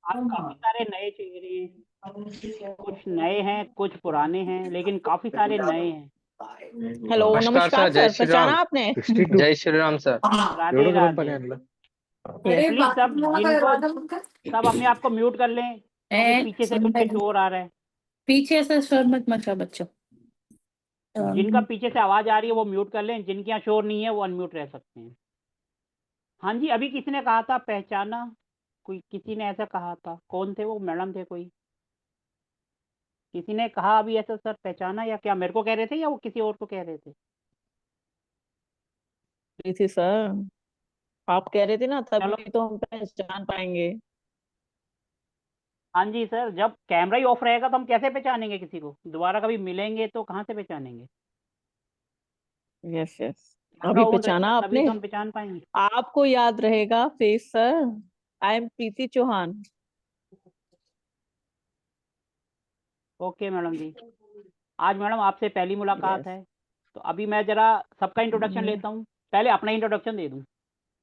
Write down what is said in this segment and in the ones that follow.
आज काफी सारे नए चेहरे हैं, कुछ नए हैं कुछ पुराने हैं, लेकिन काफी सारे नए हैं। हेलो, नमस्कार नमस्कार सर, जय सर। श्री पहचाना राम। आपने? 62 जय Shri Ram sir. Radhe Radhe. Yes. Please सब अपने आप को म्यूट कर लें, क्योंकि पीछे से कुछ शोर आ रहा है। पीछे से शोर मत मचा बच्चों। जिनका पीछे से आवाज आ रही है वो म्यूट कर लें, जिनके यहाँ शोर नहीं है वो अनम्यूट रह सकते हैं। हाँ जी, अभी किसी ने कहा था पहचाना, कोई किसी ने ऐसा कहा था, कौन थे वो? मैडम थे कोई? किसी ने कहा अभी ऐसा, सर पहचाना, या क्या मेरे को कह रहे थे या वो किसी और को कह रहे थे? थी सर, आप कह रहे थे ना, चलो। तभी तो हम पहचान पाएंगे। हाँ जी सर, जब कैमरा ही ऑफ रहेगा तो हम कैसे पहचानेंगे किसी को? दोबारा कभी मिलेंगे तो कहाँ से पहचानेंगे? Yes yes. कैमरा अभी ऑन पहचाना रहेगा तभी आपने? तो हम पहचान पाएंगे। आपको याद रहेगा face sir. I am Preeti Chauhan. Okay madam ji. आज मैडम आपसे पहली मुलाकात यस। है, तो अभी मैं जरा सबका इंट्रोडक्शन लेता हूँ। पहले अपना इंट्रोडक्शन दे दूँ,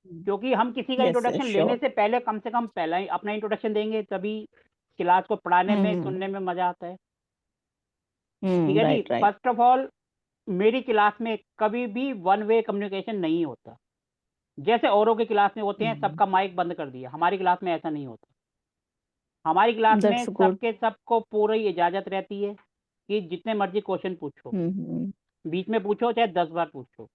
क्योंकि हम किसी का यस यस इंट्रोडक्शन लेने श्योर। से पहले कम से कम पहला ही अपना इंट्रोडक्शन देंगे, तभी क्लास को पढ़ाने में सुनने में मजा आता है। ठीक है जी। Right right. First of all, मेरी क्लास में कभी भी वन वे कम्युनिकेशन नहीं होता। जैसे औरों की क्लास में होते हैं सबका माइक बंद कर दिया, हमारी क्लास में ऐसा नहीं होता। हमारी क्लास में दैट्स गुड। सबके सबको पूरी इजाजत रहती है कि जितने मर्जी क्वेश्चन पूछो, बीच में पूछो चाहे 10 बार पूछो।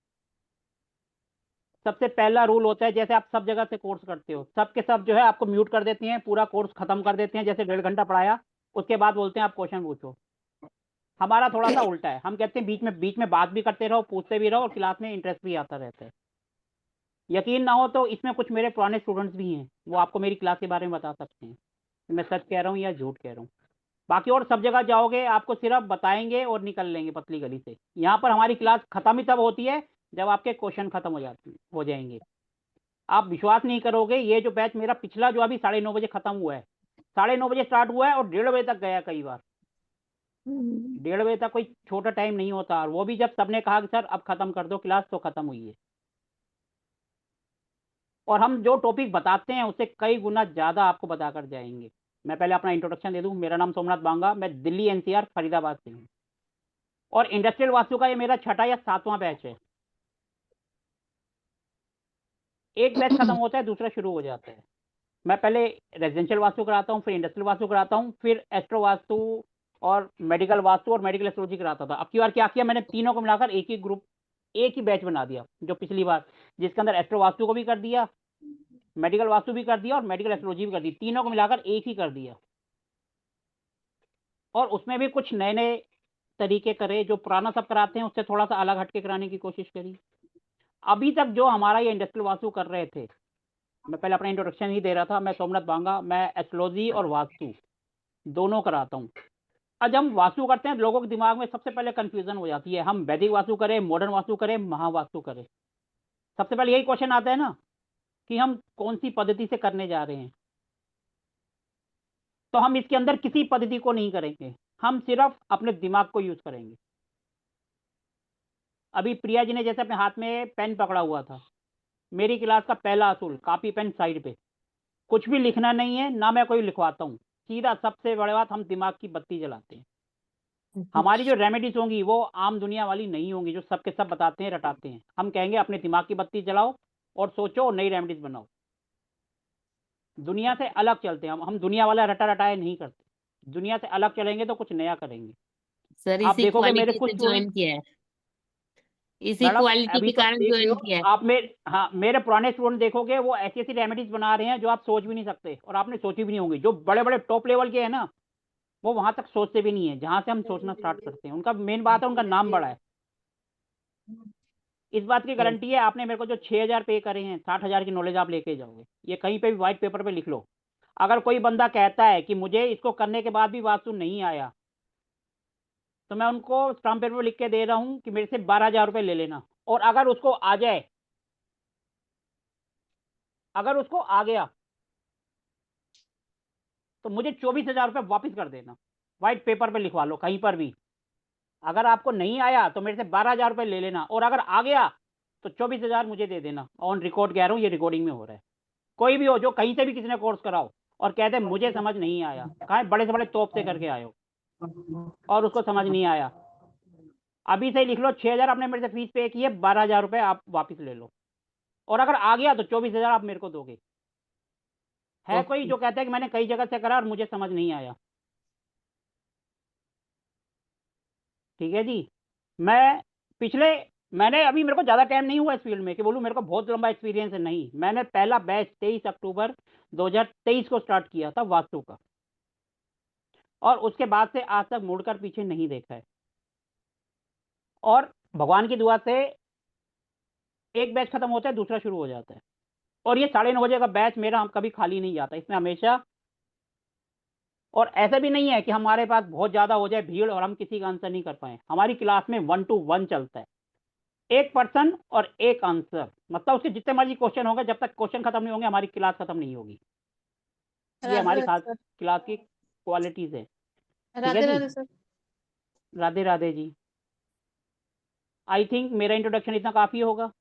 सबसे पहला रूल होता है, जैसे आप सब जगह से कोर्स करते हो, सब के सब जो है आपको म्यूट कर देते हैं, पूरा कोर्स खत्म कर देते हैं, जैसे 1.5 घंटा पढ़ाया उसके बाद बोलते हैं आप क्वेश्चन पूछो। हमारा थोड़ा सा उल्टा है, हम कहते हैं बीच में बात भी करते रहो, पूछते भी रहो, और क्लास में इंटरेस्ट भी आता रहता है। यकीन ना हो तो इसमें कुछ मेरे पुराने स्टूडेंट्स भी हैं, वो आपको मेरी क्लास के बारे में बता सकते हैं कि मैं सच कह रहा हूँ या झूठ कह रहा हूँ। बाकी और सब जगह जाओगे आपको सिर्फ बताएंगे और निकल लेंगे पतली गली से। यहाँ पर हमारी क्लास खत्म ही तब होती है जब आपके क्वेश्चन खत्म हो जाएंगे। आप विश्वास नहीं करोगे, ये जो बैच मेरा पिछला जो अभी 9:30 बजे खत्म हुआ है, 9:30 बजे स्टार्ट हुआ है और 1:30 बजे तक गया कई बार। 1:30 बजे तक कोई छोटा टाइम नहीं होता, और वो भी जब सबने कहा कि सर अब खत्म कर दो क्लास, तो खत्म हुई है। और हम जो टॉपिक बताते हैं उससे कई गुना ज्यादा आपको बताकर जाएंगे। मैं पहले अपना इंट्रोडक्शन दे दूं। मेरा नाम सोमनाथ बांगा, मैं दिल्ली एनसीआर फरीदाबाद से हूँ, और इंडस्ट्रियल वास्तु का ये मेरा छठा या सातवां बैच है। एक बैच खत्म होता है दूसरा शुरू हो जाता है। मैं पहले रेजिडेंशियल वास्तु कराता हूँ, फिर इंडस्ट्रियल वास्तु कराता हूँ, फिर एस्ट्रो वास्तु और मेडिकल वास्तु और मेडिकल एस्ट्रोलॉजी कराता था। अब की बार क्या किया मैंने, तीनों को मिलाकर एक ही ग्रुप, एक ही बैच बना दिया, जो पिछली बार, जिसके अंदर एस्ट्रो वास्तु को भी कर दिया, मेडिकल वास्तु भी कर दिया और मेडिकल एस्ट्रोलॉजी भी कर दी, तीनों को मिलाकर एक ही कर दिया। और उसमें भी कुछ नए नए तरीके करे, जो पुराना सब कराते हैं उससे थोड़ा सा अलग हटके कराने की कोशिश करी। अभी तक जो हमारा ये इंडस्ट्रियल वास्तु कर रहे थे, मैं पहले अपना इंट्रोडक्शन ही दे रहा था, मैं सोमनाथ बांगा, मैं एस्ट्रोलॉजी और वास्तु दोनों कराता हूँ। आज हम वास्तु करते हैं, लोगों के दिमाग में सबसे पहले कंफ्यूजन हो जाती है, हम वैदिक वास्तु करें, मॉडर्न वास्तु करें, महावास्तु करें। सबसे पहले यही क्वेश्चन आता है ना कि हम कौन सी पद्धति से करने जा रहे हैं। तो हम इसके अंदर किसी पद्धति को नहीं करेंगे, हम सिर्फ अपने दिमाग को यूज करेंगे। अभी प्रिया जी ने जैसे अपने हाथ में पेन पकड़ा हुआ था, मेरी क्लास का पहला असूल, कॉपी पेन साइड पे, कुछ भी लिखना नहीं है, ना मैं कोई लिखवाता हूँ, सीधा सबसे बड़ी बात, हम दिमाग की बत्ती जलाते हैं। हमारी जो रेमेडीज होंगी वो आम दुनिया वाली नहीं होंगी, जो सबके सब बताते हैं रटाते हैं। हम कहेंगे अपने दिमाग की बत्ती जलाओ और सोचो और नई रेमेडीज बनाओ। दुनिया से अलग चलते हैं हम दुनिया वाला रटा रटाया नहीं करते, दुनिया से अलग चलेंगे तो कुछ नया करेंगे। सर आप इसी देखोगे मेरे क्वालिटी कुछ से स्टूडेंट, ज्वाइन किया है। इसी मैडम क्वालिटी अभी के तो आप कारण देख रहे ज्वाइन हो, किया है। आप मेरे, हाँ मेरे पुराने स्टूडेंट देखोगे वो ऐसी ऐसी रेमेडीज बना रहे हैं जो आप सोच भी नहीं सकते, और आपने सोची भी नहीं होंगी। जो बड़े बड़े टॉप लेवल के हैं ना, वो वहां तक सोचते भी नहीं है जहां से हम सोचना स्टार्ट करते हैं। उनका मेन बात है उनका नाम बड़ा है। इस बात की यस। गारंटी है, आपने मेरे को जो 6,000 पे करे हैं, 60,000 की नॉलेज आप लेके जाओगे, ये कहीं पे भी व्हाइट पेपर पे लिख लो। अगर कोई बंदा कहता है कि मुझे इसको करने के बाद भी वास्तु नहीं आया, तो मैं उनको स्टाम्प पेपर पे लिख के दे रहा हूँ कि मेरे से 12,000 रुपये ले लेना, और अगर उसको आ जाए, अगर उसको आ गया, तो मुझे 24,000 रुपये वापिस कर देना। व्हाइट पेपर पे लिखवा लो कहीं पर भी। अगर आपको नहीं आया तो मेरे से 12,000 रुपये ले लेना, और अगर आ गया तो 24,000 मुझे दे देना। ऑन रिकॉर्ड कह रहा हूँ, ये रिकॉर्डिंग में हो रहा है। कोई भी हो, जो कहीं से भी किसी ने कोर्स कराओ, और कहते मुझे समझ नहीं आया। कहा बड़े से बड़े तोप से करके आए हो और उसको समझ नहीं आया। अभी से ही लिख लो, 6,000 आपने मेरे से फीस पे की है, 12,000 रुपए आप वापस ले लो, और अगर आ गया तो 24,000 आप मेरे को दोगे। है कोई जो कहता है कि मैंने कई जगह से करा और मुझे समझ नहीं आया? ठीक है जी। मैं पिछले मैंने अभी मेरे को ज़्यादा टाइम नहीं हुआ इस फील्ड में कि बोलूँ मेरे को बहुत लंबा एक्सपीरियंस है, नहीं। मैंने पहला बैच 23 अक्टूबर 2023 को स्टार्ट किया था वास्तु का, और उसके बाद से आज तक मुड़कर पीछे नहीं देखा है। और भगवान की दुआ से एक बैच खत्म होता है, दूसरा शुरू हो जाता है, और ये 9:30 बजे का बैच मेरा हम कभी खाली नहीं जाता इसमें हमेशा। और ऐसा भी नहीं है कि हमारे पास बहुत ज़्यादा हो जाए भीड़ और हम किसी का आंसर नहीं कर पाए। हमारी क्लास में 1 to 1 चलता है, एक पर्सन और एक आंसर, मतलब उसके जितने मर्जी क्वेश्चन होंगे, जब तक क्वेश्चन खत्म नहीं होंगे हमारी क्लास खत्म नहीं होगी। ये हमारी खास क्लास की क्वालिटीज है। ठीक है Radhe ji. Radhe sir. Radhe Radhe ji. I think मेरा इंट्रोडक्शन इतना काफ़ी होगा।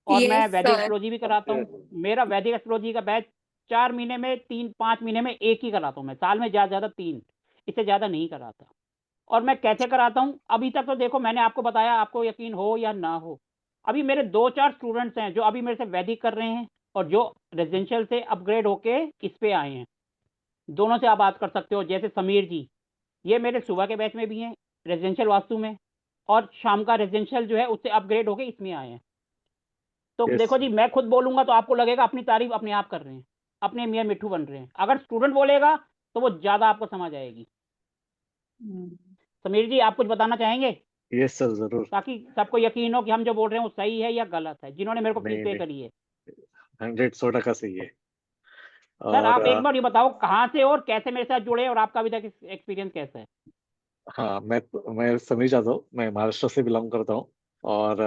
और मैं Yes, वैदिक sir. एस्ट्रोलॉजी भी कराता हूँ। मेरा वैदिक एस्ट्रोलॉजी का बैच 4 महीने में 3-5 महीने में एक ही कराता हूँ मैं, साल में ज़्यादा ज़्यादा 3, इससे ज़्यादा नहीं कराता। और मैं कैसे कराता हूँ अभी तक तो देखो, मैंने आपको बताया, आपको यकीन हो या ना हो, अभी मेरे 2-4 स्टूडेंट्स हैं जो अभी मेरे से वैदिक कर रहे हैं और जो रेजिडेंशियल से अपग्रेड होके इस पे आए हैं। दोनों से आप बात कर सकते हो। जैसे समीर जी, ये मेरे सुबह के बैच में भी हैं रेजिडेंशियल वास्तु में, और शाम का रेजिडेंशियल जो है उससे अपग्रेड होके इसमें आए हैं। तो Yes. देखो जी, मैं खुद बोलूंगा तो आपको लगेगा अपनी तारीफ अपने आप कर रहे हैं, अपने मियाँ मिट्ठू बन रहे हैं। अगर स्टूडेंट बोलेगा तो वो ज़्यादा आपको समझ आएगी। समीर जी, आप कुछ बताना चाहेंगे यस सर, जरूर। ताकि सबको यकीन हो कि हम जो बोल रहे हैं वो सही है या गलत है, जिन्होंने मेरे को फीस नहीं पे नहीं, करी है? 100% सही है। सर और आप एक बार ये बताओ कहाँ से और कैसे मेरे साथ जुड़े और आपका अभी तक एक्सपीरियंस कैसा है? हाँ, मैं समझ जाता हूँ। मैं महाराष्ट्र से बिलोंग करता हूँ। और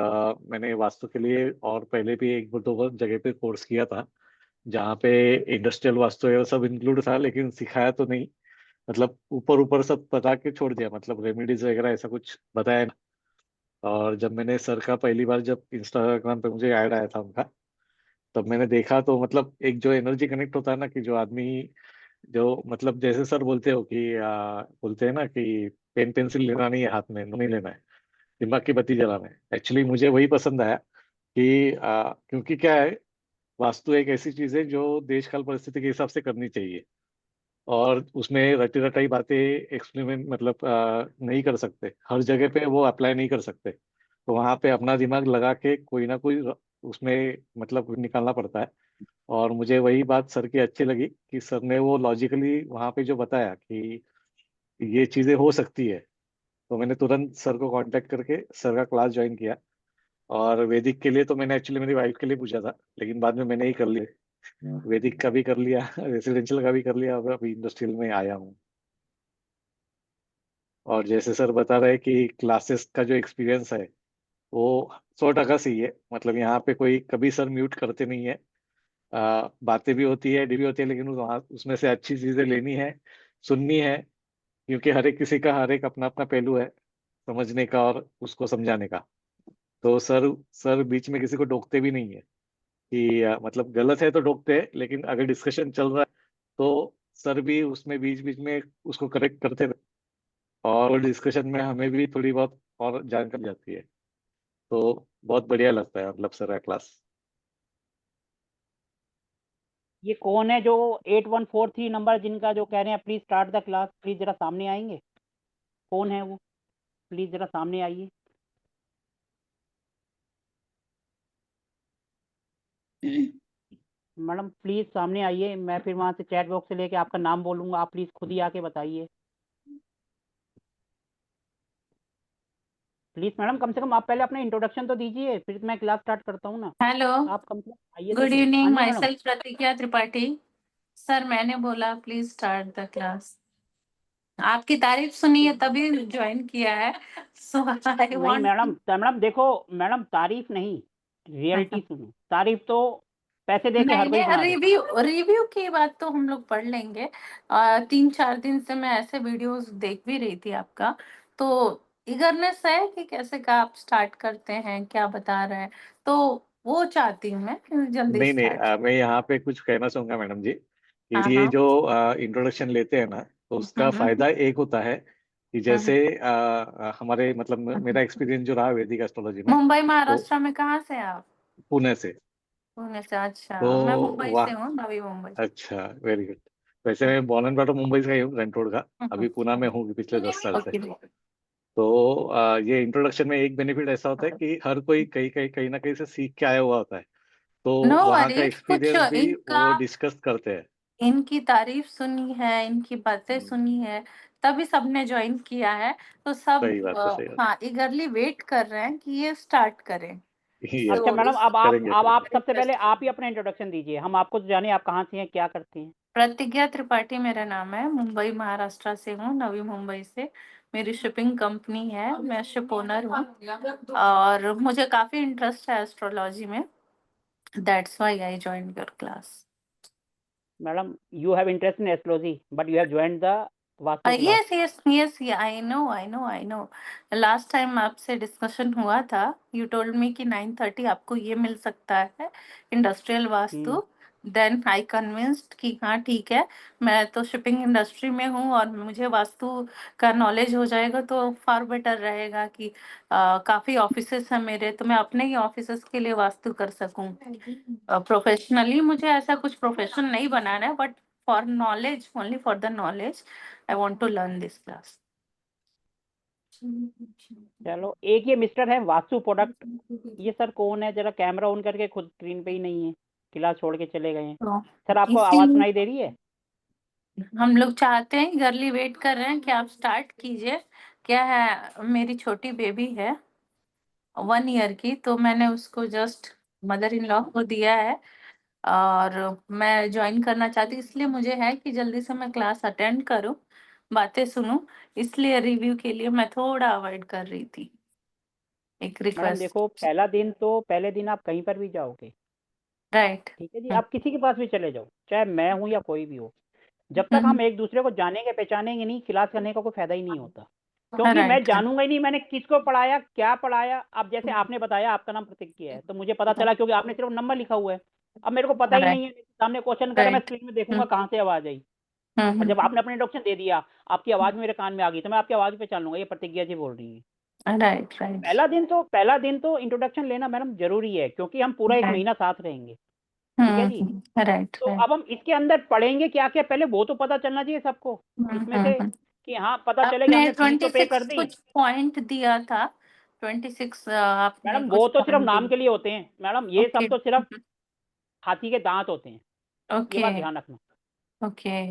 मैंने वास्तु के लिए और पहले भी एक दो जगह पे कोर्स किया था, जहाँ पे इंडस्ट्रियल वास्तु है वो सब इंक्लूड था, लेकिन सिखाया तो नहीं। मतलब ऊपर ऊपर सब बता के छोड़ दिया, मतलब रेमेडीज वगैरह ऐसा कुछ बताया नहीं। और जब मैंने सर का पहली बार, जब इंस्टाग्राम पे मुझे ऐड आया था उनका, तब मैंने देखा तो मतलब एक जो एनर्जी कनेक्ट होता है ना, कि जो आदमी, जो मतलब जैसे सर बोलते हो कि बोलते हैं ना कि पेन पेंसिल लेना नहीं है हाथ में, नहीं लेना है, दिमाग की बत्ती जलाना है। एक्चुअली मुझे वही पसंद आया कि क्योंकि क्या है, वास्तु एक ऐसी चीज है जो देश काल परिस्थिति के हिसाब से करनी चाहिए। और उसमें रटी रटाई बातें एक्सपेरिमेंट मतलब नहीं कर सकते, हर जगह पे वो अप्लाई नहीं कर सकते। तो वहां पे अपना दिमाग लगा के कोई ना कोई उसमें मतलब निकालना पड़ता है। और मुझे वही बात सर की अच्छी लगी कि सर ने वो लॉजिकली वहां पे जो बताया कि ये चीजें हो सकती है। तो मैंने तुरंत सर को कांटेक्ट करके सर का क्लास ज्वाइन किया। और वैदिक के लिए तो मैंने एक्चुअली मेरी वाइफ के लिए पूछा था, लेकिन बाद में मैंने ही कर लिया। वैदिक का भी कर लिया, रेसिडेंशियल का भी कर लिया, और अभी इंडस्ट्रियल में आया हूँ। और जैसे सर बता रहे कि क्लासेस का जो एक्सपीरियंस है वो 100% सही है। मतलब यहाँ पे कोई कभी सर म्यूट करते नहीं है। बातें भी होती है, भी होती है, लेकिन वहाँ उसमें से अच्छी चीजें लेनी है, सुननी है। क्योंकि हर एक किसी का हर एक अपना अपना पहलू है समझने का और उसको समझाने का। तो सर बीच में किसी को टोकते भी नहीं है कि मतलब गलत है तो टोकते हैं, लेकिन अगर डिस्कशन चल रहा है तो सर भी उसमें बीच बीच में उसको करेक्ट करते रहे। और डिस्कशन में हमें भी थोड़ी बहुत और जानकारी जाती है। तो बहुत बढ़िया लगता है मतलब सर का क्लास। ये कौन है जो 8143 नंबर जिनका जो कह रहे हैं please start the class, please जरा सामने आएंगे? कौन है वो? प्लीज जरा सामने आइए। मैडम प्लीज सामने आइए, मैं फिर वहां से चैट बॉक्स से लेके आपका नाम बोलूंगा, आप प्लीज खुद ही आके बताइए। प्लीज मैडम, कम से कम आप पहले अपना इंट्रोडक्शन तो दीजिए, फिर मैं क्लास स्टार्ट करता हूँ ना। हेलो, आप कम से कम आइए तो गुड सही। हाँ इवनिंग, जी माई मैडम। सेल्फ प्रतिज्ञा त्रिपाठी। सर मैंने बोला प्लीज स्टार्ट द क्लास। आपकी तारीफ सुनी है तभी ज्वाइन किया है। सो आई नहीं वांट। मैडम, मैडम देखो, मैडम तारीफ नहीं, रियलिटी सुनो। तारीफ तो पैसे दे के नहीं हर कोई नहीं, सुना देता है। रिव्यू रिव्यू की बात तो हम लोग पढ़ लेंगे। 3-4 दिन से मैं ऐसे वीडियोस देख भी रही थी आपका। तो इगरनेस है कि कैसे का आप स्टार्ट करते हैं, क्या बता रहे हैं। तो वो चाहती हूँ मैं कि जल्दी नहीं नहीं, स्टार्ट। मैं यहाँ पे कुछ कहना चाहूंगा मैडम जी, कि हाँ ये हाँ जो इंट्रोडक्शन लेते हैं ना, तो उसका फायदा एक होता है कि जैसे हमारे मतलब मेरा एक्सपीरियंस जो रहा वैदिक एस्ट्रोलॉजी में, मुंबई तो महाराष्ट्र में कहाँ से आप? पुणे से। पुणे से, अच्छा। मैं तो मुंबई से वाह, हूँ, नवी मुंबई। अच्छा, वेरी गुड। वैसे मैं born and brought up Mumbai से ही हूँ, रेंट रोड का। अभी पुणे में हूँ पिछले 10 साल से। ओके। तो ये इंट्रोडक्शन में एक बेनिफिट ऐसा होता है कि हर कोई कहीं ना कहीं से सीख के आया हुआ होता है, तो नो वहाँ का वरीज, कुछ एक्सपीरियंस भी इनका, वो डिस्कस करते हैं। इनकी तारीफ सुनी है, इनकी बातें सुनी है, तभी सबने ज्वाइन किया है। तो सब सही बात है, सही बात हाँ इगरली वेट कर रहे हैं कि ये स्टार्ट करें। है। अच्छा यस, मैडम, यस, अब आप करेंगे अब आप करेंगे। सबसे पहले आप ही अपना इंट्रोडक्शन दीजिए, हम आपको तो जाने आप कहाँ से हैं, क्या करती हैं। प्रतिज्ञा त्रिपाठी मेरा नाम है, मुंबई महाराष्ट्र से हूँ, नवी मुंबई से। मेरी शिपिंग कंपनी है, मैं शिप ओनर हूँ, और मुझे काफी इंटरेस्ट है एस्ट्रोलॉजी में। That's why I joined your class. Madam, you have interest in astrology but you have joined the vastu class. yes, I know. Last time आपसे डिस्कशन हुआ था, यू टोल्ड मी कि 9:30 आपको ये मिल सकता है, इंडस्ट्रियल वास्तु। देन आई कन्विंस्ड कि हाँ ठीक है, मैं तो शिपिंग इंडस्ट्री में हूँ और मुझे वास्तु का नॉलेज हो जाएगा तो फार बेटर रहेगा कि काफी ऑफिसेस हैं मेरे, तो मैं अपने ही ऑफिसेस के लिए वास्तु कर सकूं। प्रोफेशनली मुझे ऐसा कुछ प्रोफेशन नहीं बनाना है, but for knowledge, only for the knowledge, I want to learn this class. चलो, एक ये मिस्टर है वास्तु प्रोडक्ट, ये सर कौन है? जरा कैमरा ऑन करके, खुद स्क्रीन पे ही नहीं है, क्लास छोड़ के चले गए हैं। तो सर आपको इसी, आवाज सुनाई दे रही है? हम लोग चाहते हैं, गर्ली वेट कर रहे हैं कि आप स्टार्ट कीजिए। क्या है, मेरी छोटी बेबी है 1 ईयर की, तो मैंने उसको जस्ट मदर इन लॉ को दिया है, और मैं ज्वाइन करना चाहती, इसलिए मुझे है कि जल्दी से मैं क्लास अटेंड करूं, बातें सुनूं, इसलिए रिव्यू के लिए मैं थोड़ा अवॉइड कर रही थी, एक मैडम रिक्वेस्ट। देखो, पहला दिन तो पहले दिन आप कहीं पर भी जाओगे, राइट। ठीक है जी, आप किसी के पास भी चले जाओ, चाहे मैं हूँ या कोई भी हो, जब तक हम एक दूसरे को जानेंगे पहचानेंगे नहीं, क्लास करने का कोई फायदा ही नहीं होता। क्योंकि मैं राइट। जानूंगा ही नहीं मैंने किसको पढ़ाया, क्या पढ़ाया। अब जैसे आपने बताया आपका नाम प्रतिज्ञा है, तो मुझे पता चला क्योंकि आपने सिर्फ नंबर लिखा हुआ है। अब मेरे को पता ही राइट। नहीं है, सामने क्वेश्चन करा, मैं राइट। स्क्रीन में देखूंगा कहाँ से आवाज आई। और जब आपने अपना इंट्रोडक्शन दे दिया, आपकी आवाज मेरे कान में आ गई, तो मैं आपकी आवाज पहचान लूंगा ये प्रतिज्ञा जी बोल रही है। राइट। राइट। पहला दिन तो इंट्रोडक्शन लेना मैडम जरूरी है, क्योंकि हम पूरा 1 महीना साथ रहेंगे, ठीक है जी। राइट। तो अब हम इसके अंदर पढ़ेंगे क्या क्या, पहले वो तो पता चलना चाहिए सबको इसमें से, कि हाँ पता चले कि आपने हमने फीस तो पे कर 26 दी। कुछ पॉइंट दिया था, 26 आपने मैडम वो कुछ तो सिर्फ पॉइंट नाम दिए। के लिए होते हैं मैडम, ये सब ओके। तो सिर्फ हाथी के दांत होते हैं, ये ओके। बात ध्यान रखना। ओके।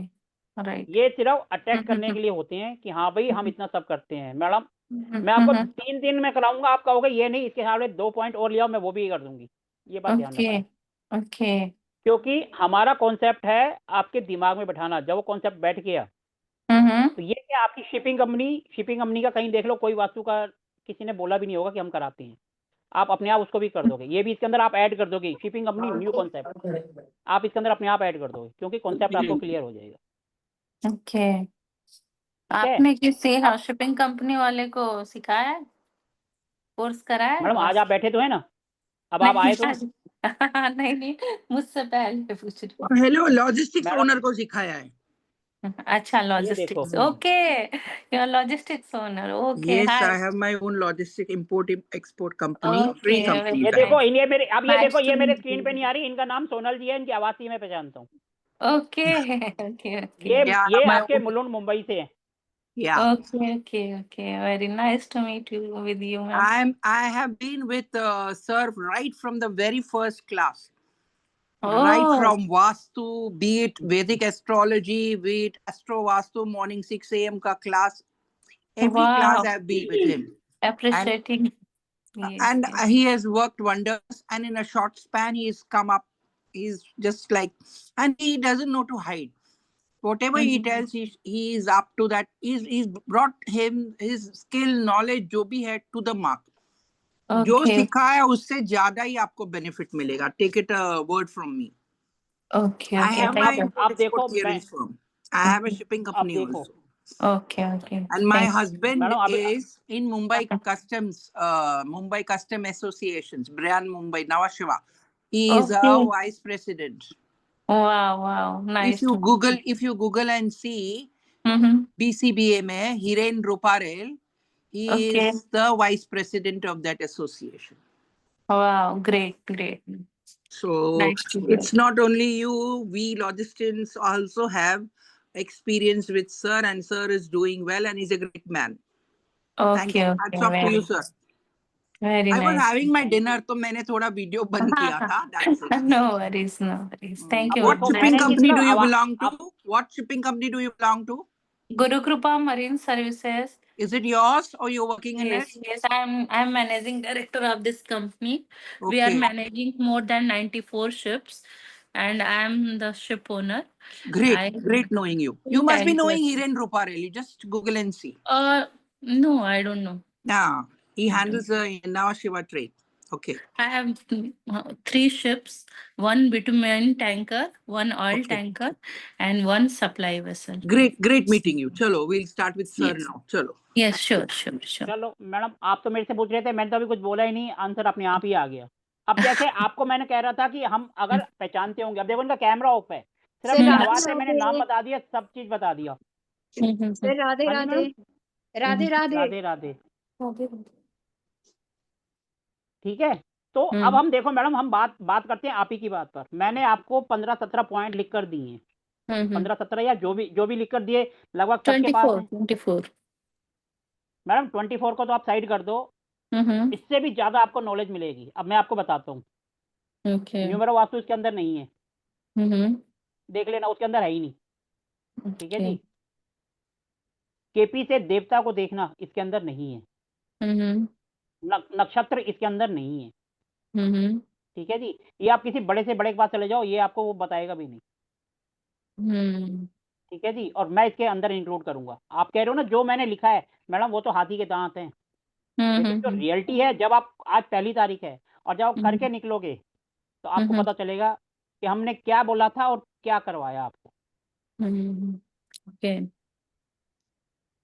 राइट। ये सिर्फ अटैक करने के लिए होते हैं कि हाँ भाई हम इतना सब करते हैं। मैडम मैं आपको 3 दिन में कराऊंगा, आप कहोगे ये नहीं, इसके हिसाब से 2 पॉइंट और लिया, मैं वो भी कर दूंगी, ये बात ध्यान ओके। रखना। ओके। क्योंकि हमारा कॉन्सेप्ट है आपके दिमाग में बैठाना, जब वो कॉन्सेप्ट बैठ गया, तो ये क्या आपकी शिपिंग कंपनी का कहीं देख लो, कोई वास्तु का किसी ने बोला भी नहीं होगा कि हम कराते हैं, आप अपने आप उसको भी कर दोगे। ये भी इसके अंदर आप ऐड कर दोगे, शिपिंग कंपनी न्यू कॉन्सेप्ट, आप इसके अंदर अपने आप ऐड कर दोगे, क्योंकि कॉन्सेप्ट आपको क्लियर हो जाएगा, ओके। ठीक है। आपने किसी अब शिपिंग कंपनी वाले को सिखाया है, कोर्स कराया है मैडम आज आप वास्तु? बैठे तो है ना, अब आप नहीं आए तो हैं। नहीं, मुझसे पहले पूछ रही हेलो, लॉजिस्टिक्स मैडम ओनर को सिखाया है। हूँ। अच्छा, ये देखो, logistics, okay, your logistics owner, okay, Yes, hi. I have my own logistic import export company, okay, free company ये in fact. देखो, नाइस, ये मेरे, अब ये देखो, नाइस टू ये मेरे मीट स्क्रीन पे नहीं आ रही, इनका नाम सोनल जी है, इनकी आवाज से मैं पहचानता हूँ। ओके। ओके। ओके। ये Yeah, I ये have my आपके own. मुलुंड मुंबई से है। Yeah, okay. Okay. Okay, very nice to meet you, with you ma'am. I have been with Sir right from the very first class, right oh, from Vastu, be it Vedic astrology, be it Astro Vastu morning 6 a.m. ka class. Every class वाह, I have been with him, and appreciating, yes, and yes. he has worked wonders. And in a short span, he's come up. He's just like, and he doesn't know to hide. Whatever he tells, he is up to that. He's brought him his skill, knowledge, जो भी है, to the mark. जो okay. सीखा है उससे ज्यादा ही आपको benefit मिलेगा. Take it a word from me. Okay. I okay, have my thank you. import अब देखो export मैं, clearance firm. I have a shipping अब company देखो also. Okay. Okay, And my thank husband madam, अब is in Mumbai Customs, Mumbai Custom Associations, Brian Mumbai, Nava Shiva. He is okay. a vice president. Wow, wow, nice to meet you. if you Google and see Mm-hmm. BCBA में Hiren Ruparel, he Okay. is the vice president of that association. Wow, great, great. So Nice to hear. it's not only you, we logisticians also have experience with sir, and sir is doing well and he's a great man. Thank Okay, you. okay, Hats off to very, you, sir. very I was nice. having my dinner, तो मैंने थोड़ा video बंद किया था. That's it. No worries, no worries. Thank अब you. What देखो shipping मैंने Nice. company जितना do you आवा belong to? अब What shipping company do you belong to? Guru Krupa Marine Services. Is it yours or you're working in it? Yes, yes, I'm managing director of this company. We are Okay, managing more than 94 ships, and I'm the ship owner. great, I great knowing you. full You must be knowing tankers. Hiren Ruparel. You just Google and see. No, I don't know. Yeah, he I don't. handles the Nhava Shiva trade. Okay, I have 3 ships, one bitumen tanker, one oil okay. tanker, and one supply vessel. Great meeting you. Chalo, we'll start with sir Yes, now. Chalo. yes, sure, sure, sure. चलो madam, आप तो मेरे से पूछ रहे थे, मैंने तो अभी कुछ बोला ही नहीं, आंसर अपने आप ही आ गया। अब जैसे आपको मैंने कह रहा था कि हम अगर पहचानते होंगे, अब देखो इनका कैमरा ऑफ है, सिर्फ सर ये राधे आवाज से मैंने नाम राधे। बता दिया, सब चीज बता दिया। सर राधे हाँ जी राधे। मैडम, राधे राधे। राधे राधे। Okay. ठीक है, तो अब हम देखो मैडम, हम बात करते हैं आप ही की बात पर। मैंने आपको 15-17 पॉइंट लिख कर दिए हैं, 15-17 या जो भी लिख कर दिए, लगभग सबके पास 24, है 24. मैडम। 24 को तो आप साइड कर दो, इससे भी ज्यादा आपको नॉलेज मिलेगी। अब मैं आपको बताता हूँ, Okay. न्यूमेरो वास्तु इसके अंदर नहीं है, Mm-hmm. देख लेना, उसके अंदर है ही नहीं। ठीक है जी। Okay. केपी से देवता को देखना इसके अंदर नहीं है, Mm-hmm. नक्षत्र इसके अंदर नहीं है। Mm-hmm. ठीक है जी, ये आप किसी बड़े से बड़े के पास चले जाओ, ये आपको वो बताएगा भी नहीं। Hmm. ठीक है जी, और मैं इसके अंदर इंक्लूड करूंगा। आप कह रहे हो ना जो मैंने लिखा है मैडम, वो तो हाथी के दांत हैं, लेकिन जो रियलिटी है, जब आप आज पहली तारीख है और जब आप करके निकलोगे तो आपको पता चलेगा कि हमने क्या बोला था और क्या करवाया आपको। Okay.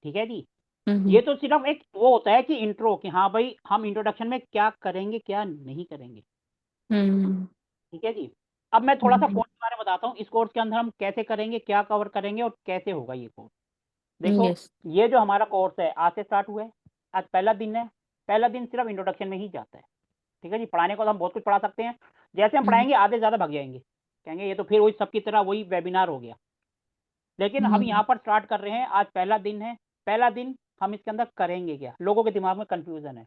ठीक है जी। ये तो सिर्फ एक वो होता है कि इंट्रो, कि हाँ भाई हम इंट्रोडक्शन में क्या करेंगे क्या नहीं करेंगे। ठीक है जी। अब मैं थोड़ा सा कोर्स के बारे में बताता हूँ, इस कोर्स के अंदर हम कैसे करेंगे, क्या कवर करेंगे और कैसे होगा ये कोर्स। देखो Yes. ये जो हमारा कोर्स है आज से स्टार्ट हुआ है, आज पहला दिन है। पहला दिन सिर्फ इंट्रोडक्शन में ही जाता है। ठीक है जी, पढ़ाने को तो हम बहुत कुछ पढ़ा सकते हैं, जैसे हम पढ़ाएंगे आधे ज़्यादा भाग जाएंगे, कहेंगे ये तो फिर वही सबकी तरह वही वेबिनार हो गया। लेकिन हम यहाँ पर स्टार्ट कर रहे हैं, आज पहला दिन है। पहला दिन हम इसके अंदर करेंगे क्या, लोगों के दिमाग में कंफ्यूजन है,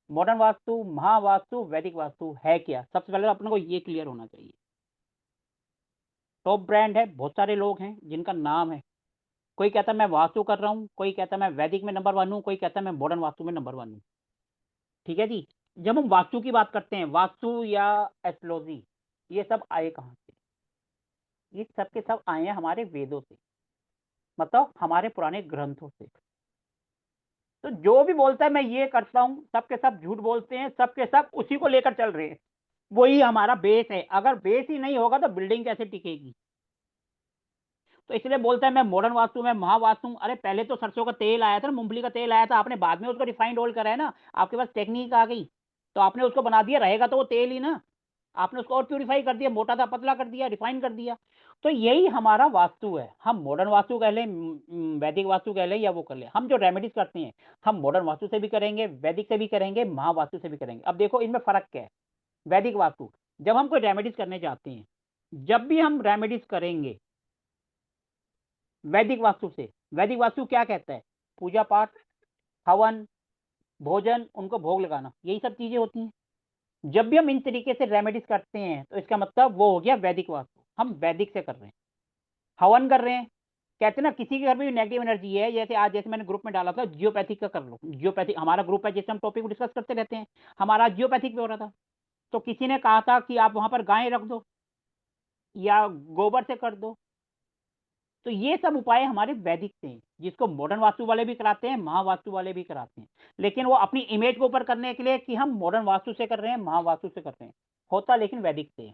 मॉडर्न वास्तु, महावास्तु, वैदिक वास्तु है क्या। सबसे पहले अपने को ये क्लियर होना चाहिए। टॉप ब्रांड है, बहुत सारे लोग हैं जिनका नाम है, कोई कहता है मैं वास्तु कर रहा हूँ, कोई कहता है मैं वैदिक में नंबर 1 हूँ, कोई कहता है मैं मॉडर्न वास्तु में नंबर 1 हूँ। ठीक है जी। जब हम वास्तु की बात करते हैं, वास्तु या एस्ट्रोलॉजी, ये सब आए कहाँ से? ये सब के सब आए हैं हमारे वेदों से, मतलब हमारे पुराने ग्रंथों से। तो जो भी बोलता है मैं ये करता हूँ, सबके सब झूठ बोलते हैं, सबके सब उसी को लेकर चल रहे हैं। वही हमारा बेस है, अगर बेस ही नहीं होगा तो बिल्डिंग कैसे टिकेगी। तो इसलिए बोलता है मैं मॉडर्न वास्तु में महावास्तु। अरे पहले तो सरसों का तेल आया था, मूंगफली का तेल आया था, आपने बाद में उसको रिफाइंड ऑयल करा है ना, आपके पास टेक्निक आ गई तो आपने उसको बना दिया, रहेगा तो वो तेल ही ना, आपने उसको और प्यूरिफाई कर दिया, मोटा था पतला कर दिया, रिफाइन कर दिया। तो यही हमारा वास्तु है। हम मॉडर्न वास्तु कह लें, वैदिक वास्तु कह लें, या वो कर लें, हम जो रेमेडीज करते हैं हम मॉडर्न वास्तु से भी करेंगे, वैदिक से भी करेंगे, महावास्तु से भी करेंगे। अब देखो इनमें फर्क क्या है। वैदिक वास्तु, जब हम कोई रेमेडीज करने जाते हैं, जब भी हम रेमेडीज करेंगे वैदिक वास्तु से, वैदिक वास्तु क्या कहता है? पूजा पाठ, हवन, भोजन, उनको भोग लगाना, यही सब चीजें होती हैं। जब भी हम इन तरीके से रेमेडीज करते हैं तो इसका मतलब वो हो गया वैदिक वास्तु, हम वैदिक से कर रहे हैं। हवन कर रहे हैं, कहते हैं ना किसी के घर में भी नेगेटिव एनर्जी है, जैसे आज जैसे मैंने ग्रुप में डाला था जियोपैथिक का कर लो, जियोपैथिक हमारा ग्रुप है जिससे हम टॉपिक को डिस्कस करते रहते हैं, हमारा जियोपैथिक पे हो रहा था। तो किसी ने कहा था कि आप वहां पर गाय रख दो या गोबर से कर दो। तो ये सब उपाय हमारे वैदिक से हैं, जिसको मॉडर्न वास्तु वाले भी कराते हैं, महावास्तु वाले भी कराते हैं, लेकिन वो अपनी इमेज को ऊपर करने के लिए कि हम मॉडर्न वास्तु से कर रहे हैं, महावास्तु से कर रहे हैं, होता लेकिन वैदिक से है।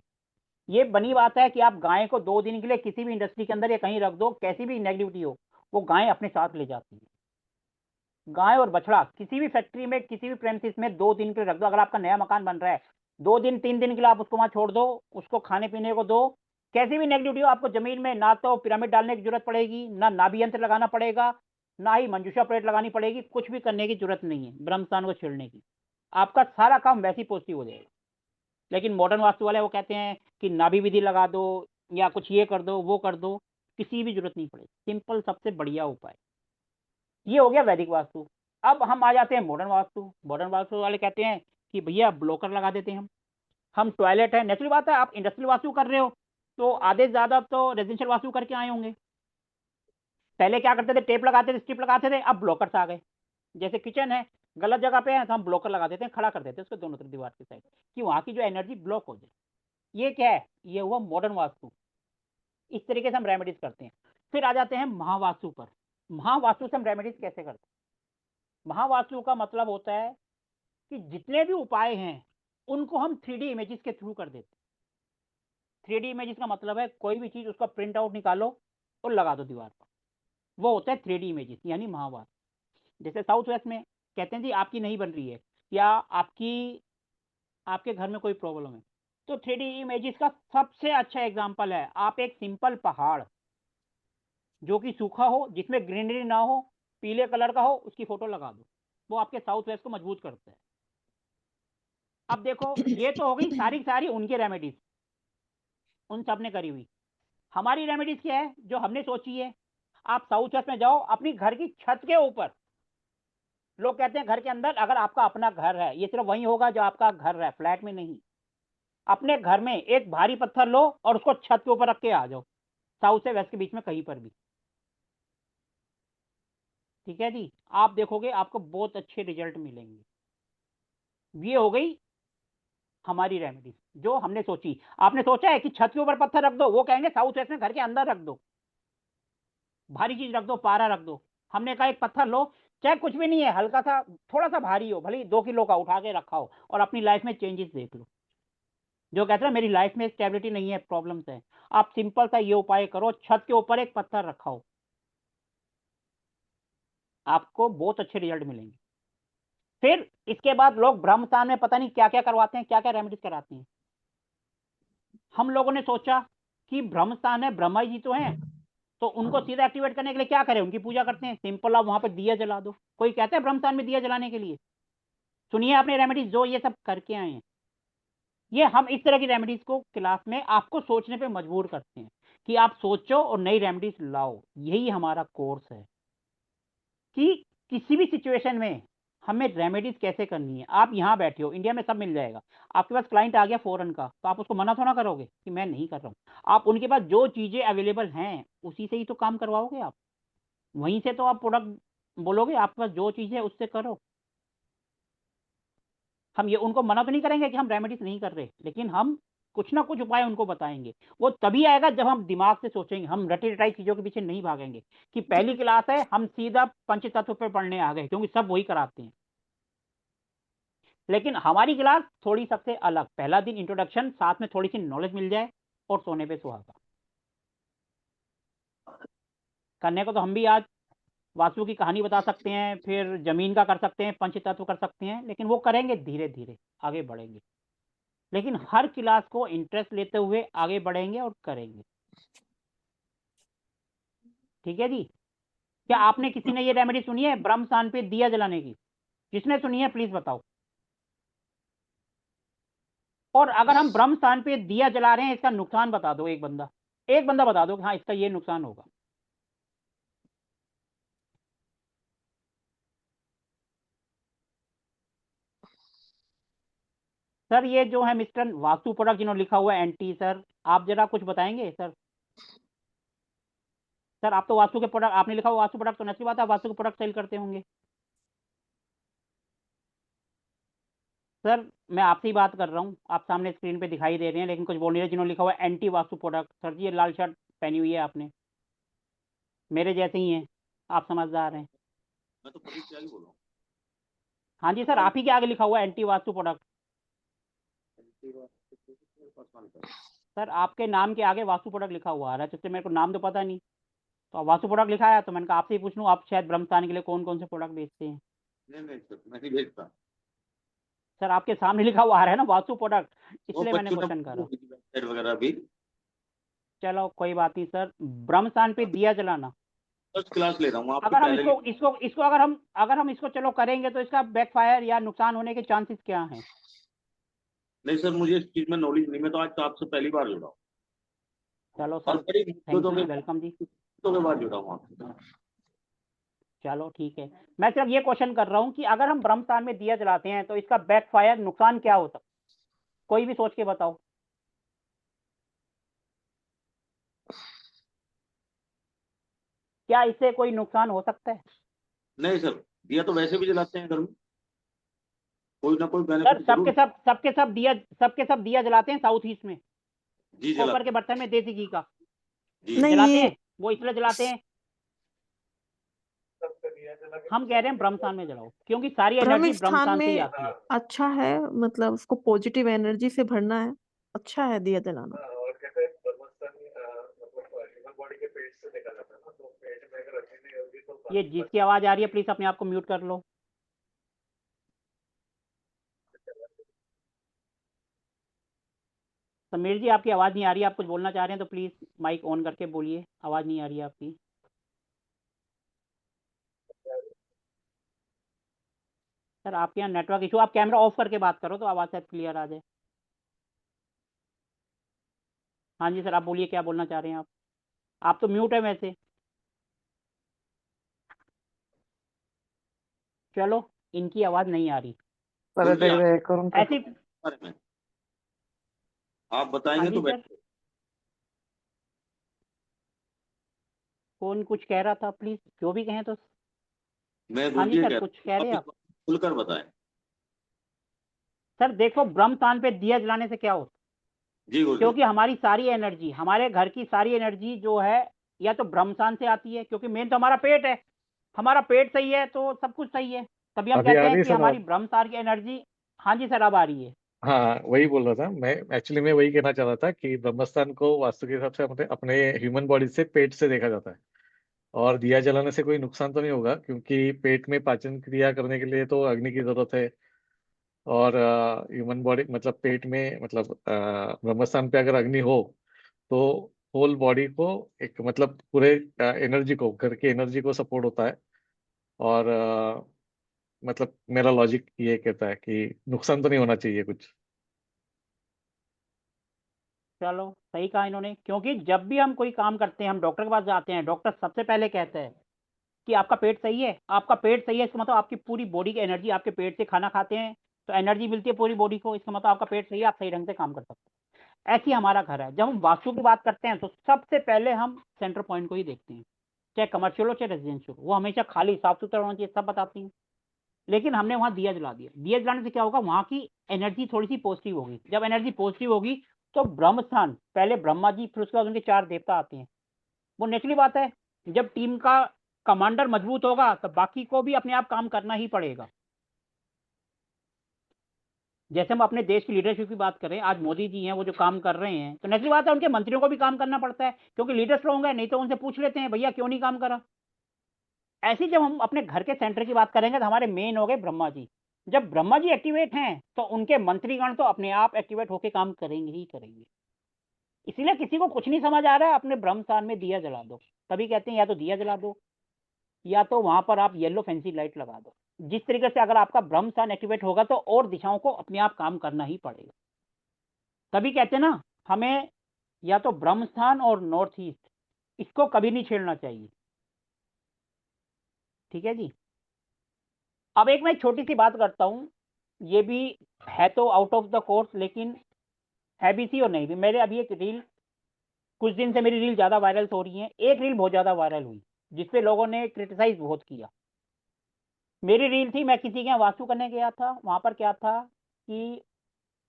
ये बनी बात है कि आप गाय को 2 दिन के लिए किसी भी इंडस्ट्री के अंदर या कहीं रख दो, कैसी भी नेगेटिविटी हो वो गाय अपने साथ ले जाती है। गाय और बछड़ा किसी भी फैक्ट्री में, किसी भी प्रेमिसेस में 2 दिन के लिए रख दो। अगर आपका नया मकान बन रहा है, 2 दिन 3 दिन के लिए आप उसको वहां छोड़ दो, उसको खाने पीने को दो, कैसी भी नेगेटिविटी हो, आपको जमीन में ना तो पिरामिड डालने की जरूरत पड़ेगी, ना नाभि यंत्र लगाना पड़ेगा, ना ही मंजूषा प्लेट लगानी पड़ेगी, कुछ भी करने की जरूरत नहीं है ब्रह्म स्थान को छेड़ने की। आपका सारा काम वैसे ही पॉजिटिव हो जाएगा। लेकिन मॉडर्न वास्तु वाले वो कहते हैं कि नाभि विधि लगा दो या कुछ ये कर दो वो कर दो, किसी भी जरूरत नहीं पड़ेगी। सिंपल सबसे बढ़िया उपाय। ये हो गया वैदिक वास्तु। अब हम आ जाते हैं मॉडर्न वास्तु। मॉडर्न वास्तु वाले कहते हैं कि भैया ब्लॉकर लगा देते हैं हम टॉयलेट है, नेचुरल बात है, आप इंडस्ट्रियल वास्तु कर रहे हो तो आधे से ज्यादा तो रेजिडेंशियल वास्तु करके आए होंगे। पहले क्या करते थे, टेप लगाते थे, स्ट्रिप लगाते थे, अब ब्लॉकर्स आ गए। जैसे किचन है, गलत जगह पे है तो हम ब्लॉकर लगा देते हैं, खड़ा कर देते हैं उसको दोनों तरफ दीवार की साइड, कि वहां की जो एनर्जी ब्लॉक हो जाए। ये क्या है, ये हुआ मॉडर्न वास्तु। इस तरीके से हम रेमेडीज करते हैं। फिर आ जाते हैं महावास्तु पर। महावास्तु से हम रेमेडीज कैसे करते हैं? महावास्तु का मतलब होता है कि जितने भी उपाय हैं उनको हम 3D इमेजेस के थ्रू कर देते हैं। 3D इमेजेस का मतलब है कोई भी चीज उसका प्रिंट आउट निकालो और लगा दो दीवार पर, वो होता है 3D इमेजेस यानी महावास्तु। जैसे साउथ वेस्ट में कहते हैं जी आपकी नहीं बन रही है या आपके घर में कोई प्रॉब्लम है, तो 3D इमेजेस का सबसे अच्छा एग्जांपल है, आप एक सिंपल पहाड़ जो कि सूखा हो, जिसमें ग्रीनरी ना हो, पीले कलर का हो, उसकी फोटो लगा दो, वो आपके साउथ वेस्ट को मजबूत करता है। अब देखो ये तो हो गई सारी सारी उनकी रेमेडीज, उन सब ने करी हुई। हमारी रेमेडीज क्या है जो हमने सोची है? आप साउथ वेस्ट में जाओ, अपनी घर की छत के ऊपर, लोग कहते हैं घर के अंदर, अगर आपका अपना घर है, ये सिर्फ वही होगा जो आपका घर है, फ्लैट में नहीं। अपने घर में एक भारी पत्थर लो और उसको छत के ऊपर रख के आ जाओ, साउथ से वेस्ट के बीच में कहीं पर भी। ठीक है जी, आप देखोगे आपको बहुत अच्छे रिजल्ट मिलेंगे। ये हो गई हमारी रेमेडी जो हमने सोची। आपने सोचा है कि छत के ऊपर पत्थर रख दो, वो कहेंगे साउथ वेस्ट में घर के अंदर रख दो, भारी चीज रख दो, पारा रख दो। हमने कहा एक पत्थर लो, चाहे कुछ भी नहीं है, हल्का सा थोड़ा सा भारी हो, भले 2 किलो का, उठा के रखा हो और अपनी लाइफ में चेंजेस देख लो। जो कहते हैं मेरी लाइफ में स्टेबिलिटी नहीं है, प्रॉब्लम्स है, आप सिंपल सा ये उपाय करो, छत के ऊपर एक पत्थर रखाओ, आपको बहुत अच्छे रिजल्ट मिलेंगे। फिर इसके बाद लोग ब्रह्मस्थान में पता नहीं क्या क्या करवाते हैं, क्या क्या रेमेडीज कराते हैं। हम लोगों ने सोचा कि ब्रह्मस्थान है, ब्रह्मा जी तो हैं, तो उनको सीधा एक्टिवेट करने के लिए क्या करें, उनकी पूजा करते हैं। सिंपल, आप वहां पर दिया जला दो। कोई कहता है ब्रह्मस्थान में दिया जलाने के लिए? सुनिए आपने रेमेडीज जो ये सब करके आए हैं, ये हम इस तरह की रेमेडीज को क्लास में आपको सोचने पे मजबूर करते हैं कि आप सोचो और नई रेमेडीज लाओ। यही हमारा कोर्स है कि किसी भी सिचुएशन में हमें रेमेडीज कैसे करनी है। आप यहाँ बैठे हो, इंडिया में सब मिल जाएगा। आपके पास क्लाइंट आ गया फॉरेन का, तो आप उसको मना थोड़ा करोगे कि मैं नहीं कर रहा हूँ। आप उनके पास जो चीजें अवेलेबल हैं उसी से ही तो काम करवाओगे आप, वहीं से तो आप प्रोडक्ट बोलोगे, आपके पास जो चीज है उससे करो। हम ये उनको मना तो नहीं करेंगे कि हम रेमेडीज नहीं कर रहे, लेकिन हम कुछ ना कुछ उपाय उनको बताएंगे। वो तभी आएगा जब हम दिमाग से सोचेंगे, हम रटी रटाई चीजों के पीछे नहीं भागेंगे कि पहली क्लास है हम सीधा पंचतत्व पे पढ़ने आ गए, क्योंकि सब वही कराते हैं। लेकिन हमारी क्लास थोड़ी सबसे अलग, पहला दिन इंट्रोडक्शन, साथ में थोड़ी सी नॉलेज मिल जाए और सोने पे सुहागा। करने को तो हम भी आज वास्तु की कहानी बता सकते हैं, फिर जमीन का कर सकते हैं, पंचतत्व कर सकते हैं, लेकिन वो करेंगे धीरे धीरे, आगे बढ़ेंगे। लेकिन हर क्लास को इंटरेस्ट लेते हुए आगे बढ़ेंगे और करेंगे। ठीक है जी। क्या आपने किसी ने ये रेमेडी सुनी है ब्रह्म स्थान पे दिया जलाने की? जिसने सुनी है प्लीज बताओ। और अगर हम ब्रह्म स्थान पे दिया जला रहे हैं, इसका नुकसान बता दो, एक बंदा बता दो कि हाँ इसका ये नुकसान होगा। सर ये जो है मिस्टर वास्तु प्रोडक्ट जिन्होंने लिखा हुआ है एंटी, सर आप जरा कुछ बताएंगे सर? सर आप तो वास्तु के प्रोडक्ट, आपने लिखा हुआ वास्तु प्रोडक्ट, तो नसी बात है आप वास्तु के प्रोडक्ट सेल करते होंगे। सर मैं आपसे ही बात कर रहा हूँ, आप सामने स्क्रीन पे दिखाई दे रहे हैं, लेकिन कुछ बोल नहीं रहे। जिन्होंने लिखा हुआ है एंटी वास्तु प्रोडक्ट, सर जी ये लाल शर्ट पहनी हुई है आपने, मेरे जैसे ही हैं, आप समझदार हैं। मैं तो पब्लिक से आगे बोल रहा हूँ। हाँ जी सर, आप ही के आगे लिखा हुआ है एंटी वास्तु प्रोडक्ट। सर आपके नाम के आगे वास्तु प्रोडक्ट लिखा हुआ आ रहा है, तो इससे मेरे को नाम तो पता नहीं, तो आप वास्तु प्रोडक्ट लिखा है, तो मैंने कहा आपसे ही पूछ लूँ, आप शायद ब्रह्मस्थान के लिए कौन कौन से प्रोडक्ट बेचते हैं। नहीं सर, मैं नहीं भेजता। सर आपके सामने लिखा हुआ आ रहा है ना वास्तु प्रोडक्ट, वो इसलिए मैंने बच्चों ने क्वेश्चन करा। वेबसाइट वगैरह भी चलो कोई बात नहीं सर। ब्रह्मस्थान पे दिया जलाना, फर्स्ट क्लास ले रहा हूँ आपसे अगर हम पहले इसको अगर हम इसको चलो करेंगे तो इसका बैकफायर या नुकसान होने के चांसेस क्या हैं? नहीं सर, मुझे इस चीज में नॉलेज नहीं, मैं तो आज तो आपसे पहली बार जुड़ा हूँ चलो और सर, बड़ी थैंक मुद्दों यू, के वेलकम जी। मुद्दों के बाद जुड़ा हूँ आपसे। चलो ठीक है, मैं सिर्फ ये क्वेश्चन कर रहा हूँ कि अगर हम ब्रह्मस्थान में दिया जलाते हैं तो इसका बैकफायर नुकसान क्या हो सकता है? कोई भी सोच के बताओ। क्या इससे कोई नुकसान हो सकता है? नहीं सर, दिया तो वैसे भी जलाते हैं घर में, कोई ना कोई सर बेनिफिट जरूर। सबके सब दिया जलाते हैं साउथ ईस्ट में, जी कॉपर जलाते के बर्तन में देसी घी का जी नहीं जलाते ये हैं, वो इसलिए जलाते हैं। हम कह रहे हैं ब्रह्मस्थान में जलाओ, क्योंकि सारी एनर्जी ब्रह्मस्थान ब्रह्मस्थान से ही में आती है। अच्छा है, मतलब उसको पॉजिटिव एनर्जी से भरना है, अच्छा है दिया जलाना। और कहते हैं ब्रह्मस्थान मतलब ह्यूमन बॉडी के पेट से देखा जाता है ना, तो पेट में अगर अग्नि नहीं होगी तो ये जिसकी आवाज आ रही है प्लीज अपने आप को म्यूट कर लो। समीर जी आपकी आवाज नहीं आ रही है, आप कुछ बोलना चाह रहे हैं तो प्लीज माइक ऑन करके बोलिए, आवाज नहीं आ रही है आपकी। सर आपके यहाँ नेटवर्क इशू, आप कैमरा ऑफ करके बात करो तो आवाज शायद क्लियर आ जाए। हाँ जी सर, आप बोलिए क्या बोलना चाह रहे हैं आप तो म्यूट है वैसे। चलो, इनकी आवाज नहीं आ रही कोई भी ऐसी। बारे में आप हाँ बताएंगे जी तो सर, कौन कुछ कह रहा था, प्लीज जो भी कहें तो। मैं हाँ जी गुरुजी सर, कह कुछ रहा कह हूँ, रहे आप हैं इस आप? बात को खुलकर बताएं। सर देखो, ब्रह्मस्थान पे दिया जलाने से क्या होता है, जी गुरुजी। क्योंकि हमारी सारी एनर्जी, हमारे घर की सारी एनर्जी जो है या तो ब्रह्मस्थान से आती है, क्योंकि मेन तो हमारा पेट है। हमारा पेट सही है तो सब कुछ सही है, तभी हम अभी आ कहते रही हैं है कि सर हमारी आप? ब्रह्मस्थान की एनर्जी। हाँ जी सर, अब आ रही है। हाँ वही बोल रहा था मैं, एक्चुअली मैं वही कहना चाह रहा था कि ब्रह्मस्थान को वास्तु के हिसाब से अपने अपने ह्यूमन बॉडी से पेट से देखा जाता है। और दिया जलाने से कोई नुकसान तो नहीं होगा, क्योंकि पेट में पाचन क्रिया करने के लिए तो अग्नि की जरूरत है। और ह्यूमन बॉडी मतलब पेट में मतलब ब्रह्मस्थान पे अगर अग्नि हो तो होल बॉडी को एक मतलब पूरे एनर्जी को, घर की एनर्जी को सपोर्ट होता है। और मतलब मेरा लॉजिक ये कहता है कि नुकसान तो नहीं होना चाहिए कुछ। चलो सही कहा इन्होंने, क्योंकि जब भी हम कोई काम करते हैं, हम डॉक्टर के पास जाते हैं, डॉक्टर सबसे पहले कहते हैं कि आपका पेट सही है। आपका पेट सही है इसका मतलब आपकी पूरी बॉडी की एनर्जी, आपके पेट से खाना खाते हैं तो एनर्जी मिलती है पूरी बॉडी को, इसका मतलब आपका पेट सही है, आप सही ढंग से काम कर सकते हैं। ऐसी हमारा घर है। जब हम वास्तु की बात करते हैं तो सबसे पहले हम सेंटर पॉइंट को ही देखते हैं, चाहे कमर्शियल हो चाहे रेजिडेंशियल हो, वो हमेशा खाली साफ सुथरा होना चाहिए, सब बताती हैं। लेकिन हमने वहां दिया जला दिया, दिया जलाने से क्या होगा, वहां की एनर्जी थोड़ी सी पॉजिटिव होगी। जब एनर्जी पॉजिटिव होगी तो ब्रह्मस्थान, पहले ब्रह्मा जी फिर उसके बाद उनके 4 देवता आते हैं। वो नेचुरली बात है, जब टीम का कमांडर मजबूत होगा तो बाकी को भी अपने आप काम करना ही पड़ेगा। जैसे हम अपने देश की लीडरशिप की बात करें, आज मोदी जी हैं, वो जो काम कर रहे हैं, तो नेचुरली बात है उनके मंत्रियों को भी काम करना पड़ता है, क्योंकि लीडर स्ट्रॉन्ग है, नहीं तो उनसे पूछ लेते हैं भैया क्यों नहीं काम करा। ऐसे ही जब हम अपने घर के सेंटर की बात करेंगे तो हमारे मेन हो गए ब्रह्मा जी। जब ब्रह्मा जी एक्टिवेट हैं तो उनके मंत्रीगण तो अपने आप एक्टिवेट होकर काम करेंगे ही करेंगे। इसीलिए किसी को कुछ नहीं समझ आ रहा है, अपने ब्रह्मस्थान में दिया जला दो। तभी कहते हैं या तो दिया जला दो या तो वहां पर आप येलो फैंसी लाइट लगा दो। जिस तरीके से अगर आपका ब्रह्मस्थान एक्टिवेट होगा तो और दिशाओं को अपने आप काम करना ही पड़ेगा। तभी कहते हैं ना, हमें या तो ब्रह्मस्थान और नॉर्थ ईस्ट, इसको कभी नहीं छेड़ना चाहिए। ठीक है जी। अब एक मैं छोटी सी बात करता हूँ, ये भी है तो आउट ऑफ द कोर्स, लेकिन है भी सी और नहीं भी। मेरे अभी एक रील, कुछ दिन से मेरी रील ज़्यादा वायरल हो रही है। एक रील बहुत ज़्यादा वायरल हुई जिसपे लोगों ने क्रिटिसाइज बहुत किया। मेरी रील थी, मैं किसी के यहाँ वास्तु करने गया था, वहाँ पर क्या था कि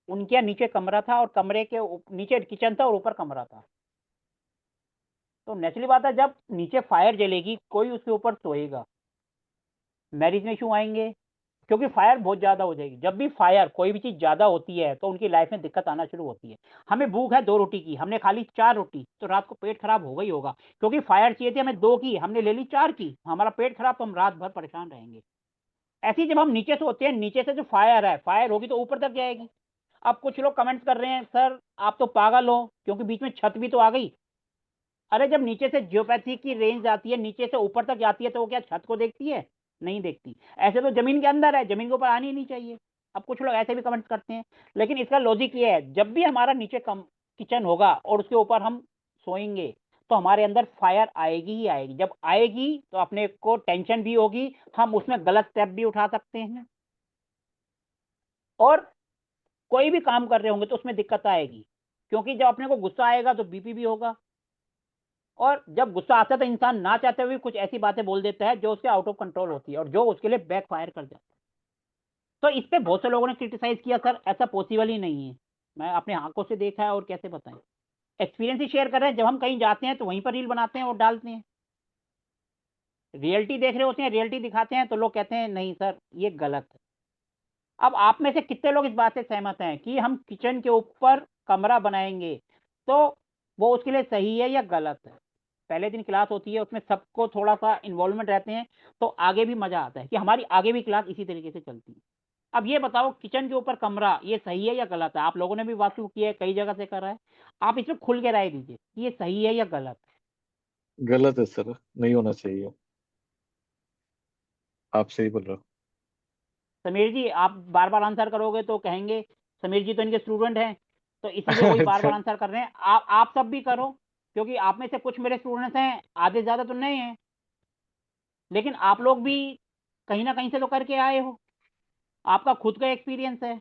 उनके यहाँ नीचे कमरा था और कमरे के नीचे किचन था और ऊपर कमरा था। तो नेचुरली बात है, जब नीचे फायर जलेगी कोई उसके ऊपर सोएगा, मैरिज में इशू आएंगे, क्योंकि फायर बहुत ज्यादा हो जाएगी। जब भी फायर कोई भी चीज ज्यादा होती है तो उनकी लाइफ में दिक्कत आना शुरू होती है। हमें भूख है 2 रोटी की, हमने खा ली 4 रोटी, तो रात को पेट खराब होगा ही होगा, क्योंकि फायर चाहिए थी हमें 2 की, हमने ले ली 4 की, हमारा पेट खराब, तो हम रात भर परेशान रहेंगे। ऐसे ही जब हम नीचे से होते हैं, नीचे से जो फायर है, फायर होगी तो ऊपर तक जाएगी। अब कुछ लोग कमेंट्स कर रहे हैं, सर आप तो पागल हो क्योंकि बीच में छत भी तो आ गई। अरे जब नीचे से जियोपैथी की रेंज आती है, नीचे से ऊपर तक जाती है, तो वो क्या छत को देखती है? नहीं देखती। ऐसे तो जमीन के अंदर है, जमीन के ऊपर आनी ही नहीं चाहिए। अब कुछ लोग ऐसे भी कमेंट करते हैं, लेकिन इसका लॉजिक ये है, जब भी हमारा नीचे कम किचन होगा और उसके ऊपर हम सोएंगे, तो हमारे अंदर फायर आएगी ही आएगी। जब आएगी तो अपने को टेंशन भी होगी, हम उसमें गलत स्टेप भी उठा सकते हैं, और कोई भी काम कर रहे होंगे तो उसमें दिक्कत आएगी, क्योंकि जब अपने को गुस्सा आएगा तो बीपी भी होगा, और जब गुस्सा आता है तो इंसान ना चाहते हुए कुछ ऐसी बातें बोल देता है जो उसके आउट ऑफ कंट्रोल होती है, और जो उसके लिए बैक फायर कर जाता है। तो इस पे बहुत से लोगों ने क्रिटिसाइज किया, सर ऐसा पॉसिबल ही नहीं है। मैं अपने आंखों से देखा है, और कैसे बताएं, एक्सपीरियंस ही शेयर कर रहे हैं। जब हम कहीं जाते हैं तो वहीं पर रील बनाते हैं और डालते हैं, रियलिटी देख रहे होते हैं, रियलिटी दिखाते हैं, तो लोग कहते हैं नहीं सर ये गलत है। अब आप में से कितने लोग इस बात से सहमत हैं कि हम किचन के ऊपर कमरा बनाएंगे तो वो उसके लिए सही है या गलत है? पहले दिन क्लास होती है, उसमें सबको थोड़ा सा इन्वॉल्वमेंट रहते हैं, तो आगे भी मजा आता है कि हमारी आगे भी क्लास इसी तरीके से चलती है। अब ये बताओ, किचन के ऊपर कमरा ये सही है या गलत है? आप लोगों ने भी वास्तु किया है, कई जगह से करा है, आप इसमें खुल के राय दीजिए कि ये सही है या गलत है। गलत है सर, नहीं होना चाहिए। आप सही बोल रहे हो। समीर जी, आप बार बार आंसर करोगे तो कहेंगे समीर जी तो इनके स्टूडेंट हैं, तो इसीलिए वही बार बार सर, आंसर कर रहे हैं। आप सब भी करो, क्योंकि आप में से कुछ मेरे स्टूडेंट्स हैं, आधे ज्यादा तो नहीं हैं, लेकिन आप लोग भी कहीं ना कहीं से तो करके आए हो, आपका खुद का एक्सपीरियंस है।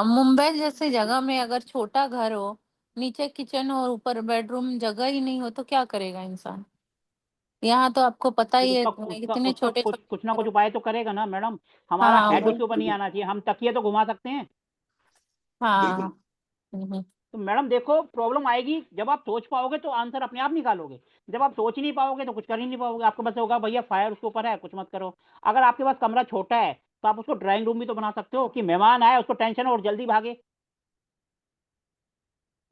मुंबई जैसे जगह में अगर छोटा घर हो, नीचे किचन और ऊपर बेडरूम, जगह ही नहीं हो तो क्या करेगा इंसान? यहाँ तो आपको पता फिर ही है, उसका उसका इतने उसका छोटे कुछ ना छोटे कुछ घर। उपाय तो करेगा ना मैडम। हमारा हाँ हेड वो, उसके ऊपर नहीं आना चाहिए, हम तकिए तो घुमा सकते हैं। हाँ। तो मैडम देखो, प्रॉब्लम आएगी जब आप सोच पाओगे तो आंसर अपने आप निकालोगे। जब आप सोच ही नहीं पाओगे तो कुछ कर ही नहीं पाओगे, आपको बस होगा भैया फायर उसके ऊपर है, कुछ मत करो। अगर आपके पास कमरा छोटा है तो आप उसको ड्राइंग रूम भी तो बना सकते हो, कि मेहमान आए उसको टेंशन हो और जल्दी भागे।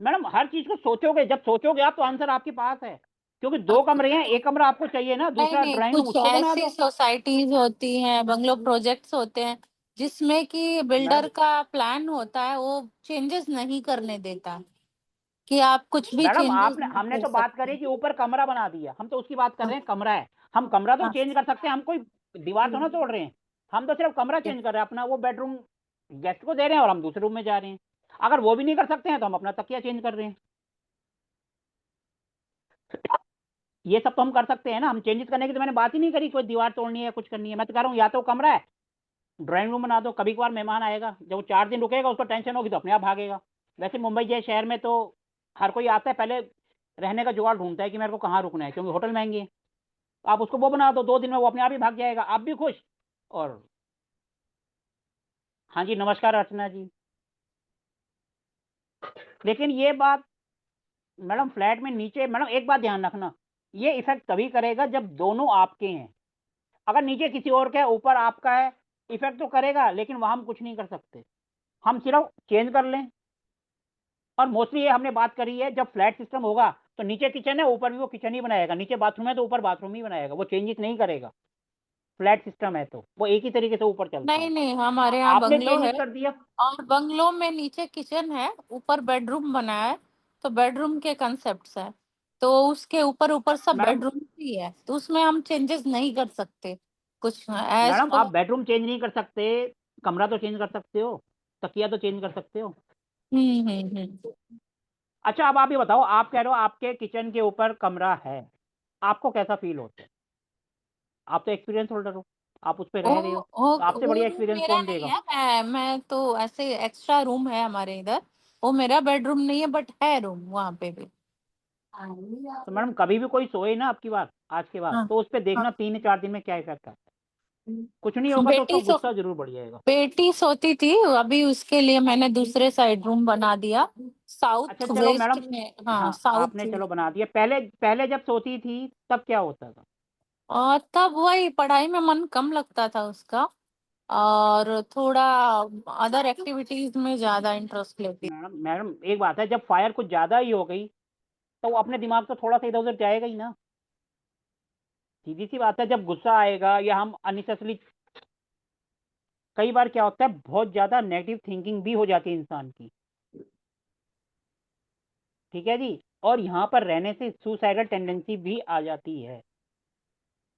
मैडम हर चीज को सोचोगे, जब सोचोगे आप तो आंसर आपके पास है, क्योंकि दो कमरे हैं, एक कमरा आपको चाहिए ना, नहीं दूसरा नहीं, ड्राइंग रूम कुछ उसको बना ऐसी दो। सोसाइटीज होती हैं, बंगलो प्रोजेक्ट्स होते हैं, जिसमें कि मैडम बिल्डर का प्लान होता है, वो चेंजेस नहीं करने देता, कि आप कुछ भी मैडम चेंजेस आपने नहीं हमने कर तो बात सकते। करी कि ऊपर कमरा बना दिया, हम तो उसकी बात कर हाँ, रहे हैं, कमरा है, हम कमरा तो हाँ, चेंज कर सकते हैं, हम कोई दीवार तो ना तोड़ रहे हैं। हम तो सिर्फ कमरा चेंज कर रहे हैं, अपना वो बेडरूम गेस्ट को दे रहे हैं और हम दूसरे रूम में जा रहे हैं। अगर वो भी नहीं कर सकते हैं तो हम अपना तकिया चेंज कर रहे हैं। ये सब तो हम कर सकते हैं ना। हम चेंजेस करने की तो मैंने बात ही नहीं करी, कोई दीवार तोड़नी है कुछ करनी है। मैं तो कह रहा हूँ या तो कमरा है, ड्राइंग रूम बना दो, कभी कभार मेहमान आएगा, जब वो 4 दिन रुकेगा उसको टेंशन होगी तो अपने आप भागेगा। वैसे मुंबई जैसे शहर में तो हर कोई आता है, पहले रहने का जुगाड़ ढूंढता है कि मेरे को कहाँ रुकना है, क्योंकि होटल महंगे हैं। आप उसको वो बना दो, 2 दिन में वो अपने आप ही भाग जाएगा, आप भी खुश। और हाँ जी, नमस्कार अर्चना जी। लेकिन ये बात मैडम, फ्लैट में नीचे, मैडम एक बात ध्यान रखना, ये इफेक्ट तभी करेगा जब दोनों आपके हैं। अगर नीचे किसी और का है, ऊपर आपका है, इफेक्ट तो करेगा, लेकिन वहां हम कुछ नहीं कर सकते, हम सिर्फ चेंज कर लें। और मोस्टली ये हमने बात करी है, जब फ्लैट सिस्टम होगा तो नीचे किचन है, ऊपर भी वो किचन ही बनाएगा, नीचे बाथरूम है तो ऊपर बाथरूम ही बनाएगा, वो चेंजेस नहीं करेगा। फ्लैट सिस्टम है तो वो एक ही तरीके से ऊपर चलता नहीं है। नहीं, हमारे यहाँ आपने बंगलो चेंजेस है, कर दिया। और बंगलो में नीचे किचन है, ऊपर बेडरूम बना है, तो बेडरूम के कंसेप्ट है, तो उसके ऊपर ऊपर सब मैडम बेडरूम ही है, तो उसमें हम चेंजेस नहीं कर सकते कुछ एज मैडम आप पर। बेडरूम चेंज नहीं कर सकते, कमरा तो चेंज कर सकते हो, तकिया तो चेंज कर सकते हो। हम्म। अच्छा अब आप ये बताओ, आप कह रहे हो आपके किचन के ऊपर कमरा है, आपको कैसा फील होता है? आप तो एक्सपीरियंस होल्डर हो, आप उस पर वो रह रहे हो, वो तो आपसे वो बढ़िया रूम एक्सपीरियंस मेरा कौन नहीं देगा? है, मैं तो ऐसे एक्स्ट्रा रूम है हमारे इधर, वो मेरा बेडरूम नहीं है, बट है रूम वहां पे भी। तो मैडम कभी भी कोई सोए ना आपकी बात आज के बाद, हाँ, तो उस पर हाँ। देखना 3 4 दिन में क्या इफेक्ट आता है। कुछ नहीं होगा तो उसका बेटी सो गुस्सा जरूर बढ़ जाएगा। बेटी सोती थी, अभी उसके लिए मैंने दूसरे साइड रूम बना दिया, अच्छा साउथ चलो वेस्ट मैडम, में, हाँ हाँ साउथ। आपने चलो बना दिया, पहले पहले जब सोती थी तब क्या होता था? और तब वही पढ़ाई में मन कम लगता था उसका, और थोड़ा अदर एक्टिविटीज में ज्यादा इंटरेस्ट लेती। मैडम मैडम एक बात है, जब फायर कुछ ज्यादा ही हो गई तो वो अपने दिमाग तो थोड़ा सा इधर उधर जाएगा ही ना। सीधी सी बात है, जब गुस्सा आएगा या हम अननेसेसरी, कई बार क्या होता है बहुत ज्यादा नेगेटिव थिंकिंग भी हो जाती है इंसान की, ठीक है जी। और यहाँ पर रहने से सुसाइडल टेंडेंसी भी आ जाती है,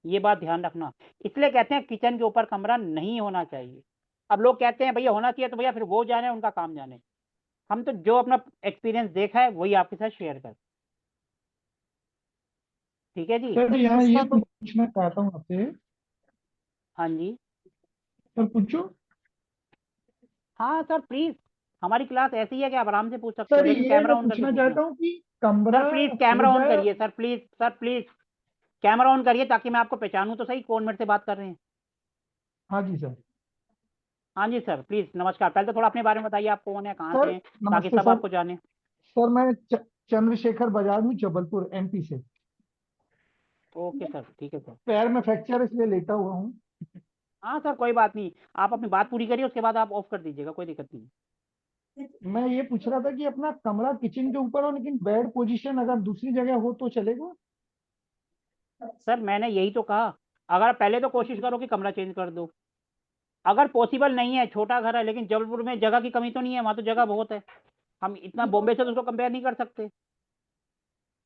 ये बात ध्यान रखना। इसलिए कहते हैं किचन के ऊपर कमरा नहीं होना चाहिए। अब लोग कहते हैं भैया होना चाहिए, तो भैया फिर वो जाने, उनका काम जाने। हम तो जो अपना एक्सपीरियंस देखा है वही आपके साथ शेयर कर। ठीक है जी। सर यहाँ ये पूछना चाहता हूँ आपसे। हाँ जी। सर पूछो। हाँ सर प्लीज, हमारी क्लास ऐसी है कि आप आराम से पूछ सकते हो, सर लेकिन ये कैमरा मैं ऑन करके पूछना पूछना। चाहता हूँ कि कमरा सर प्लीज हो कैमरा ऑन जाए। करिए sir, please sir please camera on करिए, ताकि मैं आपको पहचानूं तो सही कौन मेरे से बात कर रहे हैं। हाँ जी सर। हाँ जी सर प्लीज, नमस्कार। पहले तो थोड़ा अपने बारे में बताइए, आप कौन है, कहाँ से सर हैं, ताकि नमस्ते सब सर। आपको जाने। सर मैं चंद्रशेखर बजाज हूँ, जबलपुर एमपी से। ओके सर, ठीक है सर। पैर में फ्रैक्चर इसलिए लेटा हुआ हूँ। हाँ सर कोई बात नहीं, आप अपनी बात पूरी करिए, उसके बाद आप ऑफ कर दीजिएगा, कोई दिक्कत नहीं। मैं ये पूछ रहा था कि अपना कमरा किचन के ऊपर हो, लेकिन बेड पोजीशन अगर दूसरी जगह हो तो चलेगा? सर मैंने यही तो कहा, अगर पहले तो कोशिश करो कि कमरा चेंज कर दो। अगर पॉसिबल नहीं है, छोटा घर है, लेकिन जबलपुर में जगह की कमी तो नहीं है, वहाँ तो जगह बहुत है। हम इतना बॉम्बे से तो उसको कंपेयर नहीं कर सकते।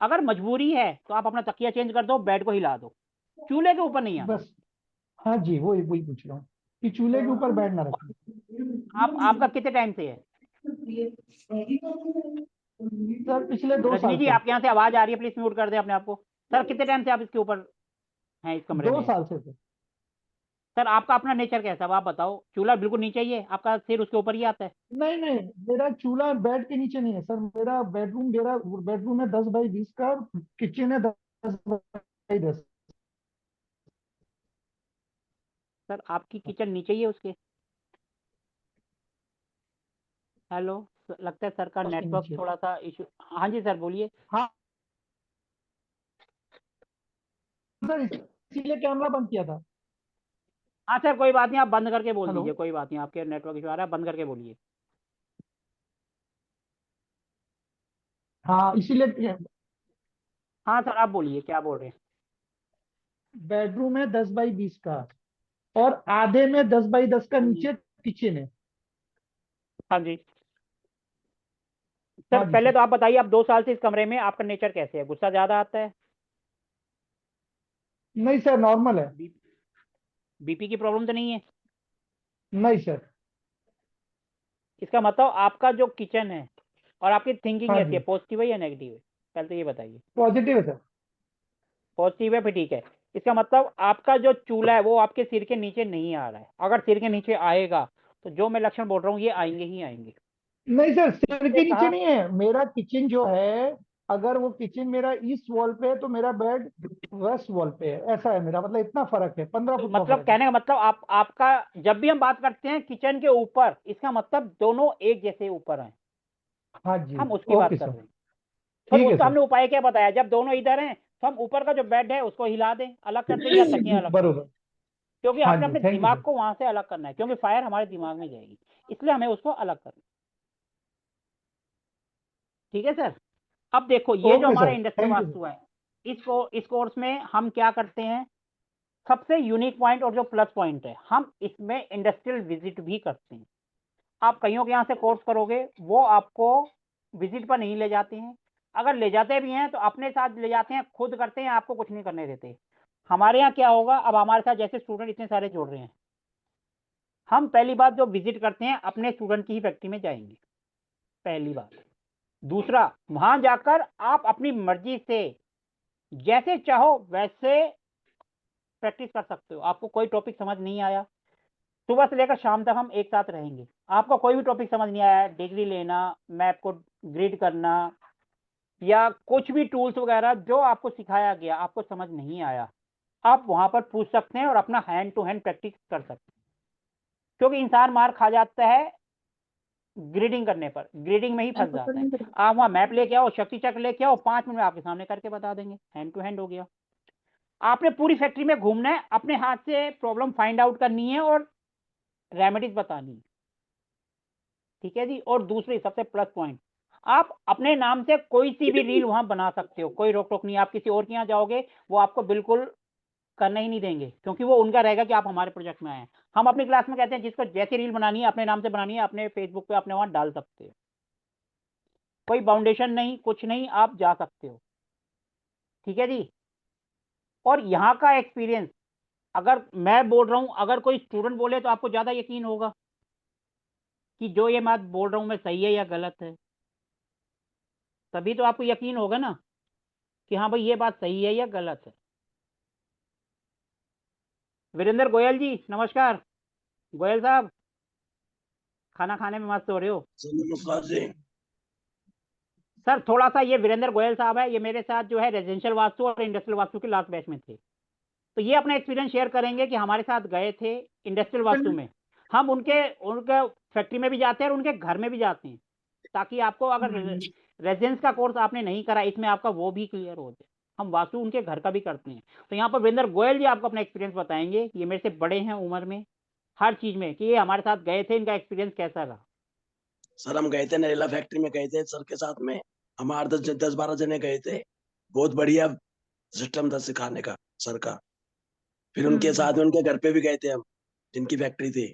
अगर मजबूरी है तो आप अपना तकिया चेंज कर दो, बेड को हिला दो, चूल्हे के ऊपर नहीं आना। बस। हाँ जी, वही वही पूछ रहा हूँ कि चूल्हे के ऊपर बेड ना रखें। आपका कितने टाइम से है? सर पिछले 2 रजनी साल जी से। आपके यहाँ से आवाज आ रही है, प्लीज म्यूट कर दें अपने आप को। सर कितने टाइम से आप इसके ऊपर हैं, इस कमरे 2 में? साल से सर। सर आपका अपना नेचर कैसा है, अब आप बताओ। चूल्हा बिल्कुल नीचे ही है, आपका सिर उसके ऊपर ही आता है? नहीं नहीं, मेरा चूल्हा बेड के नीचे नहीं है सर। मेरा बेडरूम है 10 बाई 20 का, और किचन है 10 बाई 10। सर आपकी किचन नीचे ही है उसके? हेलो, लगता है सर का उसके नेटवर्क नीचे। थोड़ा सा इशू। हाँ जी सर बोलिए। हाँ सर, इसीलिए कैमरा बंद किया था। हाँ सर कोई बात नहीं, आप बंद करके बोल हेलो। दीजिए, कोई बात नहीं, आपके नेटवर्क इशू आ रहा है, बंद करके बोलिए। हाँ इसीलिए। हाँ सर आप बोलिए, क्या बोल रहे हैं? बेडरूम है 10 बाई 20 का, और आधे में 10 बाई 10 का हाँ जी। नीचे किचन है। हाँ जी। सर हाँ जी पहले सर। तो आप बताइए, आप 2 साल से इस कमरे में, आपका नेचर कैसे है? गुस्सा ज्यादा आता है? नहीं सर, नॉर्मल है। बीपी की प्रॉब्लम तो नहीं है? नहीं सर। इसका मतलब आपका जो किचन है और आपकी थिंकिंग हाँ कैसी जी, है, पॉजिटिव है या नेगेटिव है? पहले तो ये बताइए। पॉजिटिव है सर। पॉजिटिव है, फिर ठीक है। इसका मतलब आपका जो चूल्हा है वो आपके सिर के नीचे नहीं आ रहा है। अगर सिर के नीचे आएगा तो जो मैं लक्षण बोल रहा हूँ ये आएंगे ही आएंगे। नहीं सर, सिर इसलिए के नीचे कहा, नहीं है मेरा किचन जो है। अगर वो किचन मेरा ईस्ट वॉल पे है तो मेरा बेड वेस्ट वॉल पे है। ऐसा है मेरा, मतलब इतना फर्क है, 15 फुट का मतलब फर्क है। कहने का मतलब आपका, जब भी हम बात करते हैं किचन के ऊपर, इसका मतलब दोनों एक जैसे ऊपर हैं, हाँ जी। हम उसकी ओके बात कर सर। रहे हैं। फिर ठीक है उसका सर। हमने उपाय क्या बताया, जब दोनों इधर हैं तो हम ऊपर का जो बेड है उसको हिला दें, अलग कर दें, या तकिया अलग कर दें। बरोबर। क्योंकि हाँ हमने जी, अपने थैंक यू दिमाग सर। को वहां से अलग करना है, क्योंकि फायर हमारे दिमाग में जाएगी, इसलिए हमें उसको अलग करना है। ठीक है सर। अब देखो, ये जो ओके हमारा sir, industrial thank you sir. Vastu है, इस कोर्स में हम क्या करते हैं, सबसे यूनिक पॉइंट और जो प्लस पॉइंट है, हम इसमें इंडस्ट्रियल विजिट भी करते हैं। आप कईयों के यहाँ से कोर्स करोगे, वो आपको विजिट पर नहीं ले जाते हैं। अगर ले जाते भी हैं तो अपने साथ ले जाते हैं, खुद करते हैं, आपको कुछ नहीं करने देते। हमारे यहाँ क्या होगा, अब हमारे साथ जैसे स्टूडेंट इतने सारे जुड़ रहे हैं, हम पहली बात जो विजिट करते हैं अपने स्टूडेंट की ही फैक्ट्री में जाएंगे, पहली बात। दूसरा, वहां जाकर आप अपनी मर्जी से जैसे चाहो वैसे प्रैक्टिस कर सकते हो। आपको कोई टॉपिक समझ नहीं आया, सुबह से लेकर शाम तक हम एक साथ रहेंगे। आपको कोई भी टॉपिक समझ नहीं आया, डिग्री लेना, मैप को ग्रिड करना, या कुछ भी टूल्स वगैरह जो आपको सिखाया गया आपको समझ नहीं आया, आप वहां पर पूछ सकते हैं और अपना हैंड टू हैंड प्रैक्टिस कर सकते हैं। क्योंकि इंसान मार खा जाता है ग्रीडिंग करने पर, ग्रीडिंग में ही फंस जाता है। आप वहां मैप लेके आओ, शक्ति चक्र लेके आओ, 5 मिनट में आपके सामने करके बता देंगे, हैंड टू हैंड हो गया। आपने पूरी फैक्ट्री में घूमना है, अपने हाथ से प्रॉब्लम फाइंड आउट करनी है और रेमेडीज बतानी है। ठीक है जी। और दूसरी सबसे प्लस पॉइंट, आप अपने नाम से कोई सी भी रील वहां बना सकते हो, कोई रोक टोक नहीं। आप किसी और के यहाँ जाओगे, वो आपको बिल्कुल करना ही नहीं देंगे, क्योंकि वो उनका रहेगा कि आप हमारे प्रोजेक्ट में आए हैं। हम अपनी क्लास में कहते हैं जिसको जैसी रील बनानी है, अपने नाम से बनानी है, अपने फेसबुक पे अपने वहां डाल सकते हो, कोई बाउंडेशन नहीं, कुछ नहीं, आप जा सकते हो। ठीक है जी। और यहाँ का एक्सपीरियंस, अगर मैं बोल रहा हूँ, अगर कोई स्टूडेंट बोले तो आपको ज्यादा यकीन होगा कि जो ये बात बोल रहा हूँ मैं सही है या गलत है। तभी तो आपको यकीन होगा ना कि हाँ भाई ये बात सही है या गलत है। वीरेंद्र गोयल जी नमस्कार। गोयल साहब, खाना खाने में मस्त हो रहे हो। नमस्कार जी। सर थोड़ा सा, ये वीरेंद्र गोयल साहब है, ये मेरे साथ जो है रेजिडेंशियल वास्तु और इंडस्ट्रियल वास्तु के लास्ट बैच में थे। तो ये अपना एक्सपीरियंस शेयर करेंगे कि हमारे साथ गए थे इंडस्ट्रियल वास्तु में। हम उनके उनके फैक्ट्री में भी जाते हैं और उनके घर में भी जाते हैं, ताकि आपको अगर रेजिडेंस का कोर्स आपने नहीं करा इसमें आपका वो भी क्लियर हो जाए। हम वास्तु उनके घर का भी करते हैं। तो यहाँ पर वीरेंद्र गोयल जी आपको अपना एक्सपीरियंस बताएंगे। ये मेरे से बड़े हैं उम्र में, हर चीज में, कि ये हमारे साथ गए थे, इनका एक्सपीरियंस कैसा रहा। सर हम गए थे नरेला फैक्ट्री में, गए थे सर के साथ में। हमारे 10-12 जने गए थे। बहुत बढ़िया सिस्टम था सिखाने का सर का। फिर उनके साथ में उनके घर पे भी गए थे हम, जिनकी फैक्ट्री थी।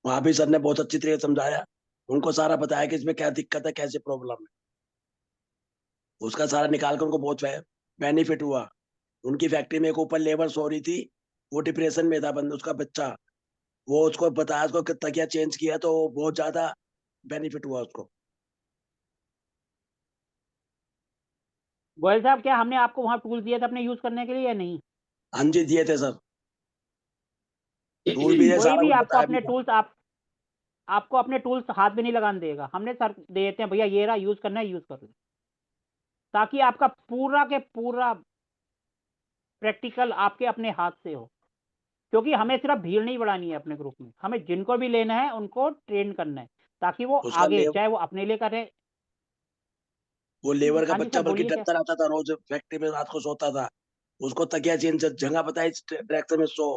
वहां भी सर ने बहुत अच्छी तरह समझाया, उनको सारा बताया कि इसमें क्या दिक्कत है, कैसे प्रॉब्लम है। उसका सारा निकाल कर उनको बहुत बेनिफिट हुआ। उनकी फैक्ट्री में एक ऊपर लेबर सो रही थी, वो डिप्रेशन में था बंद, उसका बच्चा। वो उसको बताया, उसको तकिया चेंज किया तो बहुत ज्यादा बेनिफिट हुआ उसको। गोयल साहब, क्या हमने आपको वहाँ टूल दिए थे अपने यूज करने के लिए या नहीं? हाँ जी दिए थे सर, टूल भी है, कोई सारा भी कुछ आपको बताया भी अपने था। टूल्स आपको अपने टूल्स हाथ में नहीं लगाने देगा। हमने सर दे देते हैं, भैया ये रहा, यूज करना है यूज कर लो, ताकि आपका पूरा के पूरा प्रैक्टिकल आपके अपने हाथ से हो। क्योंकि हमें सिर्फ भीड़ नहीं बढ़ानी है अपने ग्रुप में, हमें जिनको भी लेना है उनको ट्रेन करना है, ताकि वो उसका आगे, चाहे वो अपने लिए करे। वो लेबर का हाँ जी बच्चा सर बल्कि बोलिए क्या। डरता रहता था, रोज फैक्ट्री में रात को सोता था। उसको तकिया चेंज जगह बताई इस डायरेक्शन में सो।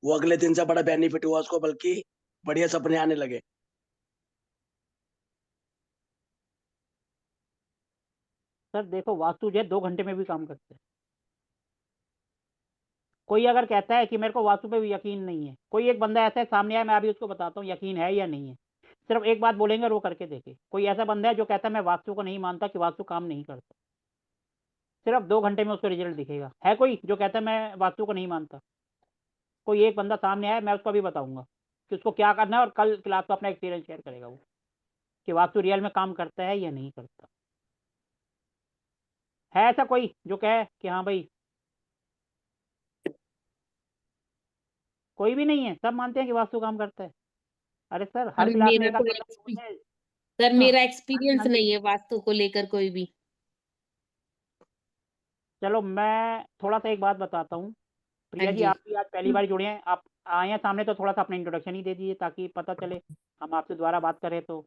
वो अगले दिन से बड़ा बेनिफिट हुआ उसको, बल्कि बढ़िया सपने आने लगे। सर देखो, वास्तु जो है 2 घंटे में भी काम करते हैं। कोई अगर कहता है कि मेरे को वास्तु पे भी यकीन नहीं है, कोई एक बंदा ऐसा है सामने आया, मैं अभी उसको बताता हूँ यकीन है या नहीं है। सिर्फ एक बात बोलेंगे और वो करके देखे। कोई ऐसा बंदा है जो कहता है मैं वास्तु को नहीं मानता, कि वास्तु काम नहीं करता, सिर्फ 2 घंटे में उसको रिजल्ट दिखेगा। है कोई जो कहता है मैं वास्तु को नहीं मानता? कोई एक बंदा सामने आया, मैं उसको अभी बताऊंगा कि उसको क्या करना है, और कल क्लास को अपना एक्सपीरियंस शेयर करेगा वो, कि वास्तु रियल में काम करता है या नहीं करता। है ऐसा कोई जो कहे कि हाँ भाई? कोई भी नहीं है, सब मानते हैं कि वास्तु काम करता है। अरे सर हर अभी क्लास में मेरा एक आध कोई बंदा बोलता है। सर हाँ, मेरा हाँ जी एक्सपीरियंस हाँ जी। नहीं है वास्तु को लेकर कोई भी। चलो मैं थोड़ा सा एक बात बताता हूँ। हाँ प्रिया जी, जी। आप भी आज पहली बार जुड़े हैं, आप आए हैं सामने, तो थोड़ा सा अपना इंट्रोडक्शन ही दे दीजिए, ताकि पता चले हम आपसे दोबारा बात करें तो।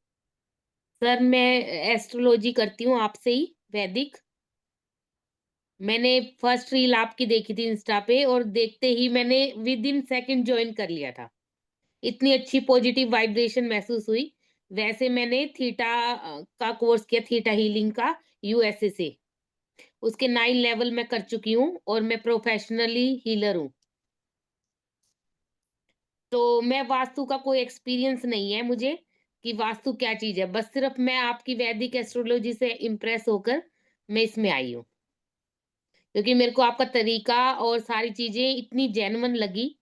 सर मैं एस्ट्रोलॉजी करती हूँ आपसे ही, वैदिक। मैंने फर्स्ट रील आपकी देखी थी इंस्टा पे, और देखते ही मैंने विद इन सेकंड ज्वाइन कर लिया था। इतनी अच्छी पॉजिटिव वाइब्रेशन महसूस हुई। वैसे मैंने थीटा का कोर्स किया, थीटा हीलिंग का, यूएसए से। उसके 9 लेवल मैं कर चुकी हूँ, और मैं प्रोफेशनली हीलर हूँ। तो मैं वास्तु का कोई एक्सपीरियंस नहीं है मुझे कि वास्तु क्या चीज़ है। बस सिर्फ मैं आपकी वैदिक एस्ट्रोलॉजी से इम्प्रेस होकर मैं इसमें आई हूँ। क्योंकि मेरे को आपका तरीका और सारी चीज़ें इतनी जेन्युइन लगी,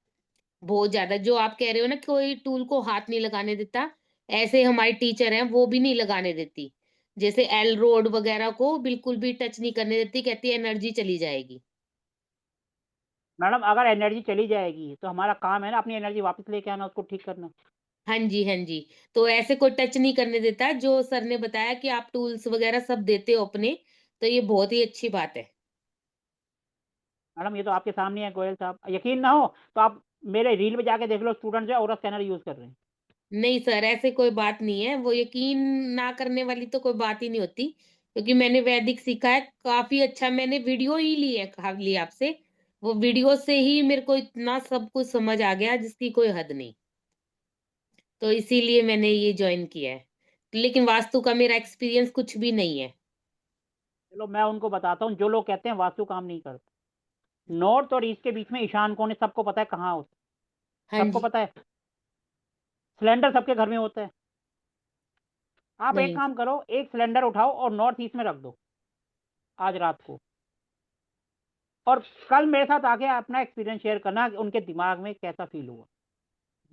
बहुत ज़्यादा। जो आप कह रहे हो ना, कोई टूल को हाथ नहीं लगाने देता, ऐसे हमारी टीचर हैं, वो भी नहीं लगाने देती। जैसे एल रोड वगैरह को बिल्कुल भी टच नहीं करने देती, कहती है एनर्जी चली जाएगी। मैडम अगर एनर्जी चली जाएगी तो हमारा काम है ना अपनी एनर्जी वापस लेके आना, उसको ठीक करना। हाँ जी, हाँ जी। तो ऐसे कोई टच नहीं करने देता। जो सर ने बताया कि आप टूल्स वगैरह सब देते हो अपने, तो ये बहुत ही अच्छी बात है। मैडम ये तो आपके सामने है गोयल साहब, यकीन ना हो तो आप मेरे रील में जाके देख लो, स्टूडेंट जो है ओरा स्कैनर यूज कर रहे हैं। नहीं सर, ऐसे कोई बात नहीं है। वो यकीन ना करने वाली तो कोई बात ही नहीं होती, क्योंकि मैंने वैदिक सीखा है काफ़ी अच्छा। मैंने वीडियो ही ली है खाली आपसे। वो वीडियो से ही मेरे को इतना सब कुछ समझ आ गया जिसकी कोई हद नहीं। तो इसीलिए मैंने ये जॉइन किया है। लेकिन वास्तु का मेरा एक्सपीरियंस कुछ भी नहीं है। चलो मैं उनको बताता हूँ, जो लोग कहते हैं वास्तु काम नहीं करता। नॉर्थ और ईस्ट के बीच में ईशान कोण है, सबको पता है कहाँ होता हाँ है, सबको जी। पता है। सिलेंडर सबके घर में होता है। आप एक नहीं काम करो, एक सिलेंडर उठाओ और नॉर्थ ईस्ट में रख दो आज रात को, और कल मेरे साथ आके अपना एक्सपीरियंस शेयर करना कि उनके दिमाग में कैसा फील हुआ।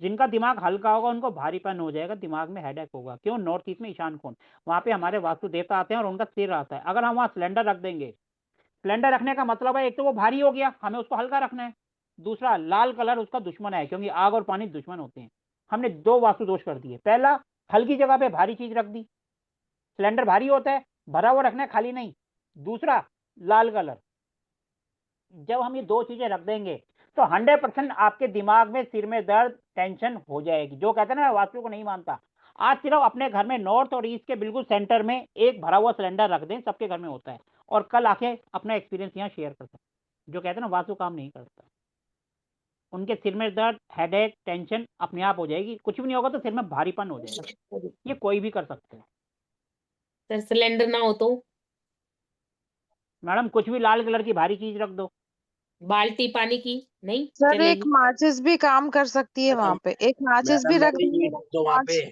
जिनका दिमाग हल्का होगा उनको भारीपन हो जाएगा, दिमाग में हेडेक होगा। क्यों? नॉर्थ ईस्ट में ईशान कोण, वहाँ पे हमारे वास्तु देवता आते हैं और उनका सिर आता है। अगर हम वहाँ सिलेंडर रख देंगे, सिलेंडर रखने का मतलब है एक तो वो भारी हो गया, हमें उसको हल्का रखना है, दूसरा लाल कलर उसका दुश्मन है, क्योंकि आग और पानी दुश्मन होते हैं। हमने दो वास्तु दोष कर दिए। पहला, हल्की जगह पे भारी चीज रख दी, सिलेंडर भारी होता है, भरा हुआ रखना है, खाली नहीं। दूसरा, लाल कलर। जब हम ये दो चीजें रख देंगे तो 100% आपके दिमाग में सिर में दर्द, टेंशन हो जाएगी। जो कहते हैं ना, मैं वास्तु को नहीं मानता, आज सिर्फ अपने घर में नॉर्थ और ईस्ट के बिल्कुल सेंटर में एक भरा हुआ सिलेंडर रख दें, सबके घर में होता है, और कल आके अपना एक्सपीरियंस यहाँ शेयर कर सकते हैं। जो कहते हैं ना, वास्तु काम नहीं करता, उनके सिर में दर्द, हेडेक, टेंशन अपने आप हो जाएगी। कुछ भी नहीं होगा तो सिर में भारीपन हो जाएगा। ये कोई भी कर सकते हैं। सर सिलेंडर ना हो तो मैडम कुछ भी लाल कलर की भारी चीज रख दो। बाल्टी पानी की नहीं सर एक चलेगी? माचिस भी काम कर सकती है वहां पे, एक माचिस भी मैडम रख मेरी देंगे ईंट तो वहां पे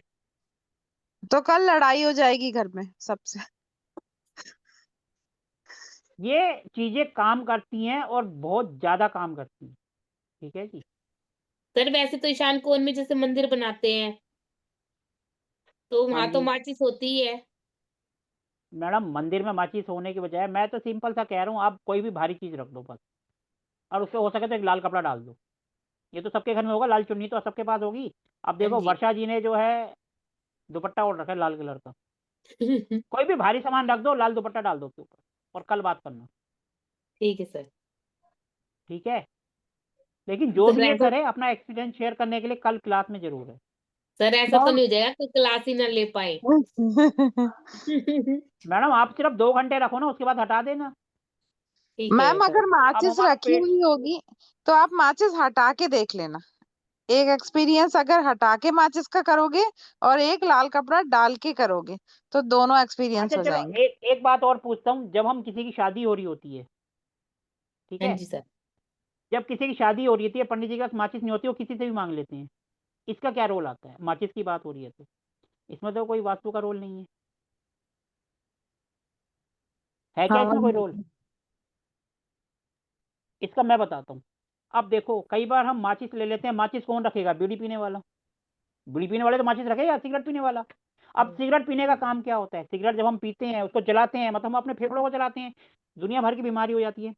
तो कल लड़ाई हो जाएगी घर में सबसे। ये चीजें काम करती हैं और बहुत ज्यादा काम करती हैं। ठीक है जी। सर वैसे तो ईशान कोण में जैसे मंदिर बनाते हैं तो हाँ वहां तो जी माचिस होती ही है। मैडम, मंदिर में माचिस होने के बजाय मैं तो सिंपल सा कह रहा हूँ, आप कोई भी भारी चीज रख दो बस, और उसपे हो सके तो एक लाल कपड़ा डाल दो। ये तो सबके घर में होगा, लाल चुन्नी तो सबके पास होगी। अब हाँ देखो, जी। वर्षा जी ने जो है दुपट्टा ओढ़ रखा है लाल कलर का, कोई भी भारी सामान रख दो, लाल दुपट्टा डाल दो उसके ऊपर, और कल बात करना। ठीक है सर। ठीक है, लेकिन जो सर भी ये ऐसा करे, अपना एक्सपीरियंस शेयर करने के लिए कल क्लास में जरूर है। सर ऐसा तो नहीं हो जाएगा कि क्लास ही ना ले पाए? मैडम आप सिर्फ 2 घंटे रखो ना, उसके बाद हटा देना। ठीक है मैम सर। अगर अब माचिस हमारा रखी पेट, हुई होगी तो आप माचिस हटा के देख लेना। एक एक्सपीरियंस अगर हटा के माचिस का करोगे और एक लाल कपड़ा डाल के करोगे तो दोनों एक्सपीरियंस अच्छा हो चलो, जाएंगे। एक बात और पूछता हूँ। जब हम किसी की शादी हो रही होती है, ठीक हाँ है, जी सर। जब किसी की शादी हो रही है, पंडित जी के पास माचिस नहीं होती, वो किसी से भी मांग लेते हैं, इसका क्या रोल आता है? माचिस की बात हो रही है तो इसमें तो कोई वास्तु का रोल नहीं है क्या हाँ इसमें कोई रोल? इसका मैं बताता हूँ। अब देखो, कई बार हम माचिस ले लेते हैं, माचिस कौन रखेगा? बीड़ी पीने वाला। बीड़ी पीने वाले तो माचिस रखेगा, सिगरेट पीने वाला। अब सिगरेट पीने का काम क्या होता है? सिगरेट जब हम पीते हैं, उसको जलाते हैं, मतलब हम अपने फेफड़ों को जलाते हैं, दुनिया भर की बीमारी हो जाती है।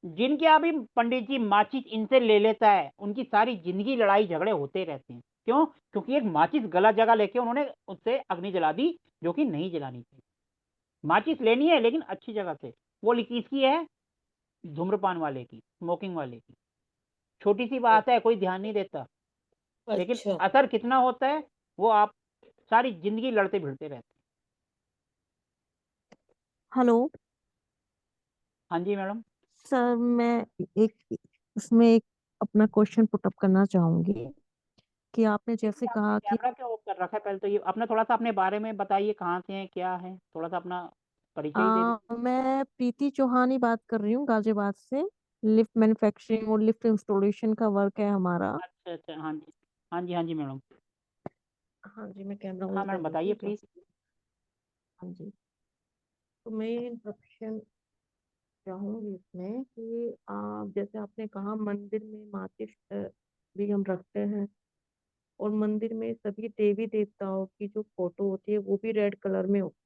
जिनके अभी पंडित जी माचिस इनसे ले लेता है, उनकी सारी जिंदगी लड़ाई झगड़े होते रहते हैं। क्यों? क्योंकि एक माचिस गलत जगह लेके उन्होंने उससे अग्नि जला दी, जो कि नहीं जलानी चाहिए। माचिस लेनी है लेकिन अच्छी जगह से। वो किसकी है? धूम्रपान वाले की, स्मोकिंग वाले की। छोटी सी बात है, कोई ध्यान नहीं देता, लेकिन अच्छा असर कितना होता है वो आप सारी जिंदगी लड़ते भिड़ते रहते हैं। हेलो हाँ जी मैडम। सर, मैं एक इसमें एक अपना क्वेश्चन पुट अप करना चाहूंगी कि आपने जैसे आपने कहा कि कैमरा क्यों ऑफ कर रखा है? पहले तो ये अपना थोड़ा सा अपने बारे में बताइए, कहाँ से हैं, क्या है, थोड़ा सा अपना परिचय ही दे दीजिए। मैं प्रीति चौहान ही बात कर रही हूँ गाजियाबाद से। लिफ्ट मैन्युफैक्चरिंग और लिफ्ट इंस्टॉलेशन का वर्क है हमारा। अच्छा अच्छा, हाँ जी हाँ जी हाँ जी मैडम। हाँ जी, मैं कैमरा ऑन हाँ कर मैडम, रही बताइए थी प्लीज। हाँ जी, तो मैं इंट्रोडक्शन चाहूंगी इसमें कि आप जैसे आपने कहा मंदिर में माचिस भी हम रखते हैं, और मंदिर में सभी देवी देवताओं की जो फोटो होती है वो भी रेड कलर में होती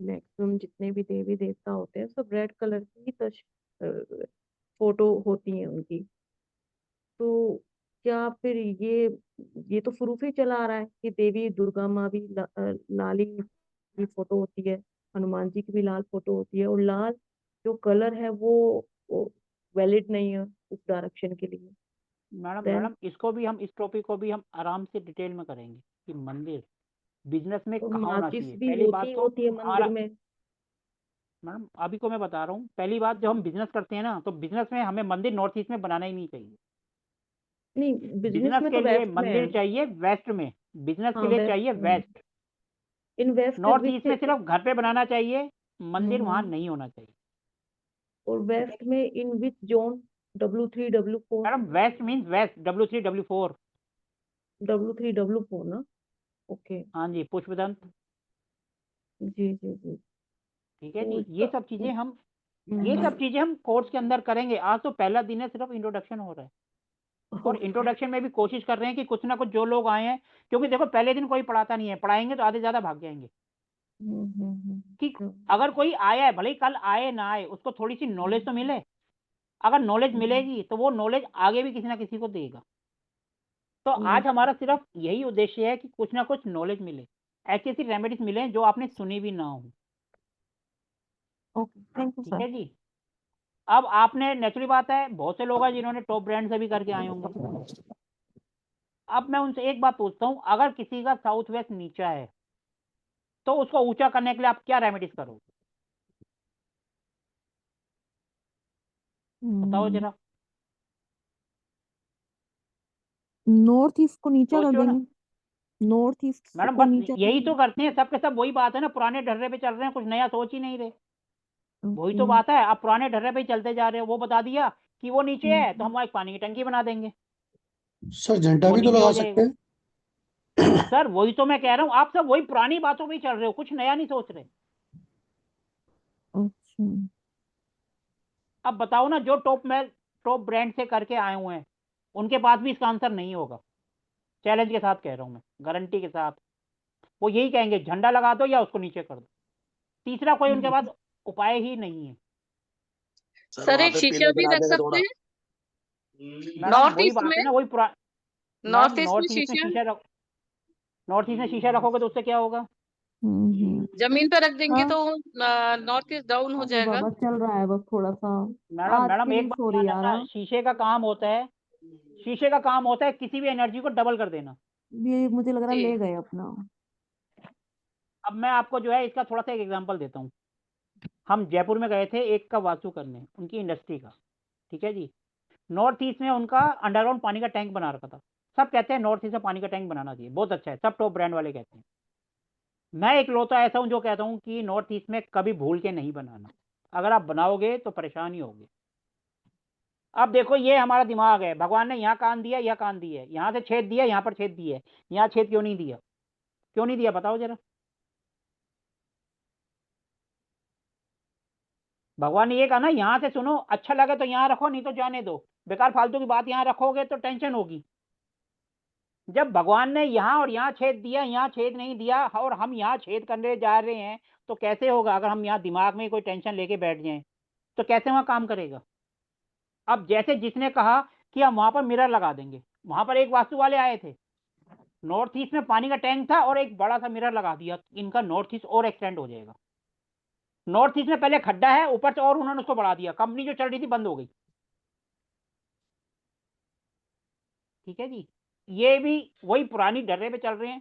है। मैक्सिमम जितने भी देवी देवता होते हैं सब रेड कलर की फोटो होती है उनकी। तो क्या फिर ये तो प्रूफ ही चला आ रहा है कि देवी दुर्गा माँ भी लाली की फोटो होती है, हनुमान जी की भी लाल फोटो होती है, और लाल जो कलर है वो वैलिड नहीं है उस डायरेक्शन के लिए। मैडम देन मैडम इसको भी हम, इस टॉपिक को भी हम आराम से डिटेल में करेंगे कि मंदिर बिजनेस में और कहाँ होना माचिस चाहिए। भी पहली बात तो होती है मंदिर में। मैडम अभी को मैं बता रहा हूँ, पहली बात, जब हम बिजनेस करते हैं ना, तो बिजनेस में हमें मंदिर नॉर्थ ईस्ट में बनाना ही नहीं चाहिए। नहीं, बिजनेस बिजनेस में के तो लिए वेस्ट में है। मंदिर चाहिए वेस्ट में, बिजनेस के हाँ लिए वेस्ट चाहिए में, वेस्ट। इन वेस्ट नॉर्थ विच ईस्ट में सिर्फ घर पे बनाना चाहिए, मंदिर वहां हम्म, नहीं होना चाहिए। और वेस्ट में in which zone? W3 W4 madam west means west, W3 W4। W3 W4 ना। ओके। हाँ जी, पुष्पदंत। जी जी जी। ठीक है तो जी, ये सब चीजें हम कोर्स के अंदर करेंगे। आज तो पहला दिन है, सिर्फ इंट्रोडक्शन हो रहा है, और ओके। इंट्रोडक्शन में भी कोशिश कर रहे हैं कि कुछ ना कुछ जो लोग आए हैं, क्योंकि देखो पहले दिन कोई पढ़ाता नहीं है, पढ़ाएंगे तो आधे ज्यादा भाग जाएंगे। कि अगर कोई आया है, भले ही कल आए ना आए, उसको थोड़ी सी नॉलेज तो मिले। अगर नॉलेज मिलेगी तो वो नॉलेज आगे भी किसी ना किसी को देगा। तो आज हमारा सिर्फ यही उद्देश्य है कि कुछ ना कुछ नॉलेज मिले, ऐसी ऐसी रेमेडीज मिले जो आपने सुनी भी ना हो। ओके, थैंक यू ठीक सर। है जी। अब आपने, नेचुरली बात है, बहुत से लोग हैं जिन्होंने टॉप ब्रांड से भी करके आए होंगे। अब मैं उनसे एक बात पूछता हूँ, अगर किसी का साउथ वेस्ट नीचा है तो उसको ऊंचा करने के लिए आप क्या रेमेडीज करोगे? बताओ जरा। नॉर्थ ईस्ट को नीचा कर सोचो ना देंगे। नॉर्थ ईस्ट मैडम, को बस नीचा यही कर तो करते हैं, सबके सब वही बात है ना, पुराने ढर्रे पे चल रहे हैं, कुछ नया सोच ही नहीं रहे। वही तो ओके। बात है, आप पुराने ढर्रे पे ही चलते जा रहे हो। वो बता दिया कि वो नीचे है तो हम वहाँ एक पानी की टंकी बना देंगे, सर घंटा वो भी तो नीचे लगा हो सकते जाएगा। हैं। सर वही तो मैं कह रहा हूँ, आप सब वही पुरानी बातों पे ही चल रहे हो, कुछ नया नहीं सोच रहे। अच्छा। अब बताओ ना, जो टॉप ब्रांड से करके आए हुए हैं, उनके पास भी इसका आंसर नहीं होगा। चैलेंज के साथ कह रहा हूँ मैं, गारंटी के साथ। वो यही कहेंगे झंडा लगा दो या उसको नीचे कर दो, तीसरा कोई उनके पास उपाय ही नहीं है। सर सर वहां एक पे शीशा पीलर भी बना रख देगा सकते थोड़ा। हैं मैडम नॉर्थ वही ईस्ट बात में। है ना, वही मैडम नॉर्थ ईस्ट में शीशा नॉर्थ ईस्ट में शीशा रखोगे तो उससे क्या होगा? जमीन पर रख देंगे हाँ। तो नॉर्थ ईस्ट डाउन हो अरे जाएगा। बाबा चल रहा है बस थोड़ा सा। मैडम आज मैडम की एक नहीं बात सो ध्यान रही यार। रखना, शीशे का काम होता है किसी भी एनर्जी को डबल कर देना। ये मुझे लग रहा है जी ले गए अपना। अब मैं आपको जो है इसका थोड़ा सा एक एग्जांपल देता हूँ। हम जयपुर में गए थे एक का वास्तु करने, उनकी इंडस्ट्री का। ठीक है जी। नॉर्थ ईस्ट में उनका अंडरग्राउंड पानी का टैंक बना रखा था। सब कहते हैं नॉर्थ ईस्ट में पानी का टैंक बनाना चाहिए, बहुत अच्छा है, सब टॉप ब्रांड वाले कहते हैं। मैं एक लौता ऐसा हूं जो कहता हूं कि नॉर्थ ईस्ट में कभी भूल के नहीं बनाना, अगर आप बनाओगे तो परेशानी होगी। अब देखो, ये हमारा दिमाग है, भगवान ने यहाँ कान दिया, यह कान दिया, यहाँ से छेद दिया, यहाँ पर छेद दिया, यहाँ छेद क्यों नहीं दिया? क्यों नहीं दिया बताओ जरा। भगवान ने ये कहा ना, यहाँ से सुनो, अच्छा लगे तो यहाँ रखो, नहीं तो जाने दो। बेकार फालतू की बात यहाँ रखोगे तो टेंशन होगी। जब भगवान ने यहाँ और यहाँ छेद दिया, यहाँ छेद नहीं दिया, और हम यहाँ छेद करने जा रहे हैं, तो कैसे होगा? अगर हम यहाँ दिमाग में कोई टेंशन लेके बैठ जाएं तो कैसे वहां काम करेगा? अब जैसे जिसने कहा कि हम वहां पर मिरर लगा देंगे, वहां पर एक वास्तु वाले आए थे, नॉर्थ ईस्ट में पानी का टैंक था और एक बड़ा सा मिरर लगा दिया, इनका नॉर्थ ईस्ट और एक्सटेंड हो जाएगा। नॉर्थ ईस्ट में पहले खड्डा है, ऊपर से और उन्होंने उसको बढ़ा दिया, कंपनी जो चल रही थी बंद हो गई। ठीक है जी। ये भी वही पुरानी डर्रे पे चल रहे हैं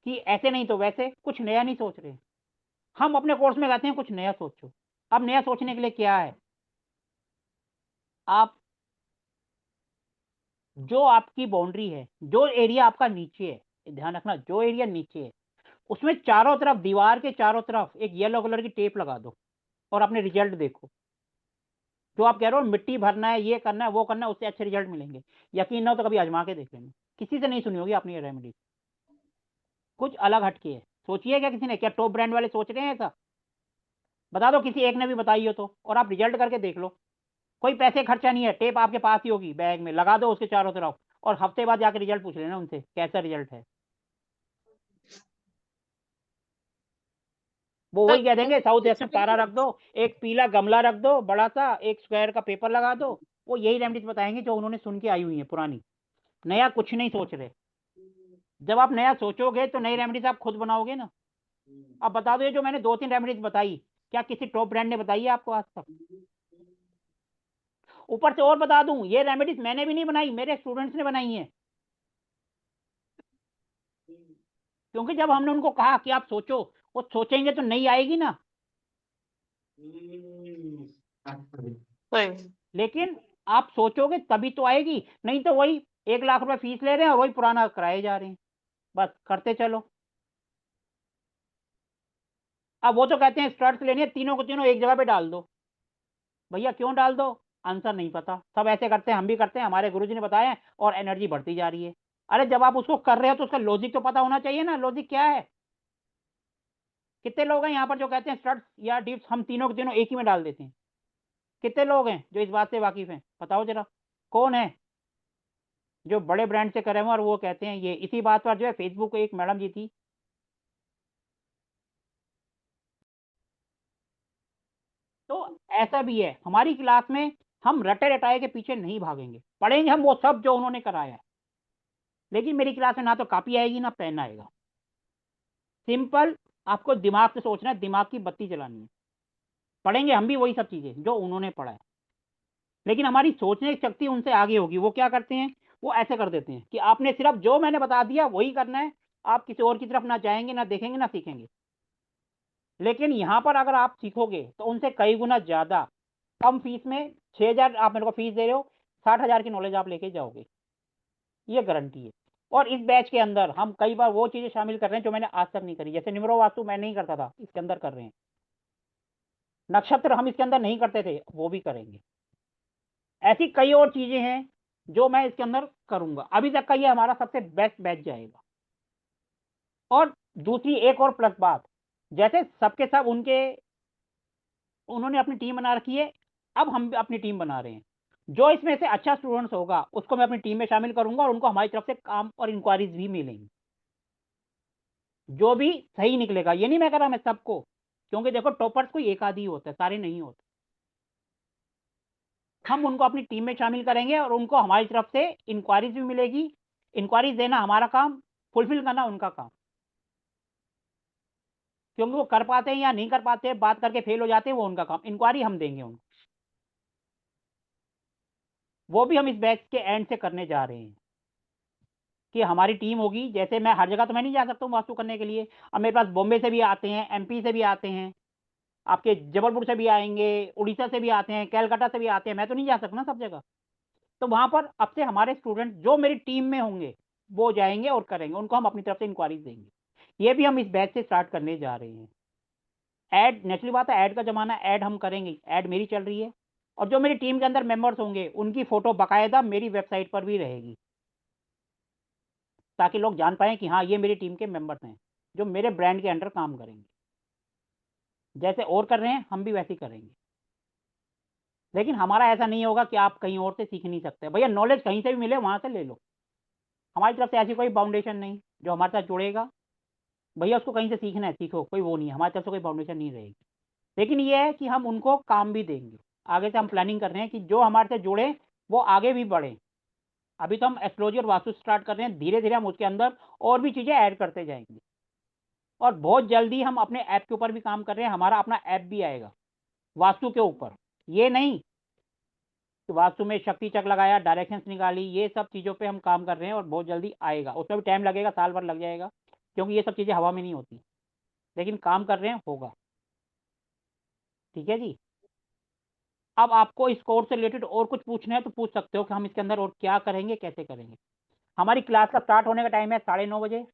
कि ऐसे नहीं तो वैसे, कुछ नया नहीं सोच रहे। हम अपने कोर्स में कहते हैं कुछ नया सोचो। अब नया सोचने के लिए क्या है? आप जो आपकी बाउंड्री है, जो एरिया आपका नीचे है, ध्यान रखना, जो एरिया नीचे है उसमें चारों तरफ, दीवार के चारों तरफ एक येलो कलर की टेप लगा दो और अपने रिजल्ट देखो। जो आप कह रहे हो मिट्टी भरना है, ये करना है, वो करना है, उससे अच्छे रिजल्ट मिलेंगे। यकीन ना हो तो कभी आजमा के देख लेना, किसी से नहीं सुनी होगी आपने ये रेमेडी, कुछ अलग हटके है। सोचिए क्या किसी ने, क्या टॉप ब्रांड वाले सोच रहे हैं ऐसा? बता दो किसी एक ने भी बताई हो तो, और आप रिजल्ट करके देख लो। कोई पैसे खर्चा नहीं है, टेप आपके पास ही होगी, बैग में लगा दो उसके चारों तरफ, और हफ्ते बाद जाके रिजल्ट पूछ लेना उनसे कैसा रिजल्ट है। वो वही कह देंगे साउथ वेस्ट में तारा रख दो, एक पीला गमला रख दो बड़ा सा, एक स्क्वायर का पेपर लगा दो। वो यही रेमेडीज बताएंगे जो उन्होंने सुन के आई हुई है पुरानी। नया कुछ नहीं सोच रहे। जब आप नया सोचोगे तो नई रेमेडीज आप खुद बनाओगे ना। अब बता दो, ये जो मैंने 2-3 रेमेडीज बताई, क्या किसी टॉप ब्रांड ने बताई है आपको आज तक? ऊपर से और बता दूं, ये रेमेडीज मैंने भी नहीं बनाई, मेरे स्टूडेंट्स ने बनाई है। क्योंकि जब हमने उनको कहा कि आप सोचो, वो सोचेंगे तो नहीं आएगी ना। लेकिन आप सोचोगे तभी तो आएगी, नहीं तो वही 1 लाख रुपए फीस ले रहे हैं और वही पुराना कराए जा रहे हैं, बस करते चलो। अब वो तो कहते हैं स्टड्स लेनी है, तीनों को तीनों एक जगह पे डाल दो। भैया क्यों डाल दो? आंसर नहीं पता, सब ऐसे करते हैं, हम भी करते हैं, हमारे गुरुजी ने बताया, और एनर्जी बढ़ती जा रही है। अरे जब आप उसको कर रहे हो तो उसका लॉजिक तो पता होना चाहिए ना, लॉजिक क्या है। कितने लोग हैं यहाँ पर जो कहते हैं स्टड्स या डिप्स हम तीनों के तीनों एक ही में डाल देते हैं? कितने लोग हैं जो इस बात से वाकिफ हैं? बताओ जरा, कौन है जो बड़े ब्रांड से करे हुए और वो कहते हैं ये। इसी बात पर जो है फेसबुक को एक मैडम जी थी, तो ऐसा भी है हमारी क्लास में, हम रटे रटाए के पीछे नहीं भागेंगे, पढ़ेंगे हम वो सब जो उन्होंने कराया है। लेकिन मेरी क्लास में ना तो कॉपी आएगी ना पेन आएगा, सिंपल आपको दिमाग से सोचना है, दिमाग की बत्ती जलानी है। पढ़ेंगे हम भी वही सब चीजें जो उन्होंने पढ़ा है, लेकिन हमारी सोचने की शक्ति उनसे आगे होगी। वो क्या करते हैं, वो ऐसे कर देते हैं कि आपने सिर्फ जो मैंने बता दिया वही करना है, आप किसी और की तरफ ना जाएंगे, ना देखेंगे, ना सीखेंगे। लेकिन यहाँ पर अगर आप सीखोगे तो उनसे कई गुना ज्यादा कम फीस में, 6,000 आप मेरे को फीस दे रहे हो, 60,000 की नॉलेज आप लेके जाओगे, ये गारंटी है। और इस बैच के अंदर हम कई बार वो चीजें शामिल कर रहे हैं जो मैंने आज तक नहीं करी, जैसे न्यूमरो वास्तु मैं नहीं करता था, इसके अंदर कर रहे हैं। नक्षत्र हम इसके अंदर नहीं करते थे, वो भी करेंगे। ऐसी कई और चीजें हैं जो मैं इसके अंदर करूंगा। अभी तक का ये हमारा सबसे बेस्ट बैच जाएगा। और दूसरी एक और प्लस बात, जैसे सबके सब उन्होंने अपनी टीम बना रखी है, अब हम भी अपनी टीम बना रहे हैं। जो इसमें से अच्छा स्टूडेंट्स होगा उसको मैं अपनी टीम में शामिल करूंगा और उनको हमारी तरफ से काम और इंक्वायरीज भी मिलेंगी। जो भी सही निकलेगा, ये नहीं मैं कह रहा मैं सबको, क्योंकि देखो टॉपर्स कोई एक आदि होता है, सारे नहीं होते। हम उनको अपनी टीम में शामिल करेंगे और उनको हमारी तरफ से इंक्वायरीज भी मिलेगी। इंक्वायरीज देना हमारा काम, फुलफिल करना उनका काम। क्योंकि वो कर पाते हैं या नहीं कर पाते, बात करके फेल हो जाते हैं, वो उनका काम। इंक्वायरी हम देंगे उनको, वो भी हम इस बैच के एंड से करने जा रहे हैं कि हमारी टीम होगी। जैसे मैं हर जगह तो मैं नहीं जा सकता हूँ वास्तु करने के लिए। अब मेरे पास बॉम्बे से भी आते हैं, एमपी से भी आते हैं, आपके जबलपुर से भी आएंगे, उड़ीसा से भी आते हैं, कैलकाटा से भी आते हैं। मैं तो नहीं जा सकता ना सब जगह। तो वहां पर अब से हमारे स्टूडेंट जो मेरी टीम में होंगे वो जाएंगे और करेंगे, उनको हम अपनी तरफ से इंक्वायरीज देंगे। ये भी हम इस बैच से स्टार्ट करने जा रहे हैं। ऐड नेचुरली बात है, ऐड का जमाना, ऐड हम करेंगे। ऐड मेरी चल रही है और जो मेरी टीम के अंदर मेंबर्स होंगे उनकी फोटो बाकायदा मेरी वेबसाइट पर भी रहेगी, ताकि लोग जान पाएं कि हाँ ये मेरी टीम के मेंबर्स हैं जो मेरे ब्रांड के अंडर काम करेंगे। जैसे और कर रहे हैं हम भी वैसे ही करेंगे। लेकिन हमारा ऐसा नहीं होगा कि आप कहीं और से सीख नहीं सकते। भैया नॉलेज कहीं से भी मिले वहां से ले लो, हमारी तरफ से ऐसी कोई बाउंडेशन नहीं। जो हमारे साथ जुड़ेगा भैया उसको कहीं से सीखना है सीखो, कोई वो नहीं है, हमारी तरफ से कोई बाउंडेशन नहीं रहेगी। लेकिन ये है कि हम उनको काम भी देंगे। आगे से हम प्लानिंग कर रहे हैं कि जो हमारे से जुड़े वो आगे भी बढ़े। अभी तो हम एस्ट्रोलॉजी और वास्तु स्टार्ट कर रहे हैं, धीरे धीरे हम उसके अंदर और भी चीजें ऐड करते जाएंगे। और बहुत जल्दी हम अपने ऐप के ऊपर भी काम कर रहे हैं, हमारा अपना ऐप भी आएगा वास्तु के ऊपर। ये नहीं कि वास्तु में शक्ति चक्र लगाया, डायरेक्शंस निकाली, ये सब चीज़ों पे हम काम कर रहे हैं और बहुत जल्दी आएगा। उसमें भी टाइम लगेगा, साल भर लग जाएगा, क्योंकि ये सब चीज़ें हवा में नहीं होती। लेकिन काम कर रहे हैं, होगा। ठीक है जी। अब आपको इस कोर्स से रिलेटेड और कुछ पूछना है तो पूछ सकते हो कि हम इसके अंदर और क्या करेंगे, कैसे करेंगे। हमारी क्लास का स्टार्ट होने का टाइम है 9:30 बजे,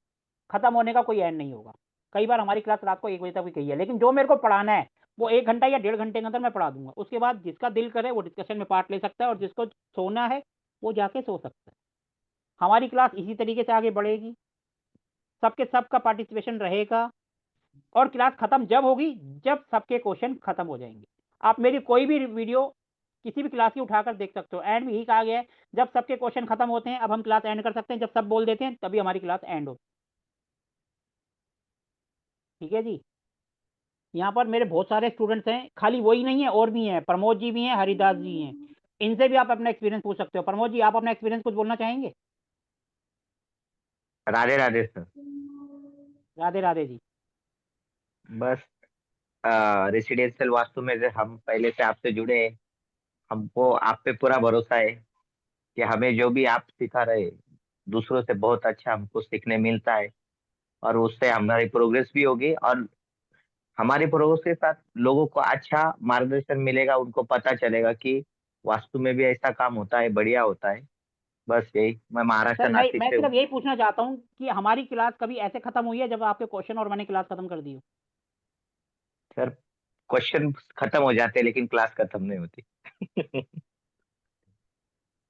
खत्म होने का कोई एंड नहीं होगा। कई बार हमारी क्लास रात को 1 बजे तक भी गई है, लेकिन जो मेरे को पढ़ाना है वो 1 घंटा या 1.5 घंटे के अंदर मैं पढ़ा दूंगा। उसके बाद जिसका दिल करे वो डिस्कशन में पार्ट ले सकता है और जिसको सोना है वो जाके सो सकता है। हमारी क्लास इसी तरीके से आगे बढ़ेगी, सबके सबका पार्टिसिपेशन रहेगा। और क्लास खत्म जब होगी जब सबके क्वेश्चन खत्म हो जाएंगे। आप मेरी कोई भी वीडियो किसी भी क्लास की उठाकर देख सकते हो, एंड में ही कहा गया है जब सबके क्वेश्चन खत्म होते हैं। अब हम क्लास एंड कर सकते हैं, जब सब बोल देते हैं तभी हमारी क्लास एंड हो। ठीक है जी। यहाँ पर मेरे बहुत सारे स्टूडेंट्स हैं, खाली वही नहीं है और भी हैं, प्रमोद जी भी हैं, हरिदास जी हैं। इनसे भी आप अपना एक्सपीरियंस पूछ सकते हो। प्रमोद जी आप अपना एक्सपीरियंस कुछ बोलना चाहेंगे? राधे राधे सर। राधे राधे जी। बस रेसिडेंशियल वास्तु में से हम पहले से आपसे जुड़े हैं, हमको आप पे पूरा भरोसा है कि हमें जो भी आप सिखा रहे दूसरों से बहुत अच्छा हमको सीखने मिलता है, और उससे हमारी प्रोग्रेस भी होगी और हमारी प्रोग्रेस के साथ लोगों को अच्छा मार्गदर्शन मिलेगा, उनको पता चलेगा कि वास्तु में भी ऐसा काम होता है, बढ़िया होता है। बस यही, मैं महाराष्ट्र सर मैं नासिक से हूँ। सिर्फ यही पूछना चाहता हूँ कि हमारी क्लास कभी ऐसे खत्म हुई है जब आपके क्वेश्चन और मैंने क्लास खत्म कर दी हो? सर क्वेश्चन खत्म हो जाते हैं लेकिन क्लास खत्म नहीं होती।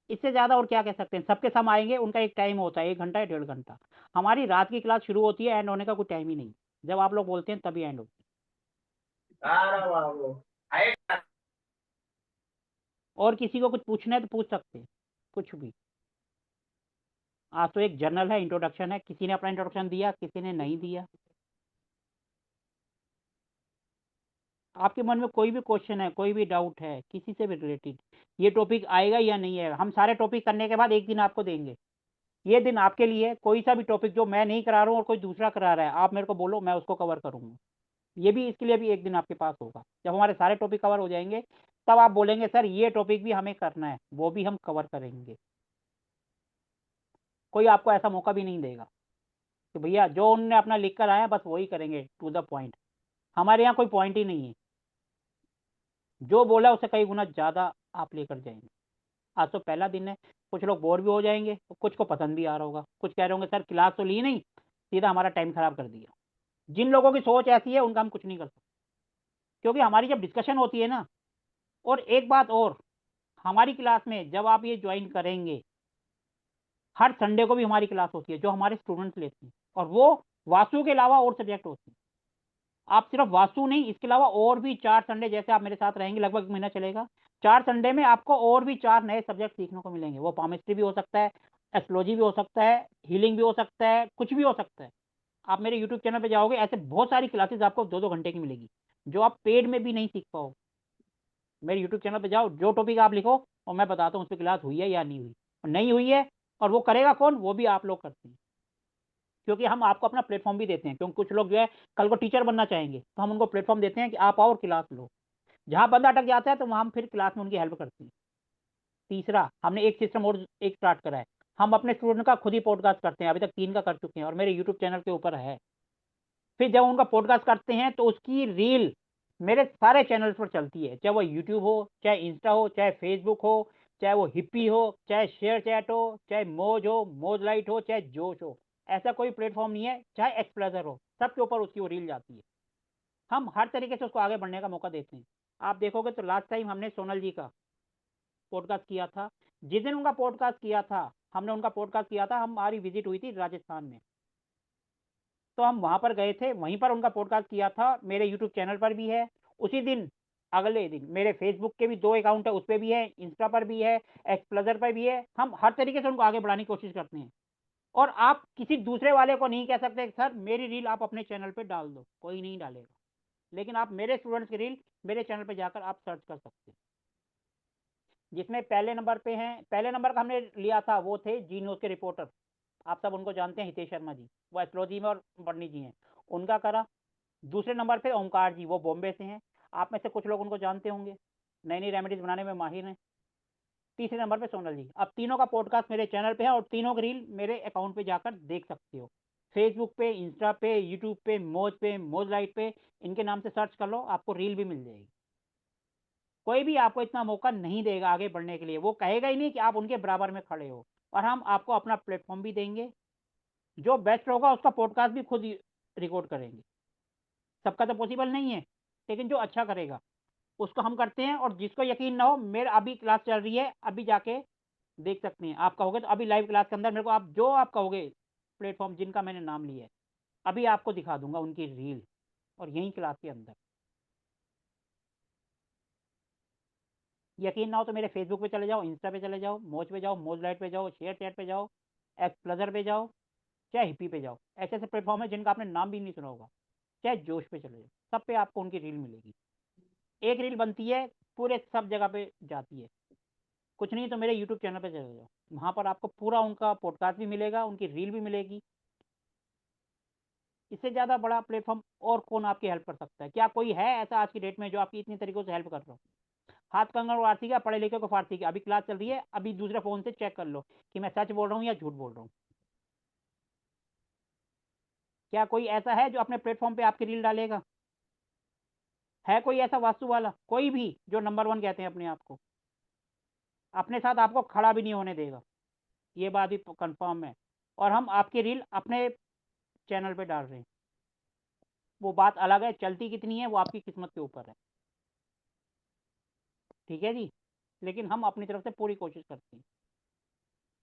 इस इससे ज्यादा और क्या कह सकते हैं। सबके सब आएंगे, उनका एक टाइम होता है, 1 घंटा या 1.5 घंटा। हमारी रात की क्लास शुरू होती है, एंड होने का कोई टाइम ही नहीं। जब आप लोग बोलते हैं तभी एंड होती है। और किसी को कुछ पूछना है तो पूछ सकते हैं, कुछ भी। आज तो एक जर्नल है, इंट्रोडक्शन है, किसी ने अपना इंट्रोडक्शन दिया, किसी ने नहीं दिया। आपके मन में कोई भी क्वेश्चन है, कोई भी डाउट है, किसी से भी रिलेटेड, ये टॉपिक आएगा या नहीं आएगा, हम सारे टॉपिक करने के बाद एक दिन आपको देंगे। ये दिन आपके लिए, कोई सा भी टॉपिक जो मैं नहीं करा रहा हूँ और कोई दूसरा करा रहा है, आप मेरे को बोलो, मैं उसको कवर करूँगा। ये भी इसके लिए भी एक दिन आपके पास होगा। जब हमारे सारे टॉपिक कवर हो जाएंगे, तब आप बोलेंगे सर ये टॉपिक भी हमें करना है, वो भी हम कवर करेंगे। कोई आपको ऐसा मौका भी नहीं देगा कि भैया जो उनने अपना लिख कर आया बस वही करेंगे, टू द पॉइंट। हमारे यहाँ कोई पॉइंट ही नहीं है, जो बोला उससे कई गुना ज़्यादा आप लेकर जाएंगे। आज तो पहला दिन है, कुछ लोग बोर भी हो जाएंगे, कुछ को पसंद भी आ रहा होगा, कुछ कह रहे होंगे सर क्लास तो ली नहीं, सीधा हमारा टाइम खराब कर दिया। जिन लोगों की सोच ऐसी है उनका हम कुछ नहीं कर सकते, क्योंकि हमारी जब डिस्कशन होती है ना। और एक बात और, हमारी क्लास में जब आप ये ज्वाइन करेंगे, हर संडे को भी हमारी क्लास होती है जो हमारे स्टूडेंट्स लेते हैं, और वो वास्तु के अलावा और सब्जेक्ट होते हैं। आप सिर्फ वास्तु नहीं, इसके अलावा और भी 4 संडे, जैसे आप मेरे साथ रहेंगे लगभग 1 महीना चलेगा, 4 संडे में आपको और भी 4 नए सब्जेक्ट सीखने को मिलेंगे। वो पामिस्ट्री भी हो सकता है, एस्ट्रोलॉजी भी हो सकता है, हीलिंग भी हो सकता है, कुछ भी हो सकता है। आप मेरे यूट्यूब चैनल पे जाओगे, ऐसे बहुत सारी क्लासेस आपको 2-2 घंटे की मिलेगी, जो आप पेड में भी नहीं सीख पाओ। मेरे यूट्यूब चैनल पे जाओ, जो टॉपिक आप लिखो और मैं बताता हूँ उस पर क्लास हुई है या नहीं हुई, और नहीं हुई है, और वो करेगा कौन, वो भी आप लोग करते हैं। क्योंकि हम आपको अपना प्लेटफॉर्म भी देते हैं, क्योंकि कुछ लोग जो है कल को टीचर बनना चाहेंगे, तो हम उनको प्लेटफॉर्म देते हैं कि आप आओ और क्लास लो। जहाँ बंदा अटक जाता है तो वहाँ हम फिर क्लास में उनकी हेल्प करते हैं। तीसरा, हमने एक सिस्टम और एक स्टार्ट करा है, हम अपने स्टूडेंट का खुद ही पॉडकास्ट करते हैं, अभी तक 3 का कर चुके हैं और मेरे यूट्यूब चैनल के ऊपर है। फिर जब उनका पॉडकास्ट करते हैं तो उसकी रील मेरे सारे चैनल्स पर चलती है, चाहे वो यूट्यूब हो, चाहे इंस्टा हो, चाहे फेसबुक हो, चाहे वो हिप्पी हो, चाहे शेयर चैट हो, चाहे मौज हो, मौज लाइट हो, चाहे जोश हो। ऐसा कोई प्लेटफॉर्म नहीं है, चाहे एक्सप्लेजर हो, सबके ऊपर उसकी वो रील जाती है। हम हर तरीके से उसको आगे बढ़ने का मौका देते हैं। आप देखोगे तो लास्ट टाइम हमने सोनल जी का पॉडकास्ट किया था। जिस दिन उनका पॉडकास्ट किया था, हमने उनका पॉडकास्ट किया था, हमारी विजिट हुई थी राजस्थान में, तो हम वहाँ पर गए थे, वहीं पर उनका पॉडकास्ट किया था। मेरे यूट्यूब चैनल पर भी है। उसी दिन, अगले दिन मेरे फेसबुक के भी 2 अकाउंट है, उस पर भी है, इंस्टा पर भी है, एक्सप्लेजर पर भी है। हम हर तरीके से उनको आगे बढ़ाने की कोशिश करते हैं। और आप किसी दूसरे वाले को नहीं कह सकते सर मेरी रील आप अपने चैनल पे डाल दो, कोई नहीं डालेगा। लेकिन आप मेरे स्टूडेंट्स की रील मेरे चैनल पे जाकर आप सर्च कर सकते हैं। जिसमें पहले नंबर पे हैं, पहले नंबर का हमने लिया था, वो थे जी न्यूज़ के रिपोर्टर, आप सब उनको जानते हैं, हितेश शर्मा जी, वो एस्ट्रोलॉजी में और बर्नी जी हैं, उनका करा। दूसरे नंबर पे ओमकार जी, वो बॉम्बे से हैं, आप में से कुछ लोग उनको जानते होंगे, नई नई रेमेडीज बनाने में माहिर हैं। तीसरे नंबर पे सोनल जी। अब तीनों का पॉडकास्ट मेरे चैनल पे है और तीनों की रील मेरे अकाउंट पे जाकर देख सकते हो। फेसबुक पे, इंस्टा पे, यूट्यूब पे, मौज लाइट पे, इनके नाम से सर्च कर लो, आपको रील भी मिल जाएगी। कोई भी आपको इतना मौका नहीं देगा आगे बढ़ने के लिए, वो कहेगा ही नहीं कि आप उनके बराबर में खड़े हो। और हम आपको अपना प्लेटफॉर्म भी देंगे, जो बेस्ट होगा उसका पॉडकास्ट भी खुद रिकॉर्ड करेंगे। सबका तो पॉसिबल नहीं है, लेकिन जो अच्छा करेगा उसको हम करते हैं। और जिसको यकीन ना हो, मेरे अभी क्लास चल रही है, अभी जाके देख सकते हैं। आप कहोगे तो अभी लाइव क्लास के अंदर मेरे को आप जो आप कहोगे प्लेटफॉर्म जिनका मैंने नाम लिया है, अभी आपको दिखा दूंगा उनकी रील, और यही क्लास के अंदर। यकीन ना हो तो मेरे फेसबुक पे चले जाओ, इंस्टा पे चले जाओ, मौज पे जाओ, मौज लाइट पे जाओ, शेयर चैट पे जाओ, एक्स प्लजर पे जाओ, चाहे हिप्पी पे जाओ। ऐसे ऐसे प्लेटफॉर्म है जिनका आपने नाम भी नहीं सुना होगा, चाहे जोश पे चले जाओ, सब पे आपको उनकी रील मिलेगी। एक रील बनती है, पूरे सब जगह पे जाती है। कुछ नहीं तो मेरे यूट्यूब चैनल पे चले जाओ, वहाँ पर आपको पूरा उनका पॉडकास्ट भी मिलेगा, उनकी रील भी मिलेगी। इससे ज़्यादा बड़ा प्लेटफॉर्म और कौन आपकी हेल्प कर सकता है? क्या कोई है ऐसा आज की डेट में जो आपकी इतनी तरीकों से हेल्प कर रहा हो? हाथ कंगन और आरती का, पढ़े लिखे को फारसी का। अभी क्लास चल रही है, अभी दूसरे फ़ोन से चेक कर लो कि मैं सच बोल रहा हूँ या झूठ बोल रहा हूँ। क्या कोई ऐसा है जो अपने प्लेटफॉर्म पे आपकी रील डालेगा? है कोई ऐसा वास्तु वाला, कोई भी जो नंबर 1 कहते हैं अपने आप को? अपने साथ आपको खड़ा भी नहीं होने देगा, ये बात भी कंफर्म है। और हम आपकी रील अपने चैनल पे डाल रहे हैं, वो बात अलग है, चलती कितनी है वो आपकी किस्मत के ऊपर है। ठीक है जी, लेकिन हम अपनी तरफ से पूरी कोशिश करते हैं।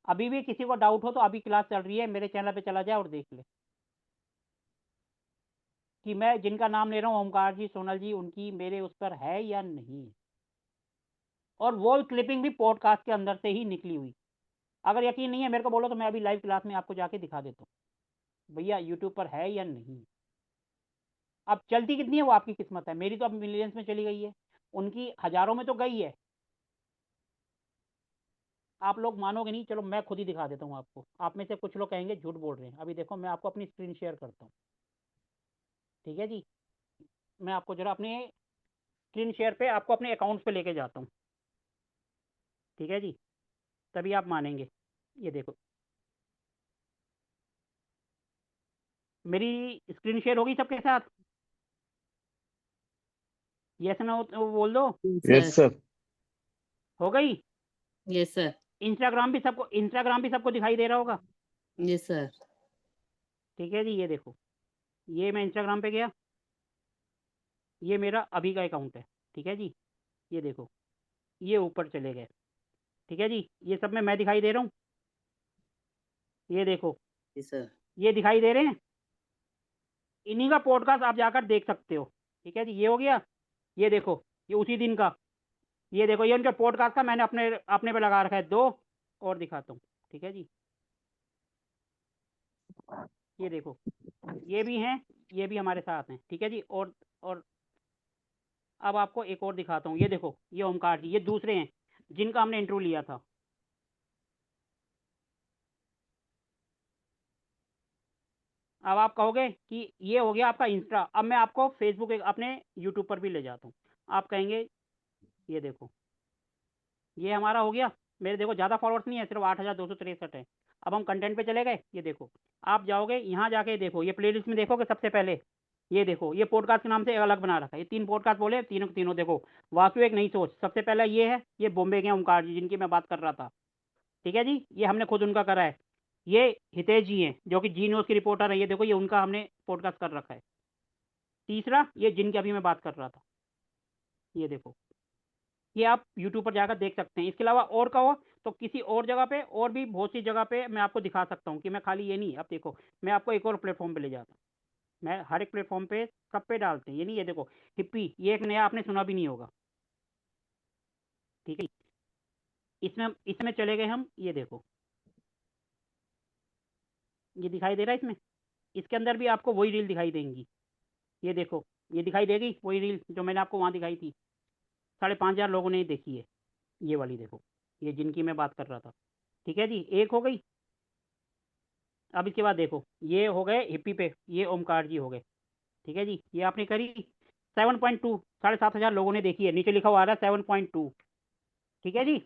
अभी भी किसी को डाउट हो तो अभी क्लास चल रही है, मेरे चैनल पे चला जाए और देख ले कि मैं जिनका नाम ले रहा हूँ, ओमकार जी, सोनल जी, उनकी मेरे उस पर है या नहीं है। और वो क्लिपिंग भी पॉडकास्ट के अंदर से ही निकली हुई। अगर यकीन नहीं है मेरे को बोलो तो मैं अभी लाइव क्लास में आपको जाके दिखा देता हूँ भैया यूट्यूब पर है या नहीं। अब चलती कितनी है वो आपकी किस्मत है, मेरी तो अब मिलियंस में चली गई है, उनकी हजारों में तो गई है। आप लोग मानोगे नहीं, चलो मैं खुद ही दिखा देता हूँ आपको। आप में से कुछ लोग कहेंगे झूठ बोल रहे हैं। अभी देखो मैं आपको अपनी स्क्रीन शेयर करता हूँ, ठीक है जी। मैं आपको जरा अपने स्क्रीन शेयर पे आपको अपने अकाउंट पे लेके जाता हूँ, ठीक है जी, तभी आप मानेंगे। ये देखो मेरी स्क्रीन शेयर होगी सबके साथ, यस नो तो बोल दो। Yes sir. हो गई। Yes sir. इंस्टाग्राम भी सबको दिखाई दे रहा होगा, यस सर। ठीक है जी। ये देखो ये मैं इंस्टाग्राम पे गया, ये मेरा अभी का अकाउंट है, ठीक है जी। ये देखो ये ऊपर चले गए, ठीक है जी। ये सब में मैं दिखाई दे रहा हूँ, ये देखो यस सर। ये दिखाई दे रहे हैं। इन्हीं का पॉडकास्ट आप जाकर देख सकते हो, ठीक है जी। ये हो गया, ये देखो ये उसी दिन का, ये देखो ये उनके पॉडकास्ट का मैंने अपने अपने पे लगा रखा है। दो और दिखाता हूँ, ठीक है जी। ये देखो ये भी हैं, ये भी हमारे साथ हैं, ठीक है जी। और अब आपको एक और दिखाता हूँ। ये देखो ये ओमकार जी, ये दूसरे हैं जिनका हमने इंटरव्यू लिया था। अब आप कहोगे कि ये हो गया आपका इंस्टा, अब मैं आपको फेसबुक अपने यूट्यूब पर भी ले जाता हूँ। आप कहेंगे ये देखो ये हमारा हो गया। मेरे देखो ज़्यादा फॉलोअर्स नहीं है, सिर्फ 8,263 है। अब हम कंटेंट पे चले गए, ये देखो आप जाओगे यहाँ जाके देखो, ये प्लेलिस्ट में देखोगे सबसे पहले ये देखो ये पॉडकास्ट के नाम से अलग बना रखा है। ये 3 पॉडकास्ट बोले, तीनों के तीनों देखो। वास्तु एक नई सोच सबसे पहला ये है, ये बॉम्बे के ओमकार जी जिनकी मैं बात कर रहा था, ठीक है जी। ये हमने खुद उनका करा है। ये हितेश जी हैं जो कि जी न्यूज़ की रिपोर्टर है, ये देखो ये उनका हमने पॉडकास्ट कर रखा है। तीसरा ये जिनकी अभी मैं बात कर रहा था, ये देखो ये आप यूट्यूब पर जाकर देख सकते हैं। इसके अलावा और कहो तो किसी और जगह पे और भी बहुत सी जगह पे मैं आपको दिखा सकता हूँ कि मैं खाली ये नहीं। अब देखो मैं आपको एक और प्लेटफॉर्म पे ले जाता हूँ, मैं हर एक प्लेटफॉर्म पे सब पे डालते हैं, ये नहीं। ये देखो हिप्पी, ये एक नया आपने सुना भी नहीं होगा, ठीक है। इसमें इसमें चले गए हम, ये देखो ये दिखाई दे रहा है इसमें। इसके अंदर भी आपको वही रील दिखाई देंगी, ये देखो ये दिखाई देगी वही रील जो मैंने आपको वहाँ दिखाई थी। 5,500 लोगों ने देखी है, ये वाली देखो, ये जिनकी मैं बात कर रहा था, ठीक है जी। एक हो गई। अब इसके बाद देखो ये हो गए हिप्पी पे, ये ओमकार जी हो गए, ठीक है जी। ये आपने करी 7.2, 7,500 लोगों ने देखी है, नीचे लिखा हुआ आ रहा है 7.2, ठीक है जी।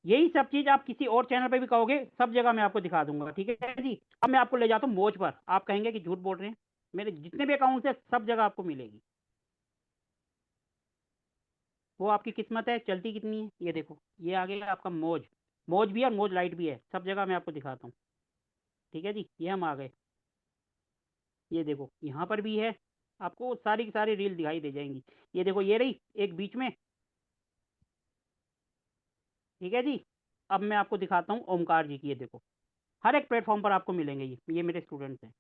यही सब चीज़ आप किसी और चैनल पे भी कहोगे, सब जगह मैं आपको दिखा दूंगा, ठीक है जी। अब मैं आपको ले जाता हूँ मौज पर। आप कहेंगे कि झूठ बोल रहे हैं, मेरे जितने भी अकाउंट्स है सब जगह आपको मिलेगी। वो आपकी किस्मत है चलती कितनी है। ये देखो ये आ गया आपका मौज, मौज भी है और मौज लाइट भी है, सब जगह मैं आपको दिखाता हूँ, ठीक है जी। ये हम आ गए, ये देखो यहाँ पर भी है, आपको सारी की सारी रील दिखाई दे जाएंगी। ये देखो ये रही एक बीच में, ठीक है जी। अब मैं आपको दिखाता हूँ ओमकार जी की, ये देखो हर एक प्लेटफॉर्म पर आपको मिलेंगे। ये मेरे स्टूडेंट्स हैं,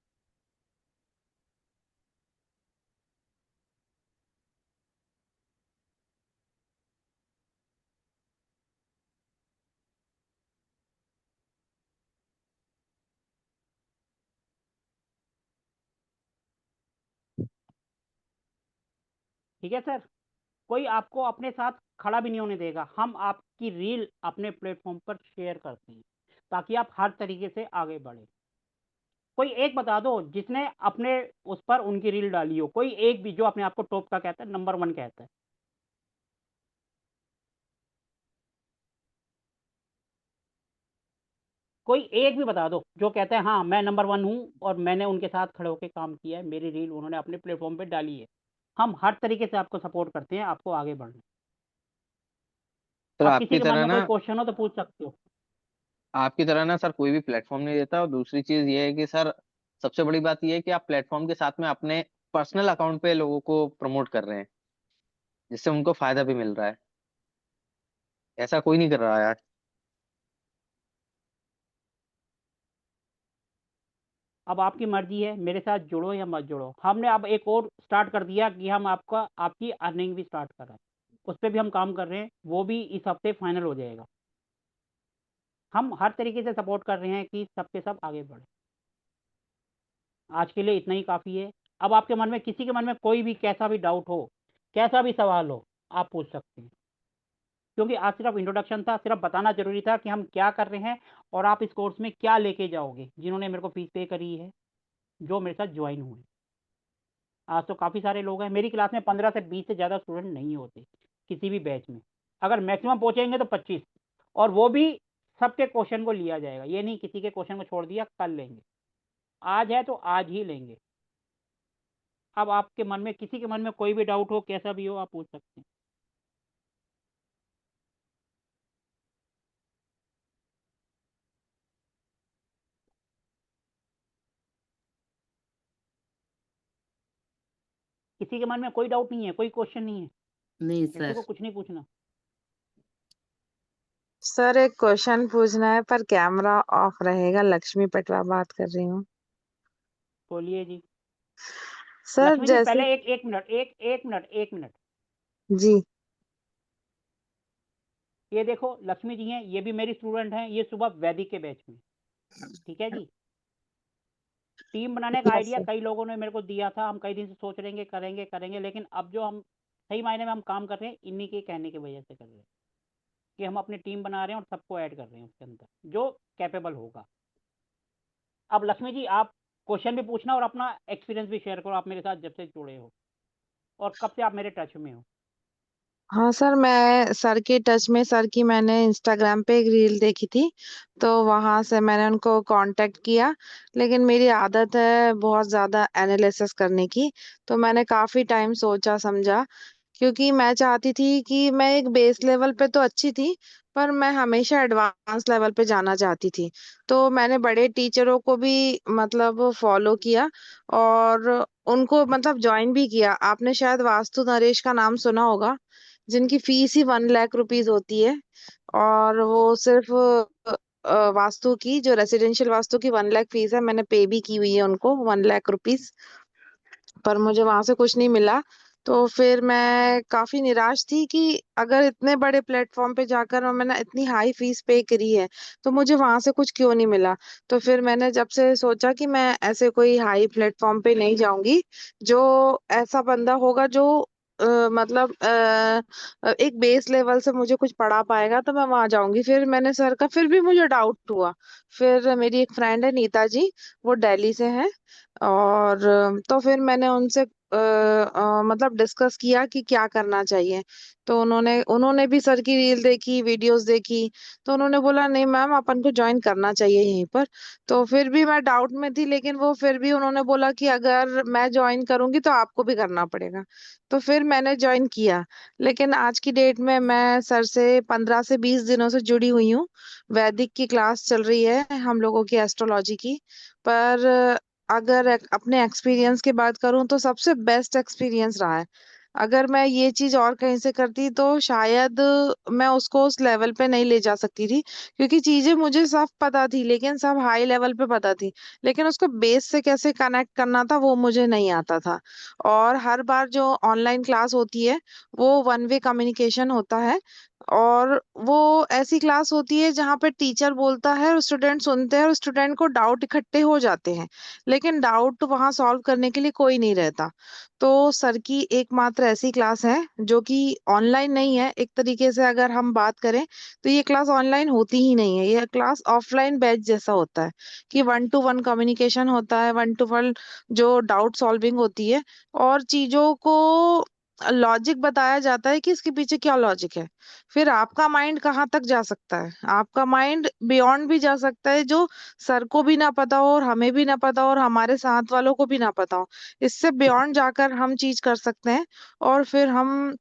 ठीक है सर। कोई आपको अपने साथ खड़ा भी नहीं होने देगा। हम आपकी रील अपने प्लेटफॉर्म पर शेयर करते हैं ताकि आप हर तरीके से आगे बढ़े। कोई एक बता दो जिसने अपने उस पर उनकी रील डाली हो, कोई एक भी जो अपने आप को टॉप का कहता है, नंबर 1 कहता है। कोई एक भी बता दो जो कहता है हाँ मैं नंबर 1 हूँ और मैंने उनके साथ खड़े होकर काम किया है, मेरी रील उन्होंने अपने प्लेटफॉर्म पे डाली है। हम हर तरीके से आपको सपोर्ट करते हैं, आपको आगे बढ़ना। सर अब किसी आपकी के मन तरह में ना कोई क्वेश्चन हो तो पूछ सकते हो। आपकी तरह ना सर कोई भी प्लेटफॉर्म नहीं देता, और दूसरी चीज ये है कि सर सबसे बड़ी बात ये है कि आप प्लेटफॉर्म के साथ में अपने पर्सनल अकाउंट पे लोगों को प्रमोट कर रहे हैं, जिससे उनको फायदा भी मिल रहा है। ऐसा कोई नहीं कर रहा है यार। अब आपकी मर्जी है, मेरे साथ जुड़ो या मत जुड़ो। हमने अब एक और स्टार्ट कर दिया कि हम आपकी अर्निंग भी स्टार्ट कर रहे हैं, उस पर भी हम काम कर रहे हैं, वो भी इस हफ्ते फाइनल हो जाएगा। हम हर तरीके से सपोर्ट कर रहे हैं कि सबके सब आगे बढ़े। आज के लिए इतना ही काफ़ी है। अब आपके मन में, किसी के मन में कोई भी कैसा भी डाउट हो, कैसा भी सवाल हो, आप पूछ सकते हैं, क्योंकि आज सिर्फ इंट्रोडक्शन था, सिर्फ बताना जरूरी था कि हम क्या कर रहे हैं और आप इस कोर्स में क्या लेके जाओगे। जिन्होंने मेरे को फीस पे करी है, जो मेरे साथ ज्वाइन हुए, आज तो काफ़ी सारे लोग हैं। मेरी क्लास में 15 से 20 से ज़्यादा स्टूडेंट नहीं होते किसी भी बैच में। अगर मैक्सिमम पहुँचेंगे तो 25, और वो भी सबके क्वेश्चन को लिया जाएगा। ये नहीं किसी के क्वेश्चन को छोड़ दिया कल लेंगे, आज है तो आज ही लेंगे। अब आपके मन में, किसी के मन में कोई भी डाउट हो, कैसा भी हो, आप पूछ सकते हैं। किसी के मन में कोई डाउट नहीं है, कोई क्वेश्चन नहीं है, नहीं किसी को सर। कुछ नहीं पूछना। सर एक क्वेश्चन पूछना है पर कैमरा ऑफ रहेगा। लक्ष्मी पटवा बात कर रही हूँ। बोलिए जी। सर लक्ष्मी जी जैसे पहले एक मिनट, एक मिनट। जी ये देखो लक्ष्मी जी हैं, ये भी मेरी स्टूडेंट हैं, ये सुबह वैदिक के बैच में। ठीक है जी। टीम बनाने का यस आइडिया सर। कई लोगों ने मेरे को दिया था, हम कई दिन से सोच रहे हैं करेंगे करेंगे, लेकिन अब जो हम सही मायने में हम काम कर रहे हैं, इन्हीं के कहने की वजह से कर रहे हैं कि हम अपनी टीम बना रहे हैं और सबको ऐड कर रहे हैं उसके अंदर जो कैपेबल होगा। अब लक्ष्मी जी आप क्वेश्चन भी पूछना और अपना एक्सपीरियंस भी शेयर करो। आप मेरे साथ जब से जुड़े हो और कब से आप मेरे टच में हो। हाँ सर, मैं सर के टच में, सर की मैंने इंस्टाग्राम पे एक रील देखी थी, तो वहां से मैंने उनको कांटेक्ट किया। लेकिन मेरी आदत है बहुत ज्यादा एनालिसिस करने की, तो मैंने काफी टाइम सोचा समझा, क्योंकि मैं चाहती थी कि मैं एक बेस लेवल पे तो अच्छी थी, पर मैं हमेशा एडवांस लेवल पे जाना चाहती थी। तो मैंने बड़े टीचरों को भी मतलब फॉलो किया और उनको मतलब ज्वाइन भी किया। आपने शायद वास्तु नरेश का नाम सुना होगा, जिनकी फीस ही 1 लाख रुपीज होती है। और वो सिर्फ वास्तु की, जो रेसिडेंशियल वास्तु की 1 लाख फीस है, मैंने पे भी की हुई है उनको 1 लाख रुपीज, पर मुझे वहां से कुछ नहीं मिला। तो फिर मैं काफी निराश थी कि अगर इतने बड़े प्लेटफॉर्म पे जाकर और मैंने इतनी हाई फीस पे करी है, तो मुझे वहां से कुछ क्यों नहीं मिला। तो फिर मैंने जब से सोचा कि मैं ऐसे कोई हाई प्लेटफॉर्म पे नहीं जाऊंगी, जो ऐसा बंदा होगा जो मतलब एक बेस लेवल से मुझे कुछ पढ़ा पाएगा, तो मैं वहां जाऊंगी। फिर मैंने सर का, फिर भी मुझे डाउट हुआ। फिर मेरी एक फ्रेंड है नीता जी, वो दिल्ली से है, और तो फिर मैंने उनसे मतलब डिस्कस किया कि क्या करना चाहिए। तो उन्होंने उन्होंने भी सर की रील देखी, वीडियोस देखी, तो उन्होंने बोला नहीं मैम, अपन को ज्वाइन करना चाहिए यहीं पर। तो फिर भी मैं डाउट में थी, लेकिन वो फिर भी उन्होंने बोला कि अगर मैं ज्वाइन करूंगी तो आपको भी करना पड़ेगा। तो फिर मैंने ज्वाइन किया। लेकिन आज की डेट में मैं सर से 15 से 20 दिनों से जुड़ी हुई हूँ। वैदिक की क्लास चल रही है हम लोगों की, एस्ट्रोलॉजी की। पर अगर अपने एक्सपीरियंस की बात करूं तो सबसे बेस्ट एक्सपीरियंस रहा है। अगर मैं ये चीज और कहीं से करती तो शायद मैं उसको उस लेवल पे नहीं ले जा सकती थी, क्योंकि चीजें मुझे सब पता थी, लेकिन सब हाई लेवल पे पता थी, लेकिन उसको बेस से कैसे कनेक्ट करना था वो मुझे नहीं आता था। और हर बार जो ऑनलाइन क्लास होती है, वो 1 वे कम्युनिकेशन होता है, और वो ऐसी क्लास होती है जहाँ पे टीचर बोलता है और स्टूडेंट सुनते हैं और स्टूडेंट को डाउट इकट्ठे हो जाते हैं, लेकिन डाउट वहां सॉल्व करने के लिए कोई नहीं रहता। तो सर की एकमात्र ऐसी क्लास है जो कि ऑनलाइन नहीं है। एक तरीके से अगर हम बात करें तो ये क्लास ऑनलाइन होती ही नहीं है, ये क्लास ऑफलाइन बैच जैसा होता है, कि 1 to 1 कम्युनिकेशन होता है, 1 to 1 जो डाउट सॉल्विंग होती है, और चीजों को लॉजिक बताया जाता है कि इसके पीछे क्या लॉजिक है। फिर आपका माइंड कहाँ तक जा सकता है, आपका माइंड बियॉन्ड भी जा सकता है, जो सर को भी ना पता हो और हमें भी ना पता हो और हमारे साथ वालों को भी ना पता हो। इससे बियॉन्ड जाकर हम चीज कर सकते हैं। और फिर हम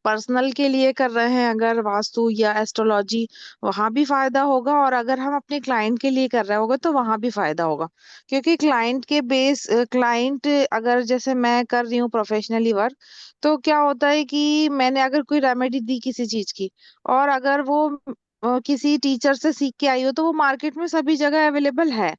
पर्सनल के लिए कर रहे हैं अगर वास्तु या एस्ट्रोलॉजी, वहां भी फायदा होगा, और अगर हम अपने क्लाइंट के लिए कर रहे होगा तो वहां भी फायदा होगा। क्योंकि क्लाइंट अगर जैसे मैं कर रही हूँ प्रोफेशनली वर्क, तो क्या होता है कि मैंने अगर कोई रेमेडी दी किसी चीज की, और अगर वो किसी टीचर से सीख के आई हो, तो वो मार्केट में सभी जगह अवेलेबल है।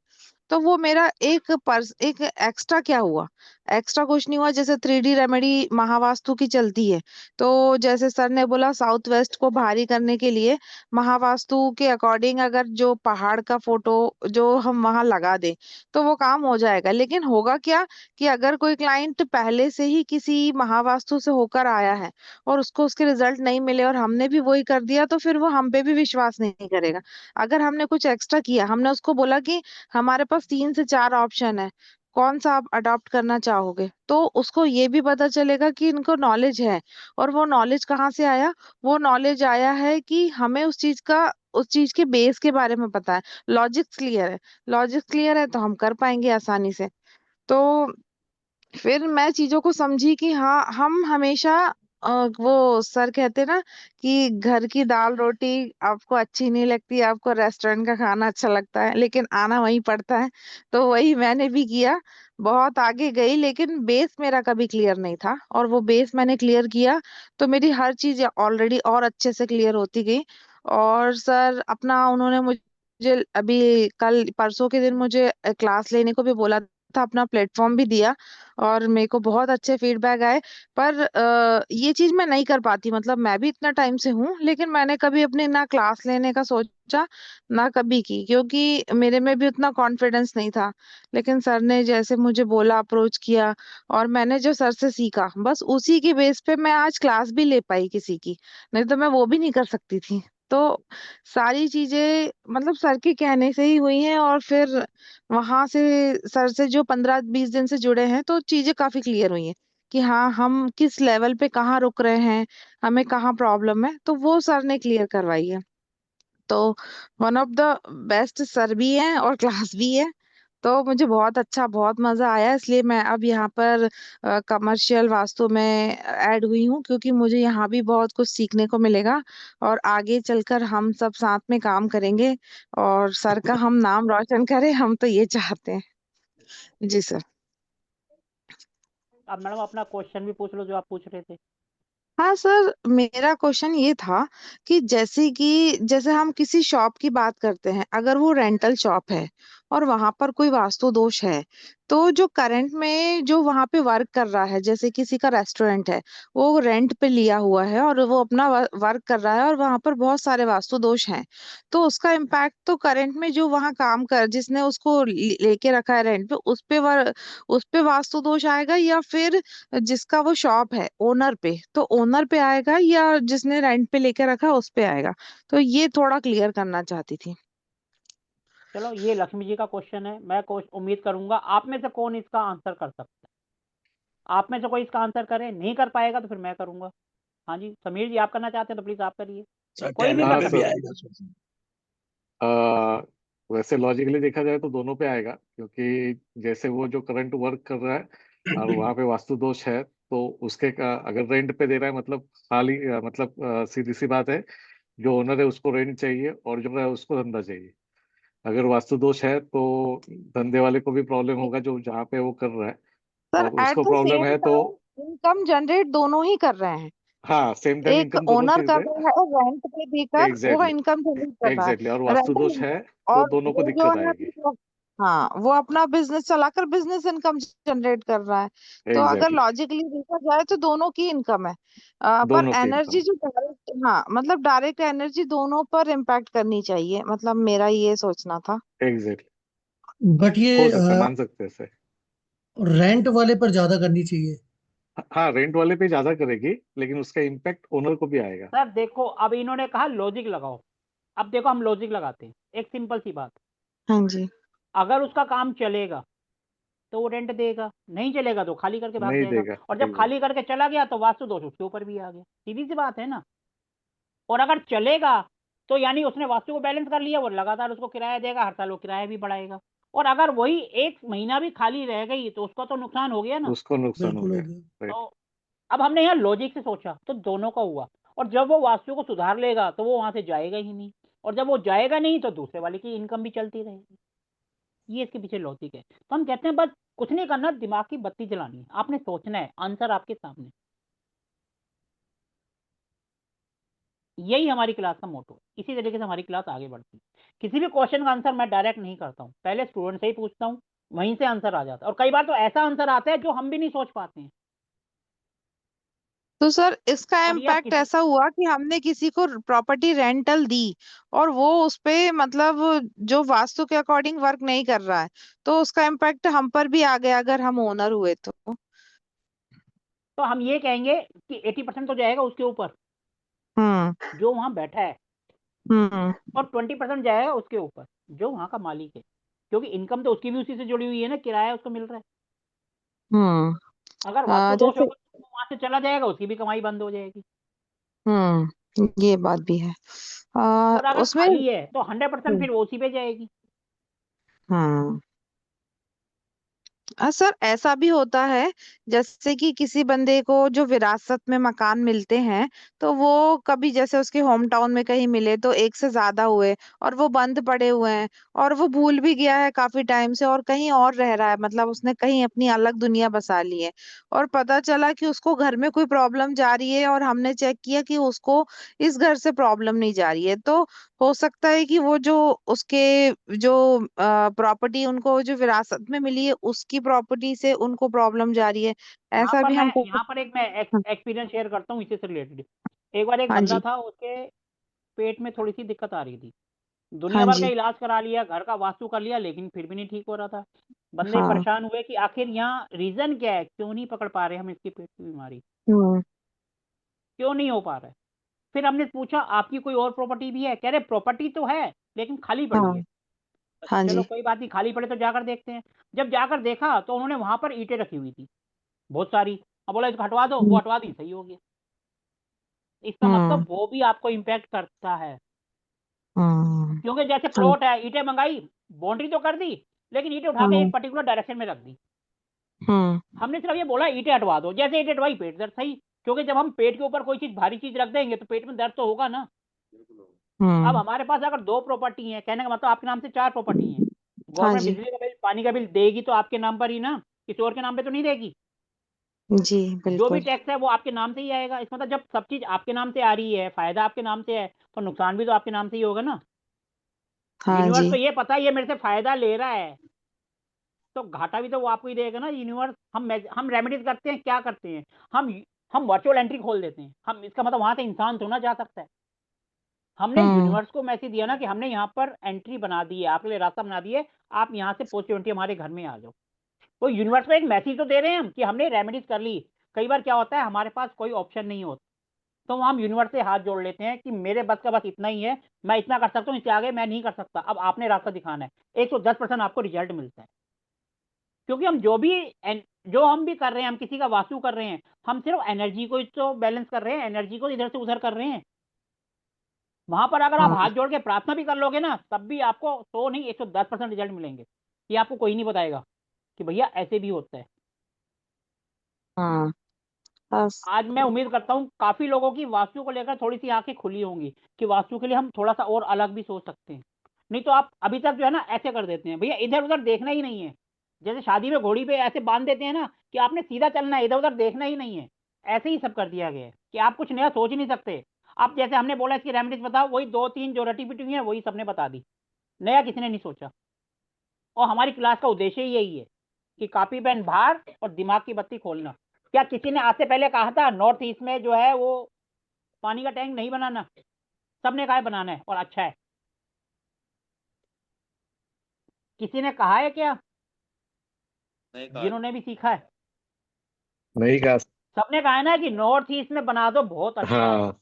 तो वो मेरा एक एक्स्ट्रा क्या हुआ, एक्स्ट्रा कुछ नहीं हुआ। जैसे 3D रेमेडी महावास्तु की चलती है, तो जैसे सर ने बोला साउथ वेस्ट को भारी करने के लिए महावास्तु के अकॉर्डिंग अगर जो पहाड़ का फोटो जो हम वहां लगा दें तो वो काम हो जाएगा। लेकिन होगा क्या कि अगर कोई क्लाइंट पहले से ही किसी महावास्तु से होकर आया है और उसको उसके रिजल्ट नहीं मिले और हमने भी वही कर दिया, तो फिर वो हम पे भी विश्वास नहीं करेगा। अगर हमने कुछ एक्स्ट्रा किया, हमने उसको बोला कि हमारे पास 3 से 4 ऑप्शन है, कौन सा आप अडॉप्ट करना चाहोगे, तो उसको ये भी पता चलेगा कि इनको नॉलेज है। और वो नॉलेज कहाँ से आया, वो नॉलेज आया है कि हमें उस चीज के बेस के बारे में पता है, लॉजिक क्लियर है। लॉजिक क्लियर है तो हम कर पाएंगे आसानी से। तो फिर मैं चीजों को समझी कि हाँ, हम हमेशा वो सर कहते ना कि घर की दाल रोटी आपको अच्छी नहीं लगती, आपको रेस्टोरेंट का खाना अच्छा लगता है, लेकिन आना वहीं पड़ता है। तो वही मैंने भी किया, बहुत आगे गई, लेकिन बेस मेरा कभी क्लियर नहीं था, और वो बेस मैंने क्लियर किया तो मेरी हर चीज ऑलरेडी और अच्छे से क्लियर होती गई। और सर अपना उन्होंने मुझे अभी कल परसों के दिन मुझे क्लास लेने को भी बोला था, अपना प्लेटफॉर्म भी दिया, और मेरे को बहुत अच्छे फीडबैक आए। पर ये चीज मैं नहीं कर पाती, मतलब मैं भी इतना टाइम से हूँ, लेकिन मैंने कभी अपने ना क्लास लेने का सोचा ना कभी की, क्योंकि मेरे में भी उतना कॉन्फिडेंस नहीं था। लेकिन सर ने जैसे मुझे बोला, अप्रोच किया, और मैंने जो सर से सीखा बस उसी के बेस पे मैं आज क्लास भी ले पाई किसी की, नहीं तो मैं वो भी नहीं कर सकती थी। तो सारी चीजें मतलब सर के कहने से ही हुई हैं। और फिर वहां से सर से जो 15-20 दिन से जुड़े हैं तो चीजें काफी क्लियर हुई हैं कि हाँ, हम किस लेवल पे कहाँ रुक रहे हैं, हमें कहाँ प्रॉब्लम है, तो वो सर ने क्लियर करवाई है। तो one of the best sir भी हैं और क्लास भी है। तो मुझे बहुत अच्छा, बहुत मजा आया, इसलिए मैं अब यहाँ पर कमर्शियल वास्तु में ऐड हुई हूँ, क्योंकि मुझे यहाँ भी बहुत कुछ सीखने को मिलेगा और आगे चलकर हम सब साथ में काम करेंगे और सर का हम नाम रोशन करें, हम तो ये चाहते हैं। जी सर। अब मैडम अपना क्वेश्चन भी पूछ लो जो आप पूछ रहे थे। हाँ सर, मेरा क्वेश्चन ये था कि जैसे हम किसी शॉप की बात करते हैं, अगर वो रेंटल शॉप है और वहां पर कोई वास्तु दोष है, तो जो करंट में जो वहां पे वर्क कर रहा है, जैसे किसी का रेस्टोरेंट है, वो रेंट पे लिया हुआ है और वो अपना वर्क कर रहा है और वहां पर बहुत सारे वास्तु दोष हैं, तो उसका इम्पैक्ट तो करंट में जो वहां काम कर जिसने उसको लेके रखा है रेंट पे, उस पे वास्तु दोष आएगा, या फिर जिसका वो शॉप है ओनर पे, तो ओनर पे आएगा, या जिसने रेंट पे लेके रखा उस पे आएगा? तो ये थोड़ा क्लियर करना चाहती थी। चलो, ये लक्ष्मी जी का क्वेश्चन है, मैं उम्मीद करूंगा आप में से कौन इसका आंसर कर सकता है। आप में से कोई इसका आंसर करे, नहीं कर पाएगा तो फिर मैं करूंगा। हाँ जी, समीर जी आप करना चाहते हैं तो प्लीज आप करिए, सर कोई भी 10 कर पे सकता भी है। आएगा सर। वैसे लॉजिकली देखा जाए तो दोनों पे आएगा, क्योंकि जैसे वो जो करंट वर्क कर रहा है और वहां पे वास्तु दोष है, तो उसके का अगर रेंट पे दे रहा है मतलब खाली मतलब सीधी सी बात है, जो ओनर है उसको रेंट चाहिए और जो है उसको धंधा चाहिए। अगर वास्तु दोष है तो धंधे वाले को भी प्रॉब्लम होगा जो जहाँ पे वो कर रहा है, सर और एट उसको द प्रॉब्लम सेम है तो टाइम इनकम जनरेट दोनों ही कर रहे हैं, हाँ सेम टाइम एक इनकम दोनों ओनर चीज कर है। रहा है रेंट पे देकर वो एग्जैक्टली, इनकम जनरेट कर रहा एग्जैक्टली, और है वास्तु दोष रेंटल, है तो और दोनों को ये जो दिक्कत है आएगी। हाँ, वो अपना बिजनेस चलाकर बिजनेस इनकम जनरेट कर रहा है। तो अगर एग्जैक्टली, लॉजिकली देखा जाए तो दोनों की इनकम है, पर दोनों की एनर्जी इनकम। जो डायरेक्ट, हाँ मतलब डायरेक्ट एनर्जी दोनों पर इम्पैक्ट करनी चाहिए, मतलब मेरा ये सोचना था। एग्जैक्टली, बट हो ये सकता है, मान सकते हैं इसे। रेंट वाले पर ज्यादा करनी चाहिए। हाँ, रेंट वाले पे ज्यादा करेगी, लेकिन उसका इम्पैक्ट ओनर को भी आएगा। सर देखो, अब इन्होंने कहा लॉजिक लगाओ, अब देखो हम लॉजिक लगाते हैं, एक सिंपल सी बात, हाँ जी। अगर उसका काम चलेगा तो वो रेंट देगा, नहीं चलेगा तो खाली करके भाग नहीं जाएगा, देगा, और जब एग्जैक्ट। खाली करके चला गया तो वास्तु दोष उसके ऊपर भी आ गया, सीधी सी बात है ना। और अगर चलेगा तो यानी उसने वास्तु को बैलेंस कर लिया, वो लगातार उसको किराया देगा, हर साल वो किराया भी बढ़ाएगा। और अगर वही एक महीना भी खाली रह गई तो उसका तो नुकसान हो गया ना। उसको नुकसान हो बिल्कुल हो गया, गया। राइट। तो अब हमने यहाँ लॉजिक से सोचा तो दोनों का हुआ, और जब वो वास्तु को सुधार लेगा तो वो वहां से जाएगा ही नहीं, और जब वो जाएगा नहीं तो दूसरे वाले की इनकम भी चलती रहेगी। ये इसके पीछे लॉजिक है। तो हम कहते हैं बस कुछ नहीं करना, दिमाग की बत्ती जलानी है, आपने सोचना है, आंसर आपके सामने। यही हमारी क्लास का मोटो है, इसी तरीके से हमारी क्लास आगे बढ़ती है। किसी भी क्वेश्चन का आंसर मैं डायरेक्ट नहीं करता हूँ, पहले स्टूडेंट से ही पूछता हूँ, वहीं से आंसर आ जाता है। और कई बार तो ऐसा आंसर आता है जो हम भी नहीं सोच पाते हैं। तो सर इसका और ये आप इम्पैक्ट किसी ऐसा हुआ कि हमने किसी को प्रॉपर्टी रेंटल दी और वो उस पे मतलब जो वास्तु के अकॉर्डिंग वर्क नहीं कर रहा है, तो उसका इम्पैक्ट हम पर भी आ गया अगर हम ओनर हुए तो। तो हम ये कहेंगे कि 80% तो जाएगा उसके ऊपर हम्म। जो वहां बैठा है, हम्म। और 20% जाएगा उसके ऊपर जो वहां का मालिक है, क्योंकि इनकम तो उसकी भी उसी से जुड़ी हुई है ना, किराया उसको मिल रहा है। हम्म। अगर वास्तु दोष जैसे होगा तो वहां से चला जाएगा, उसकी भी कमाई बंद हो जाएगी। ये बात भी है। और अगर उसमें खाली है तो 100% फिर वो उसी पे जाएगी। हाँ सर ऐसा भी होता है, जैसे कि किसी बंदे को जो विरासत में मकान मिलते हैं, तो वो कभी जैसे उसके होम टाउन में कहीं मिले तो एक से ज्यादा हुए और वो बंद पड़े हुए हैं और वो भूल भी गया है काफी टाइम से और कहीं और रह रहा है, मतलब उसने कहीं अपनी अलग दुनिया बसा ली है और पता चला कि उसको घर में कोई प्रॉब्लम जा रही है और हमने चेक किया कि उसको इस घर से प्रॉब्लम नहीं जा रही है, तो हो सकता है कि वो जो उसके जो प्रॉपर्टी उनको जो विरासत में मिली है उसकी प्रॉपर्टी से उनको प्रॉब्लम जा रही है, ऐसा भी हमको। यहाँ पर एक मैं एक्सपीरियंस शेयर करता हूँ इसी से रिलेटेड। एक बार एक हाँ बंदा जी। था, उसके पेट में थोड़ी सी दिक्कत आ रही थी, दुनिया हाँ भर का जी। इलाज करा लिया, घर का वास्तु कर लिया, लेकिन फिर भी नहीं ठीक हो रहा था। बंदे हाँ। परेशान हुए कि आखिर यहाँ रीजन क्या है, क्यों नहीं पकड़ पा रहे हम इसकी पेट की बीमारी, हम्म। क्यों नहीं हो पा रहा है। फिर हमने पूछा आपकी कोई और प्रॉपर्टी भी है, कह रहे प्रॉपर्टी तो है लेकिन खाली पड़ी है। हाँ। हाँ चलो जी। कोई बात नहीं, खाली पड़े तो जाकर देखते हैं। जब जाकर देखा तो उन्होंने वहां पर ईंटें रखी हुई थी बहुत सारी। अब बोला इसको हटवा दो, वो हम्म। हटवा दी, सही हो गया। इसका हम्म। मतलब वो भी आपको इम्पैक्ट करता है, हम्म। क्योंकि जैसे हाँ। प्लॉट है, ईंटें मंगाई, बाउंड्री तो कर दी, लेकिन ईंटें उठा के एक हाँ। पर्टिकुलर डायरेक्शन में रख दी। हम्म। हमने सिर्फ ये बोला ईंटें हटवा दो, जैसे ईंटें हटवाई पेट दर्द सही, क्योंकि जब हम पेट के ऊपर कोई चीज भारी चीज रख देंगे तो पेट में दर्द तो होगा ना। अब हम्म। हमारे पास अगर 2 प्रॉपर्टी है, कहने का मतलब आपके नाम से 4 प्रॉपर्टी है, हाँ गवर्नमेंट जी। बिजली का बिल पानी का बिल देगी तो आपके नाम पर ही ना, किसी और के नाम पे तो नहीं देगी। जी जो भी बिल्कुल। टैक्स है वो आपके नाम से ही आएगा। इस मतलब जब सब चीज आपके नाम से आ रही है, फायदा आपके नाम से है, तो नुकसान भी तो आपके नाम से ही होगा ना। हाँ यूनिवर्स जी। को ये पता है ये मेरे से फायदा ले रहा है, तो घाटा भी तो वो आपको ही देगा ना। यूनिवर्स हम रेमेडीज करते हैं, क्या करते हैं, हम वर्चुअल एंट्री खोल देते हैं। हम इसका मतलब वहां से इंसान तो ना जा सकता है। हमने हम्म। यूनिवर्स को मैसेज दिया ना कि हमने यहाँ पर एंट्री बना दी है, आपके लिए रास्ता बना दिए, आप यहाँ से पॉजिटिविटी हमारे घर में आ जाओ। तो यूनिवर्स को एक मैसेज तो दे रहे हैं हम कि हमने रेमेडीज कर ली। कई बार क्या होता है हमारे पास कोई ऑप्शन नहीं होता, तो हम यूनिवर्स से हाथ जोड़ लेते हैं कि मेरे बस का बस इतना ही है, मैं इतना कर सकता हूँ, इससे आगे मैं नहीं कर सकता, अब आपने रास्ता दिखाना है। 110% आपको रिजल्ट मिलता है, क्योंकि हम जो हम भी कर रहे हैं, हम किसी का वास्तु कर रहे हैं, हम सिर्फ एनर्जी को ही तो बैलेंस कर रहे हैं, एनर्जी को इधर से उधर कर रहे हैं। वहां पर अगर आप हाँ। हाथ जोड़ के प्रार्थना भी कर लोगे ना, तब भी आपको 100 नहीं 110% रिजल्ट मिलेंगे। ये आपको कोई नहीं बताएगा कि भैया ऐसे भी होता है। हाँ। बस। आज मैं उम्मीद करता हूँ काफी लोगों की वास्तु को लेकर थोड़ी सी आंखें खुली होंगी कि वास्तु के लिए हम थोड़ा सा और अलग भी सोच सकते हैं। नहीं तो आप अभी तक जो है ना ऐसे कर देते हैं, भैया इधर उधर देखना ही नहीं है। जैसे शादी में घोड़ी पे ऐसे बांध देते हैं ना कि आपने सीधा चलना है, इधर उधर देखना ही नहीं है। ऐसे ही सब कर दिया गया है कि आप कुछ नया सोच ही नहीं सकते। आप जैसे हमने बोला इसकी रेमेडीज बताओ, वही 2-3 जो रटी पिटी हुई है वही सबने बता दी, नया किसी ने नहीं सोचा। और हमारी क्लास का उद्देश्य ही यही है कि कॉपी पेन बाहर और दिमाग की बत्ती खोलना। क्या किसी ने आज से पहले कहा था नॉर्थ ईस्ट में जो है वो पानी का टैंक नहीं बनाना? सबने कहा है बनाना है और अच्छा है। किसी ने कहा है क्या जिन्होंने भी सीखा है? नहीं कहा। सबने कहा है ना कि नॉर्थ ईस्ट में बना दो, बहुत अच्छा है। हाँ।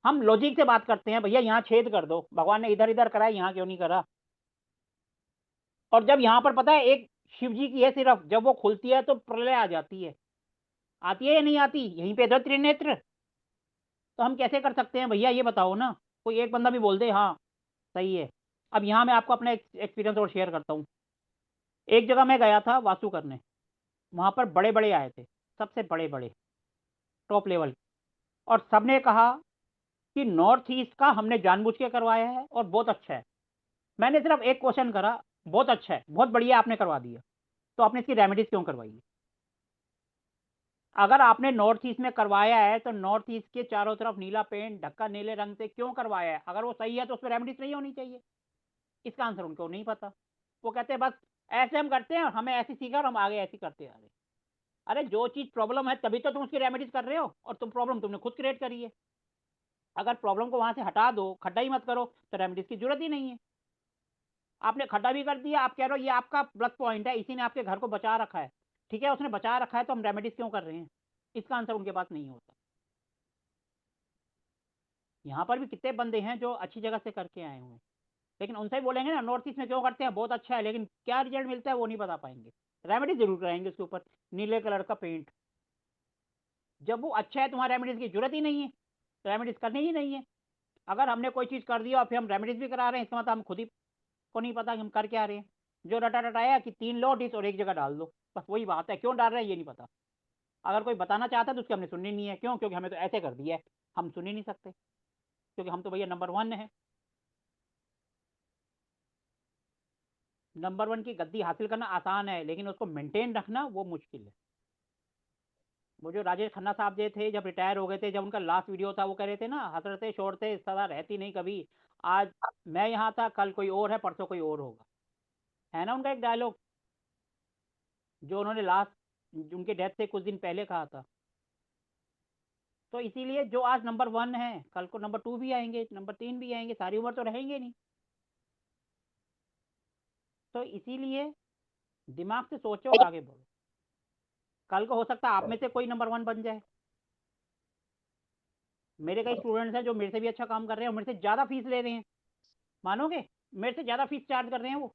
हम लॉजिक से बात करते हैं, भैया यहाँ छेद कर दो, भगवान ने इधर इधर करा है, यहाँ क्यों नहीं करा? और जब यहाँ पर पता है एक शिव जी की है सिर्फ, जब वो खुलती है तो प्रलय आ जाती है। आती है या नहीं आती? यहीं पे इधर त्रिनेत्र। तो हम कैसे कर सकते हैं भैया, ये बताओ ना। कोई एक बंदा भी बोल दे हाँ सही है। अब यहाँ मैं आपको अपना एक्सपीरियंस और शेयर करता हूँ। एक जगह मैं गया था वास्तु करने, वहाँ पर बड़े बड़े आए थे, सबसे बड़े बड़े टॉप लेवल, और सबने कहा कि नॉर्थ ईस्ट का हमने जानबूझ के करवाया है और बहुत अच्छा है। मैंने सिर्फ एक क्वेश्चन करा, बहुत अच्छा है, बहुत बढ़िया आपने करवा दिया, तो आपने इसकी रेमेडीज क्यों करवाई है? अगर आपने नॉर्थ ईस्ट में करवाया है तो नॉर्थ ईस्ट के चारों तरफ नीला पेंट, ढक्कन नीले रंग से क्यों करवाया है? अगर वो सही है तो उस पर रेमेडीज नहीं होनी चाहिए। इसका आंसर उनको नहीं पता। वो कहते हैं बस ऐसे हम करते हैं, हमें ऐसी सीखा और हम आगे ऐसी करते आ रहे हैं। अरे जो चीज प्रॉब्लम है तभी तो तुम उसकी रेमेडीज कर रहे हो, और तुम प्रॉब्लम तुमने खुद क्रिएट करी है। अगर प्रॉब्लम को वहां से हटा दो, खड्डा ही मत करो, तो रेमेडीज की जरूरत ही नहीं है। आपने खड्डा भी कर दिया, आप कह रहे हो ये आपका प्लस पॉइंट है, इसी ने आपके घर को बचा रखा है। ठीक है, उसने बचा रखा है तो हम रेमेडीज क्यों कर रहे हैं? इसका आंसर उनके पास नहीं होता। यहाँ पर भी कितने बंदे हैं जो अच्छी जगह से करके आए हुए हैं, लेकिन उनसे ही बोलेंगे ना नॉर्थ ईस्ट में क्यों करते हैं, बहुत अच्छा है, लेकिन क्या रिजल्ट मिलता है वो नहीं बता पाएंगे। रेमेडी जरूर कराएंगे उसके ऊपर, नीले कलर का पेंट। जब वो अच्छा है, तुम्हारे रेमेडीज की जरूरत ही नहीं है, रेमेडीज करनी ही नहीं है। अगर हमने कोई चीज़ कर दिया और फिर हम रेमेडीज भी करा रहे हैं, इसका मतलब हम खुद ही को नहीं पता कि हम कर क्या रहे हैं। जो रटा रटाया कि 3 लो डिश और एक जगह डाल दो, बस वही बात है। क्यों डाल रहे हैं ये नहीं पता। अगर कोई बताना चाहता है तो उसकी हमने सुननी नहीं है। क्यों? क्योंकि हमें तो ऐसे कर दिया है, हम सुन ही नहीं सकते, क्योंकि हम तो भैया नंबर 1 है। नंबर 1 की गद्दी हासिल करना आसान है, लेकिन उसको मेंटेन रखना वो मुश्किल है। वो जो राजेश खन्ना साहब जो थे, जब रिटायर हो गए थे, जब उनका लास्ट वीडियो था, वो कह रहे थे ना, हंसते शोरते सदा रहती नहीं कभी। आज मैं यहाँ था, कल कोई और है, परसों कोई और होगा, है ना उनका एक डायलॉग जो उन्होंने लास्ट उनके डेथ से कुछ दिन पहले कहा था। तो इसीलिए जो आज नंबर 1 है, कल को नंबर 2 भी आएंगे, नंबर 3 भी आएंगे, सारी उम्र तो रहेंगे नहीं। तो इसीलिए दिमाग से सोचो और आगे बढ़ो। कल को हो सकता है आप में से कोई नंबर 1 बन जाए। मेरे कई स्टूडेंट्स हैं जो मेरे से भी अच्छा काम कर रहे हैं और मेरे से ज़्यादा फीस ले रहे हैं, मानोगे? मेरे से ज़्यादा फीस चार्ज कर रहे हैं वो।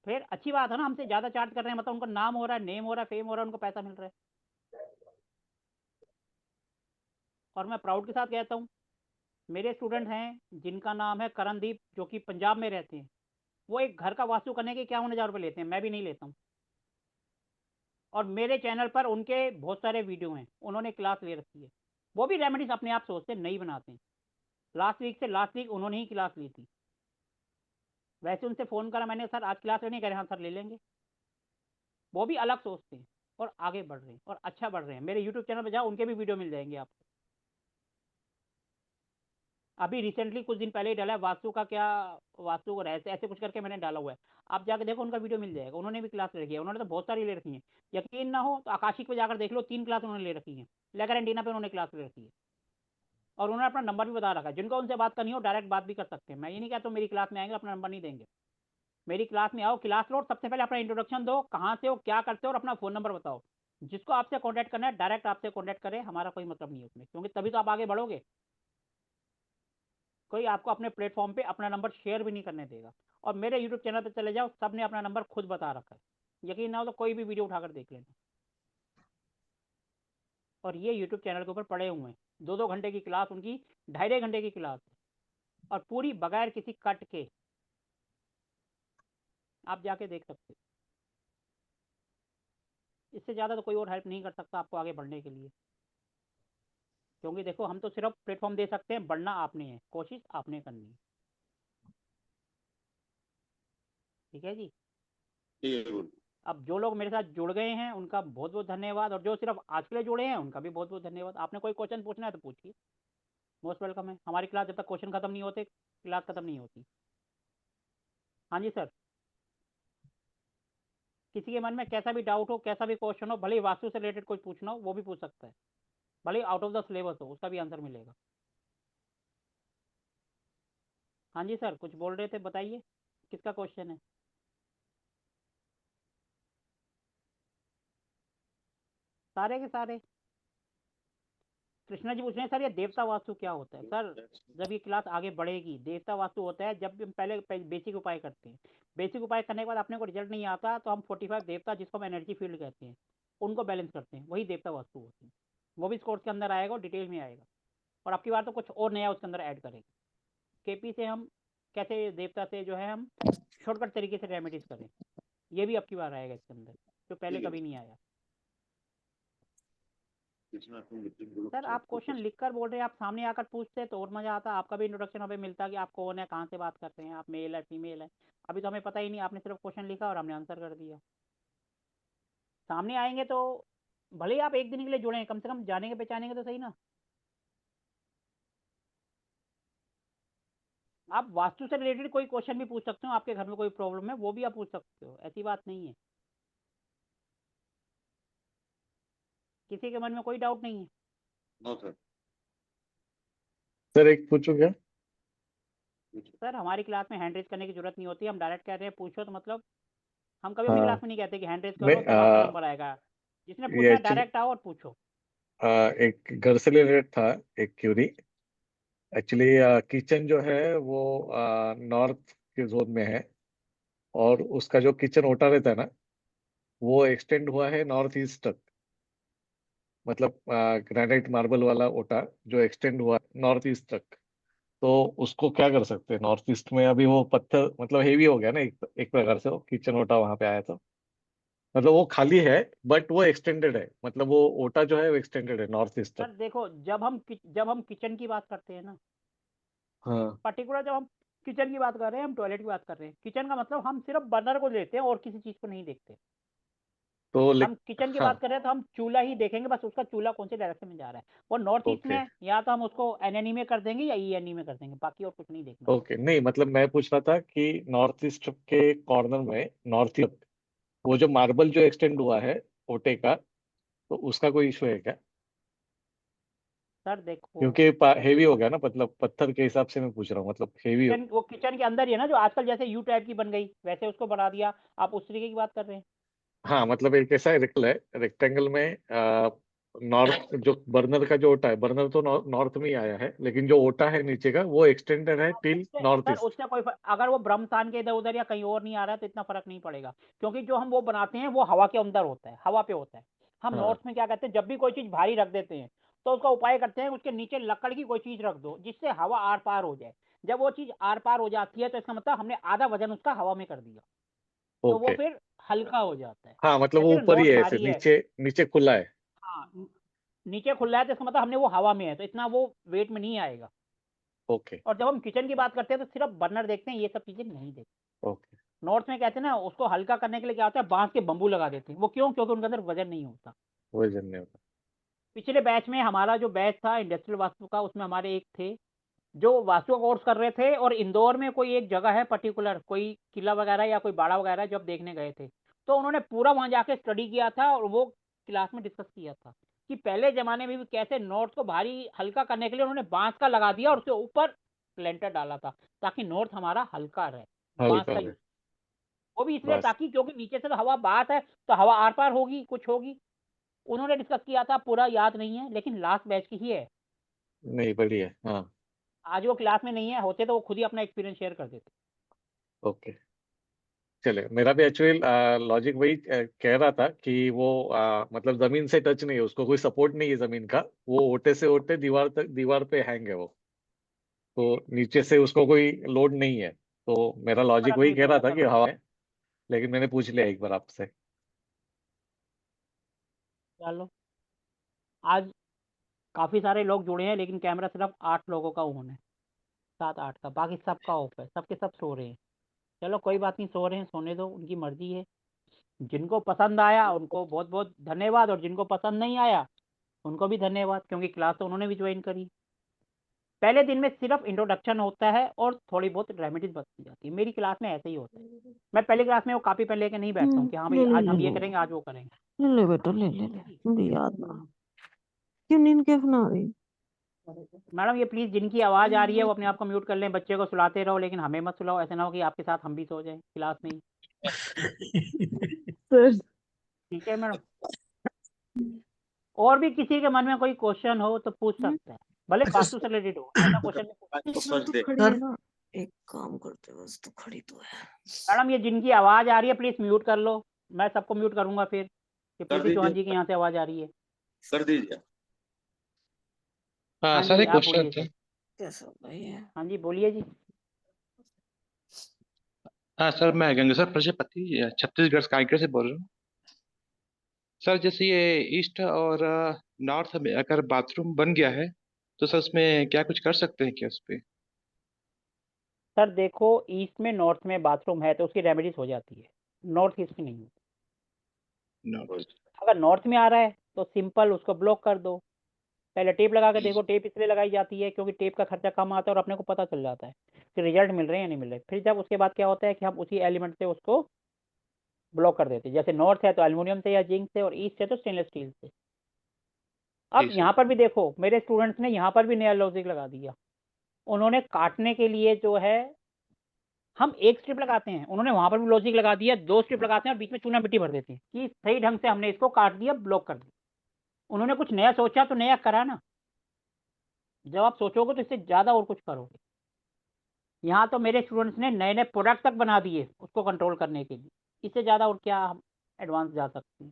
फिर अच्छी बात है ना, हमसे ज़्यादा चार्ज कर रहे हैं, मतलब उनका नाम हो रहा है, नेम हो रहा है, फेम हो रहा है, उनको पैसा मिल रहा है। और मैं प्राउड के साथ कहता हूँ, मेरे स्टूडेंट हैं जिनका नाम है करणदीप, जो कि पंजाब में रहते हैं। वो एक घर का वास्तु करने के 51,000 रुपये लेते हैं, मैं भी नहीं लेता हूँ। और मेरे चैनल पर उनके बहुत सारे वीडियो हैं, उन्होंने क्लास ले रखी है। वो भी रेमेडीज अपने आप सोचते नहीं बनाते हैं। लास्ट वीक उन्होंने ही क्लास ली थी। वैसे उनसे फ़ोन करा मैंने, सर आज क्लास लेनी, कह रहे हाँ सर ले लेंगे। वो भी अलग सोचते हैं और आगे बढ़ रहे हैं और अच्छा बढ़ रहे हैं। मेरे यूट्यूब चैनल पर जाओ, उनके भी वीडियो मिल जाएंगे आपको। अभी रिसेंटली कुछ दिन पहले ही डाला है, वास्तु का क्या, वास्तु को ऐसे ऐसे कुछ करके मैंने डाला हुआ है। आप जाकर देखो, उनका वीडियो मिल जाएगा। उन्होंने भी क्लास ले रखी है, उन्होंने तो बहुत सारी ले रखी है। यकीन ना हो तो आकाशिक पे जाकर देख लो, 3 क्लास उन्होंने ले रखी है। लेकर एंटीना पे उन्होंने क्लास ले रखी है, और उन्होंने अपना नंबर भी बता रखा है। जिनको उनसे बात करनी हो डायरेक्ट बात भी कर सकते हैं। मैं ये नहीं कहता मेरी क्लास में आएंगे अपना नंबर नहीं देंगे। मेरी क्लास में आओ, क्लास लो, सबसे पहले अपना इंट्रोडक्शन दो, कहाँ से हो, क्या करते हो, और अपना फ़ोन नंबर बताओ। जिसको आपसे कॉन्टैक्ट करना है डायरेक्ट आपसे कॉन्टैक्ट करे, हमारा कोई मतलब नहीं है उसमें, क्योंकि तभी तो आप आगे बढ़ोगे। कोई आपको अपने प्लेटफॉर्म पे अपना नंबर शेयर भी नहीं करने देगा। और मेरे यूट्यूब चैनल पे चले जाओ, सब ने अपना नंबर खुद बता रखा है। यकीन ना हो तो कोई भी वीडियो उठाकर देख लेना। और ये यूट्यूब चैनल के ऊपर पड़े हुए हैं। 2-2 घंटे की क्लास उनकी, 2.5 घंटे की क्लास है, और पूरी बगैर किसी कट के। आप जाके देख सकते हो। इससे ज़्यादा तो कोई और हेल्प नहीं कर सकता आपको आगे बढ़ने के लिए। क्योंकि देखो, हम तो सिर्फ प्लेटफॉर्म दे सकते हैं, बढ़ना आपने है, कोशिश आपने करनी है। ठीक है जी। ठीक है, गुड। अब जो लोग मेरे साथ जुड़ गए हैं उनका बहुत बहुत धन्यवाद, और जो सिर्फ आज के लिए जुड़े हैं उनका भी बहुत बहुत धन्यवाद। आपने कोई क्वेश्चन पूछना है तो पूछिए, मोस्ट वेलकम है। हमारी क्लास जब तक क्वेश्चन खत्म नहीं होते, क्लास खत्म नहीं होती। हाँ जी सर। किसी के मन में कैसा भी डाउट हो, कैसा भी क्वेश्चन हो, भले ही वास्तु से रिलेटेड कुछ पूछना हो वो भी पूछ सकता है, भले ही आउट ऑफ द सिलेबस हो, उसका भी आंसर मिलेगा। हाँ जी सर, कुछ बोल रहे थे, बताइए किसका क्वेश्चन है। सारे के सारे। कृष्णा जी पूछ रहे हैं सर ये देवता वास्तु क्या होता है। सर जब ये क्लास आगे बढ़ेगी, देवता वास्तु होता है जब हम पहले बेसिक उपाय करते हैं। बेसिक उपाय करने के बाद अपने को रिजल्ट नहीं आता तो हम 45 देवता, जिसको हम एनर्जी फील्ड कहते हैं, उनको बैलेंस करते हैं, वही देवता वास्तु होती है। वो भी इस कोर्स के अंदर आएगा और डिटेल में आएगा, और आपकी बार तो कुछ और नया उसके अंदर ऐड करेंगे। केपी से हम कैसे देवता से जो है हम शॉर्टकट तरीके से रेमेडीज करें, ये भी आपकी बार आएगा इसके अंदर, जो पहले कभी नहीं आया। सर आप क्वेश्चन लिख कर बोल रहे हैं, आप सामने आकर पूछते तो और मज़ा आता, आपका भी इंट्रोडक्शन हमें मिलता कि आप कौन है, कहाँ से बात करते हैं, आप मेल है फीमेल है। अभी तो हमें पता ही नहीं, आपने सिर्फ क्वेश्चन लिखा और हमने आंसर कर दिया। सामने आएंगे तो भले ही आप एक दिन के लिए जुड़े हैं, कम से कम जानेंगे पहचानेंगे तो सही ना। आप वास्तु से रिलेटेड कोई क्वेश्चन भी पूछ सकते हो, आपके घर में कोई प्रॉब्लम है वो भी आप पूछ सकते हो, ऐसी बात नहीं है। किसी के मन में कोई डाउट नहीं है। No sir. सर एक पूछूं क्या? सर हमारी क्लास में हैंड रेज करने की जरूरत नहीं होती, हम डायरेक्ट कह रहे हैं पूछो, तो मतलब हम कभी अपनी हाँ, क्लास में नहीं कहते कि हैंड रेज मैं करो तब आपका नंबर आएगा। जिसने ये पूछना है एक्चुअली डायरेक्ट आओ और पूछो। एक घर से रिलेटेड था, एक क्यूरी। एक्चुअली किचन जो है वो नॉर्थ के जोन में है, और उसका जो किचन ओटा रहता है ना, वो एक्सटेंड हुआ है नॉर्थ ईस्ट तक। मतलब ग्रेनाइट मार्बल वाला ओटा जो एक्सटेंड हुआ नॉर्थ ईस्ट तक। तो उसको क्या कर सकते हैं? नॉर्थ ईस्ट में अभी वो पत्थर मतलब हेवी हो गया ना, एक प्रकार से वो किचन ओटा वहां पे आया, तो मतलब वो खाली है, बट वो एक्सटेंडेड है। मतलब वो ओटा जो है वो एक्सटेंडेड है नॉर्थ ईस्ट तक। सर देखो, जब हम किचन की बात करते हैं ना, हाँ, पर्टिकुलर जब हम किचन की बात कर रहे हैं, हम टॉयलेट की बात कर रहे हैं, किचन का मतलब हम सिर्फ बर्नर को लेते हैं और किसी चीज को नहीं देखते। तो हम किचन की हाँ, बात कर रहे हैं तो हम चूल्हा ही देखेंगे, बस उसका चूल्हा कौन से डायरेक्शन में जा रहा है। वो नॉर्थ ईस्ट ओके में या तो हम उसको एनएनई में कर देंगे या ईएनई में कर देंगे, बाकी और कुछ नहीं देखना। ओके। नहीं मतलब मैं पूछ रहा था कि नॉर्थ ईस्ट के कॉर्नर में नॉर्थ ईस्ट वो जो मार्बल जो एक्सटेंड हुआ है ओटे का, तो उसका कोई इशू है क्या? सर देखो, क्योंकि हेवी हो गया ना, मतलब पत्थर के हिसाब से मैं पूछ रहा हूँ, मतलब हेवी हो। वो किचन के अंदर ही है ना, जो आजकल जैसे यू टाइप की बन गई वैसे उसको बना दिया, आप उस तरीके की बात कर रहे हैं। हाँ मतलब एक ऐसा रेक्टल है, रेक्टेंगल में नॉर्थ जो बर्नर का जो ओटा है, बर्नर तो नॉर्थ में ही आया है, लेकिन जो ओटा है नीचे का वो एक्सटेंडेड है टिल नॉर्थ सर ईस्ट। उससे कोई अगर वो ब्रह्मस्थान के इधर उधर या कहीं और नहीं आ रहा है तो इतना फर्क नहीं पड़ेगा, क्योंकि जो हम वो बनाते हैं वो हवा के अंदर होता है, हवा पे होता है। हम हाँ, नॉर्थ में क्या करते हैं, जब भी कोई चीज भारी रख देते हैं तो उसका उपाय करते हैं उसके नीचे लकड़ की कोई चीज रख दो जिससे हवा आर पार हो जाए। जब वो चीज आर पार हो जाती है तो इसका मतलब हमने आधा वजन उसका हवा में कर दिया, तो वो ओके। फिर हल्का हो जाता है। हाँ मतलब वो जैसे ना ऊपर ही नॉर्थ है, ऐसे भारी है, नीचे नीचे खुला है। हाँ, नीचे खुला है तो इसका मतलब हमने वो हवा में है तो इतना वो वेट में नहीं आएगा। ओके और जब हम किचन की बात करते हैं तो सिर्फ बर्नर देखते हैं, ये सब चीजें नहीं देखते। ओके। नॉर्थ में कहते हैं ना, उसको हल्का करने के लिए क्या होता है, बांस के बम्बू लगा देते हैं। वो क्यों? क्योंकि उनके अंदर वजन नहीं होता। वजन नहीं होता। पिछले बैच में हमारा जो बैच था इंडस्ट्रियल वास्तु का, उसमें हमारे एक थे जो वास्तु का कोर्स कर रहे थे, और इंदौर में कोई एक जगह है पर्टिकुलर, कोई किला वगैरह या कोई बाड़ा वगैरह जब देखने गए थे, तो उन्होंने पूरा वहां जाके स्टडी किया था और वो क्लास में डिस्कस किया था कि पहले जमाने में भी कैसे नॉर्थ को भारी हल्का करने के लिए उन्होंने बांस का लगा दिया और उसके ऊपर प्लेंटर डाला था ताकि नॉर्थ हमारा हल्का रहे। बांस हल्का का है। यूज, वो भी इसलिए बस। ताकि क्योंकि नीचे से तो हवा बात है, तो हवा आर पार होगी, कुछ होगी। उन्होंने डिस्कस किया था, पूरा याद नहीं है लेकिन लास्ट बैच की ही है। नहीं बढ़िया है, हाँ। आज वो क्लास में नहीं है, होते तो वो खुद ही अपना एक्सपीरियंस शेयर कर देते। ओके। चले, मेरा भी एक्चुअली लॉजिक वही कह रहा था कि वो मतलब जमीन से टच नहीं है, उसको कोई सपोर्ट नहीं है जमीन का, वो ओटे से ओटे दीवार तक, दीवार पे हैंग है वो। तो नीचे से उसको कोई लोड नहीं है। तो मेरा लॉजिक फर्क वही नहीं कह रहा पड़ेगा था सर कि उससे। हवा है, लेकिन मैंने पूछ लिया एक बार आपसे। चलो, आज काफी सारे लोग जुड़े हैं लेकिन कैमरा सिर्फ 8 लोगों का ऑन है, 7-8 का, बाकी सबका ऑफ है, सबके सब सो रहे हैं। चलो कोई बात नहीं, सो रहे हैं सोने दो, उनकी मर्जी है। जिनको पसंद आया उनको बहुत बहुत धन्यवाद, और जिनको पसंद नहीं आया उनको भी धन्यवाद, क्योंकि क्लास तो उन्होंने भी ज्वाइन करी। पहले दिन में सिर्फ इंट्रोडक्शन होता है और थोड़ी बहुत रेमेडीज बताई जाती है, मेरी क्लास में ऐसे ही होता है। मैं पहली क्लास में वो कॉपी पेन लेके नहीं बैठता हूँ कि हाँ भाई ले ले आज ले हम ये लो, करेंगे, आज वो करेंगे। ले बेटा, ले ले ले, मुझे याद ना। क्यों नींद क्या बना रही? मैडम ये प्लीज जिनकी आवाज आ रही है वो अपने आप को म्यूट कर लें, बच्चे को सुलाते रहो लेकिन हमें मत सुलाओ, ऐसा ना हो कि आपके साथ हम भी सो जाएं क्लास में ही। सर, ठीक है मैडम। और भी किसी के मन में कोई क्वेश्चन हो तो पूछ सकते हैं, भले वास्तु से रिलेटेड हो, ऐसा क्वेश्चन भी पूछ बस वो तो खड़ी है ना, एक काम करते बस, तो खड़ी तो है। मैडम ये जिनकी आवाज आ रही है प्लीज म्यूट कर लो, मैं सबको म्यूट करूंगा फिर, कि प्रीति चौहान जी के यहाँ से आवाज आ रही है। कर दीजिए। हाँ हाँ सर, जी, एक आप क्वेश्चन बोलिए था। सर। कैसा भाई है? हाँ जी बोलिए जी। हाँ सर, मैं गंगेश्वर प्रजापति छत्तीसगढ़ कांकेर से बोल रहा हूँ। सर जैसे ये ईस्ट और नॉर्थ में अगर बाथरूम बन गया है तो सर उसमें क्या कुछ कर सकते हैं क्या उस पे? सर देखो, ईस्ट में नॉर्थ में बाथरूम है तो उसकी रेमेडीज हो जाती है, नॉर्थ ईस्ट की नहीं होती। नॉर्थ। अगर नॉर्थ में आ रहा है तो सिंपल उसको ब्लॉक कर दो। पहले टेप लगा के जी देखो, टेप इसलिए लगाई जाती है क्योंकि टेप का खर्चा कम आता है और अपने को पता चल जाता है कि रिजल्ट मिल रहे हैं या नहीं मिल रहे। फिर जब उसके बाद क्या होता है कि हम उसी एलिमेंट से उसको ब्लॉक कर देते हैं। जैसे नॉर्थ है तो एल्युमिनियम से या जिंक से, और ईस्ट है तो स्टेनलेस स्टील से। अब जी यहाँ सर। पर भी देखो, मेरे स्टूडेंट्स ने यहाँ पर भी नया लॉजिक लगा दिया। उन्होंने काटने के लिए जो है, हम एक स्ट्रिप लगाते हैं, उन्होंने वहां पर भी लॉजिक लगा दिया, 2 स्ट्रिप लगाते हैं और बीच में चूना मिट्टी भर देते हैं कि सही ढंग से हमने इसको काट दिया, ब्लॉक कर दिया। उन्होंने कुछ नया सोचा तो नया करा ना। जब आप सोचोगे तो इससे ज्यादा और कुछ करोगे। यहाँ तो मेरे स्टूडेंट्स ने नए नए प्रोडक्ट तक बना दिए उसको कंट्रोल करने के लिए। इससे ज्यादा और क्या हम एडवांस जा सकते हैं।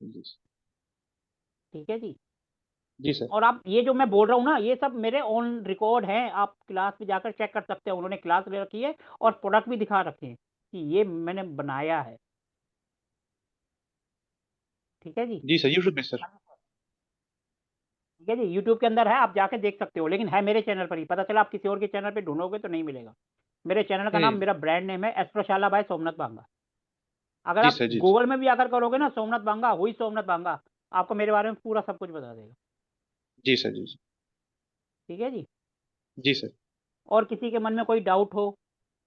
जी सर। ठीक है जी। जी सर। और आप ये जो मैं बोल रहा हूँ ना, ये सब मेरे ऑन रिकॉर्ड है, आप क्लास में जाकर चेक कर सकते हो। उन्होंने क्लास ले रखी है और प्रोडक्ट भी दिखा रखे हैं कि ये मैंने बनाया है। ठीक है जी। जी सर, यूट्यूब में सर। ठीक है जी, यूट्यूब के अंदर है, आप जाके देख सकते हो, लेकिन है मेरे चैनल पर ही। पता चला आप किसी और के चैनल पे ढूंढोगे तो नहीं मिलेगा। मेरे चैनल का नाम, नहीं। मेरा ब्रांड नेम है एस्ट्रोशाला बाय सोमनाथ बांगा। अगर जी आप सर। जी गूगल में भी अगर करोगे ना सोमनाथ बांगा, हुई सोमनाथ बांगा, आपको मेरे बारे में पूरा सब कुछ बता देगा। जी सर। जी सर। ठीक है जी। जी सर। और किसी के मन में कोई डाउट हो,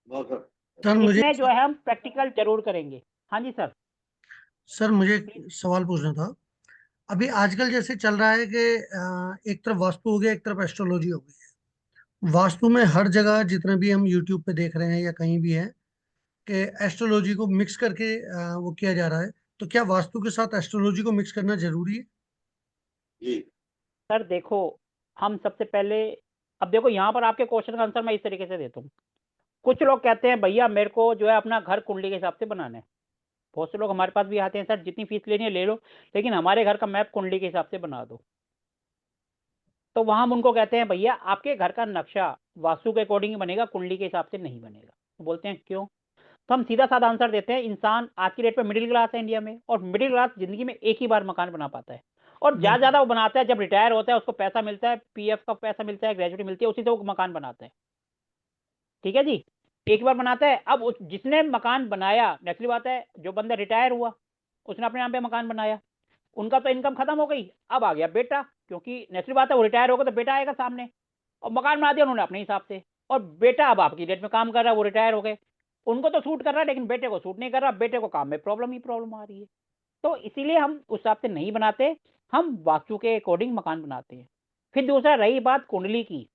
सर मुझे इसमें जो है हम प्रैक्टिकल जरूर करेंगे। हाँ जी सर। सर मुझे एक सवाल पूछना था। अभी आजकल जैसे चल रहा है कि एक तरफ वास्तु हो गया, एक तरफ एस्ट्रोलॉजी हो गई है। वास्तु में हर जगह जितने भी हम यूट्यूब पे देख रहे हैं या कहीं भी है कि एस्ट्रोलॉजी को मिक्स करके वो किया जा रहा है। तो क्या वास्तु के साथ एस्ट्रोलॉजी को मिक्स करना जरूरी है? सर देखो, हम सबसे पहले, अब देखो यहाँ पर आपके क्वेश्चन का आंसर मैं इस तरीके से देता हूँ। कुछ लोग कहते हैं भैया मेरे को जो है अपना घर कुंडली के हिसाब से बनाना है। बहुत से लोग हमारे पास भी आते हैं, सर जितनी फीस लेनी है ले लो, लेकिन हमारे घर का मैप कुंडली के हिसाब से बना दो। तो वहां हम उनको कहते हैं भैया आपके घर का नक्शा वास्तु के अकॉर्डिंग बनेगा, कुंडली के हिसाब से नहीं बनेगा। तो बोलते हैं क्यों? तो हम सीधा साधा आंसर देते हैं, इंसान आज की डेट पे मिडिल क्लास है इंडिया में, और मिडिल क्लास जिंदगी में एक ही बार मकान बना पाता है। और ज्यादा बिल्कुल। ज्यादा वो बनाता है जब रिटायर होता है, उसको पैसा मिलता है, पीएफ का पैसा मिलता है, ग्रेजुएटी मिलती है, उसी से वो मकान बनाता है। ठीक है जी। एक बार बनाता है। अब जिसने मकान बनाया, नेक्स्ट बात है, जो बंदा रिटायर हुआ उसने अपने नाम पे मकान बनाया, उनका तो इनकम खत्म हो गई। अब आ गया बेटा, क्योंकि नेचुरल बात है वो रिटायर होगा तो बेटा आएगा सामने, और मकान बना दिया उन्होंने अपने हिसाब से। और बेटा अब आपकी डेट में काम कर रहा है, वो रिटायर हो गए, उनको तो सूट कर रहा है, लेकिन बेटे को सूट नहीं कर रहा। बेटे को काम में प्रॉब्लम ही प्रॉब्लम आ रही है। तो इसीलिए हम उस हिसाब से नहीं बनाते, हम वास्तु के अकॉर्डिंग मकान बनाते हैं। फिर दूसरा रही बात कुंडली की,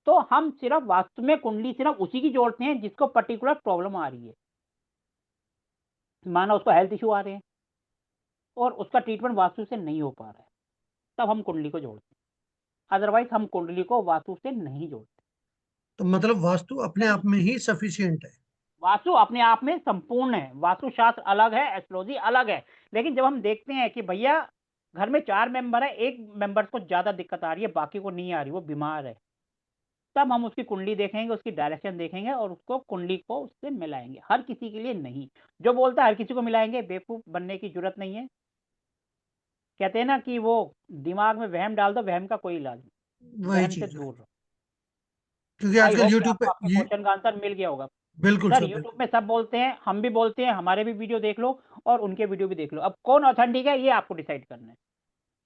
तो हम सिर्फ वास्तु में कुंडली सिर्फ उसी की जोड़ते हैं जिसको पर्टिकुलर प्रॉब्लम आ रही है। माना उसको हेल्थ इशू आ रहे हैं और उसका ट्रीटमेंट वास्तु से नहीं हो पा रहा है, तब हम कुंडली को जोड़ते हैं। अदरवाइज हम कुंडली को वास्तु से नहीं जोड़ते। तो मतलब वास्तु अपने आप में ही सफिशियंट है। वास्तु अपने आप में संपूर्ण है, वास्तु शास्त्र अलग है, एस्ट्रोलॉजी अलग है। लेकिन जब हम देखते हैं कि भैया घर में 4 मेंबर है, एक मेंबर को ज्यादा दिक्कत आ रही है, बाकी को नहीं आ रही, वो बीमार है, तब हम उसकी कुंडली देखेंगे, उसकी डायरेक्शन देखेंगे और उसको कुंडली को उससे मिलाएंगे। हर किसी के लिए नहीं। जो बोलता है हर किसी को मिलाएंगे, बेवकूफ बनने की जरूरत नहीं है। कहते हैं ना कि वो दिमाग में वहम डाल दो, वहम का कोई इलाज नहीं, वही वहम से चीज है। दूर रहो। क्योंकि आई आजकल होप कि यूट्यूब आपको आपके पे क्वेश्चन का आंसर मिल गया होगा। बिल्कुल सर सर, यूट्यूब बिल्कुल में सब बोलते हैं, हम भी बोलते हैं, हमारे भी वीडियो देख लो और उनके वीडियो भी देख लो। अब कौन ऑथेंटिक है ये आपको डिसाइड करना है,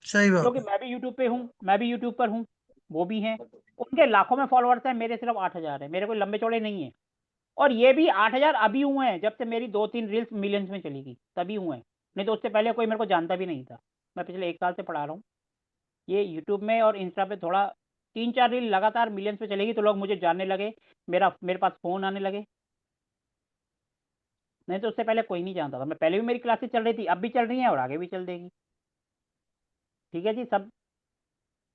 सही बात क्योंकि है। मैं भी यूट्यूब पे हूँ, मैं भी यूट्यूब पर हूँ, वो भी हैं। उनके लाखों में फॉलोअर्स हैं, मेरे सिर्फ 8,000 है। मेरे कोई लंबे चौड़े नहीं है। और ये भी 8,000 अभी हुए हैं जब से मेरी 2-3 रील्स मिलियंस में चली गई, तभी हुए हैं। नहीं तो उससे पहले कोई मेरे को जानता भी नहीं था। मैं पिछले 1 साल से पढ़ा रहा हूँ। ये यूट्यूब में और इंस्टा पे थोड़ा 3-4 रील लगातार मिलियंस पे चलेगी तो लोग मुझे जानने लगे, मेरे पास फोन आने लगे। नहीं तो उससे पहले कोई नहीं जानता था। मैं पहले भी मेरी क्लासेस चल रही थी, अब भी चल रही हैं और आगे भी चल देगी। ठीक है जी सब।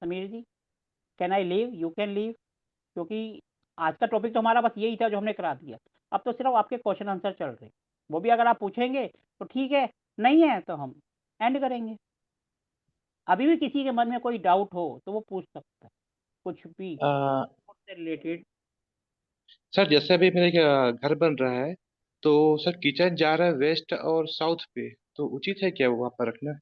Sameer ji, can I leave? You can leave, क्योंकि आज का टॉपिक तो हमारा बस यही था जो हमने करा दिया। अब तो सिर्फ आपके क्वेश्चन आंसर चल रहे, वो भी अगर आप पूछेंगे तो ठीक है, नहीं है तो हम एंड करेंगे। अभी भी किसी के मन में कोई डाउट हो तो वो पूछ सकता है, कुछ भी उससे रिलेटेड। सर जैसे अभी मेरे घर बन रहा है, तो सर किचन जा रहा है वेस्ट और साउथ पे, तो उचित है क्या वो वहाँ पर रखना?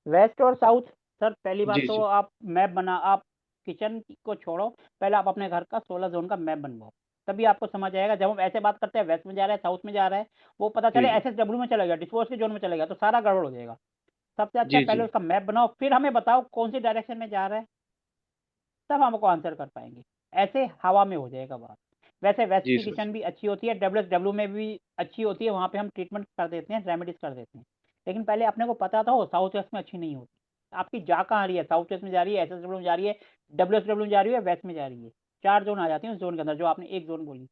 वेस्ट और साउथ, सर पहली बात जी तो जी। आप मैप बना, आप किचन को छोड़ो, पहले आप अपने घर का 16 जोन का मैप बनवाओ, तभी आपको समझ आएगा। जब हम ऐसे बात करते हैं वेस्ट में जा रहा है, साउथ में जा रहा है, वो पता जी चले जी। SSW में चला गया, डिस्पोज के जोन में चला गया, तो सारा गड़बड़ हो जाएगा। सबसे अच्छा जी पहले जी उसका मैप बनाओ, फिर हमें बताओ कौन सी डायरेक्शन में जा रहा है, तब हमको आंसर कर पाएंगे। ऐसे हवा में हो जाएगा बात। वैसे वेस्ट जी की सर। किचन भी अच्छी होती है, डब्ल्यू में भी अच्छी होती है, वहाँ पे हम ट्रीटमेंट कर देते हैं, रेमेडीज कर देते हैं। लेकिन पहले अपने को पता था हो साउथ वेस्ट में अच्छी नहीं होती। आपकी जा कहाँ रही है, साउथ वेस्ट में जा रही है, SSW में जा रही है, WSW में जा रही है, वेस्ट में जा रही है। 4 जोन आ जाती हैं उस जोन के अंदर, जो आपने एक जोन बोली।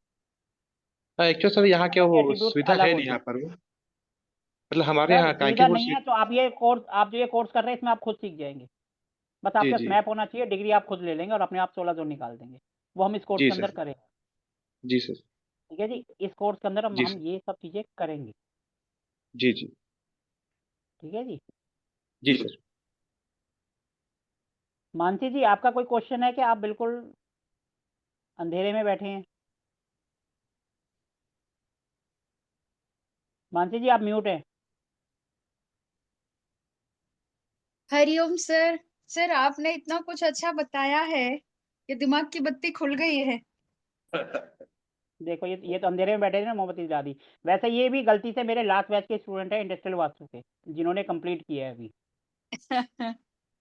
एक्चुअली सर यहाँ क्या सबकी वो एट्रीब्यूट सुविधा अलग है नहीं होती यहाँ है। पर वो, मतलब हमारे सर यहाँ का है कि सुविधा वो नहीं है तो आप जो ये कोर्स कर रहे हैं इसमें आप खुद सीख जाएंगे। बस जी आपके पास जी मैप होना चाहिए, डिग्री आप खुद ले लेंगे और अपने आप 16 जोन निकाल देंगे। वो हम इस कोर्स जी के अंदर सर। करेंगे। जी सर। ठीक है जी, इस कोर्स के अंदर जी हम सर। ये सब चीज़ें करेंगे। जी जी। ठीक है जी। जी सर। मानसी जी, आपका कोई क्वेश्चन है कि आप बिल्कुल अंधेरे में बैठे हैं? मानसी जी, आप म्यूट हैं। हरिओम सर। सर आपने इतना कुछ अच्छा बताया है कि दिमाग की बत्ती खुल गई है। देखो ये तो अंधेरे में बैठे थे ना, मोमबत्ती जला दी। वैसे ये भी गलती से मेरे लास्ट बैच के स्टूडेंट हैं इंडस्ट्रियल वास्तु के, जिन्होंने कंप्लीट किया है अभी।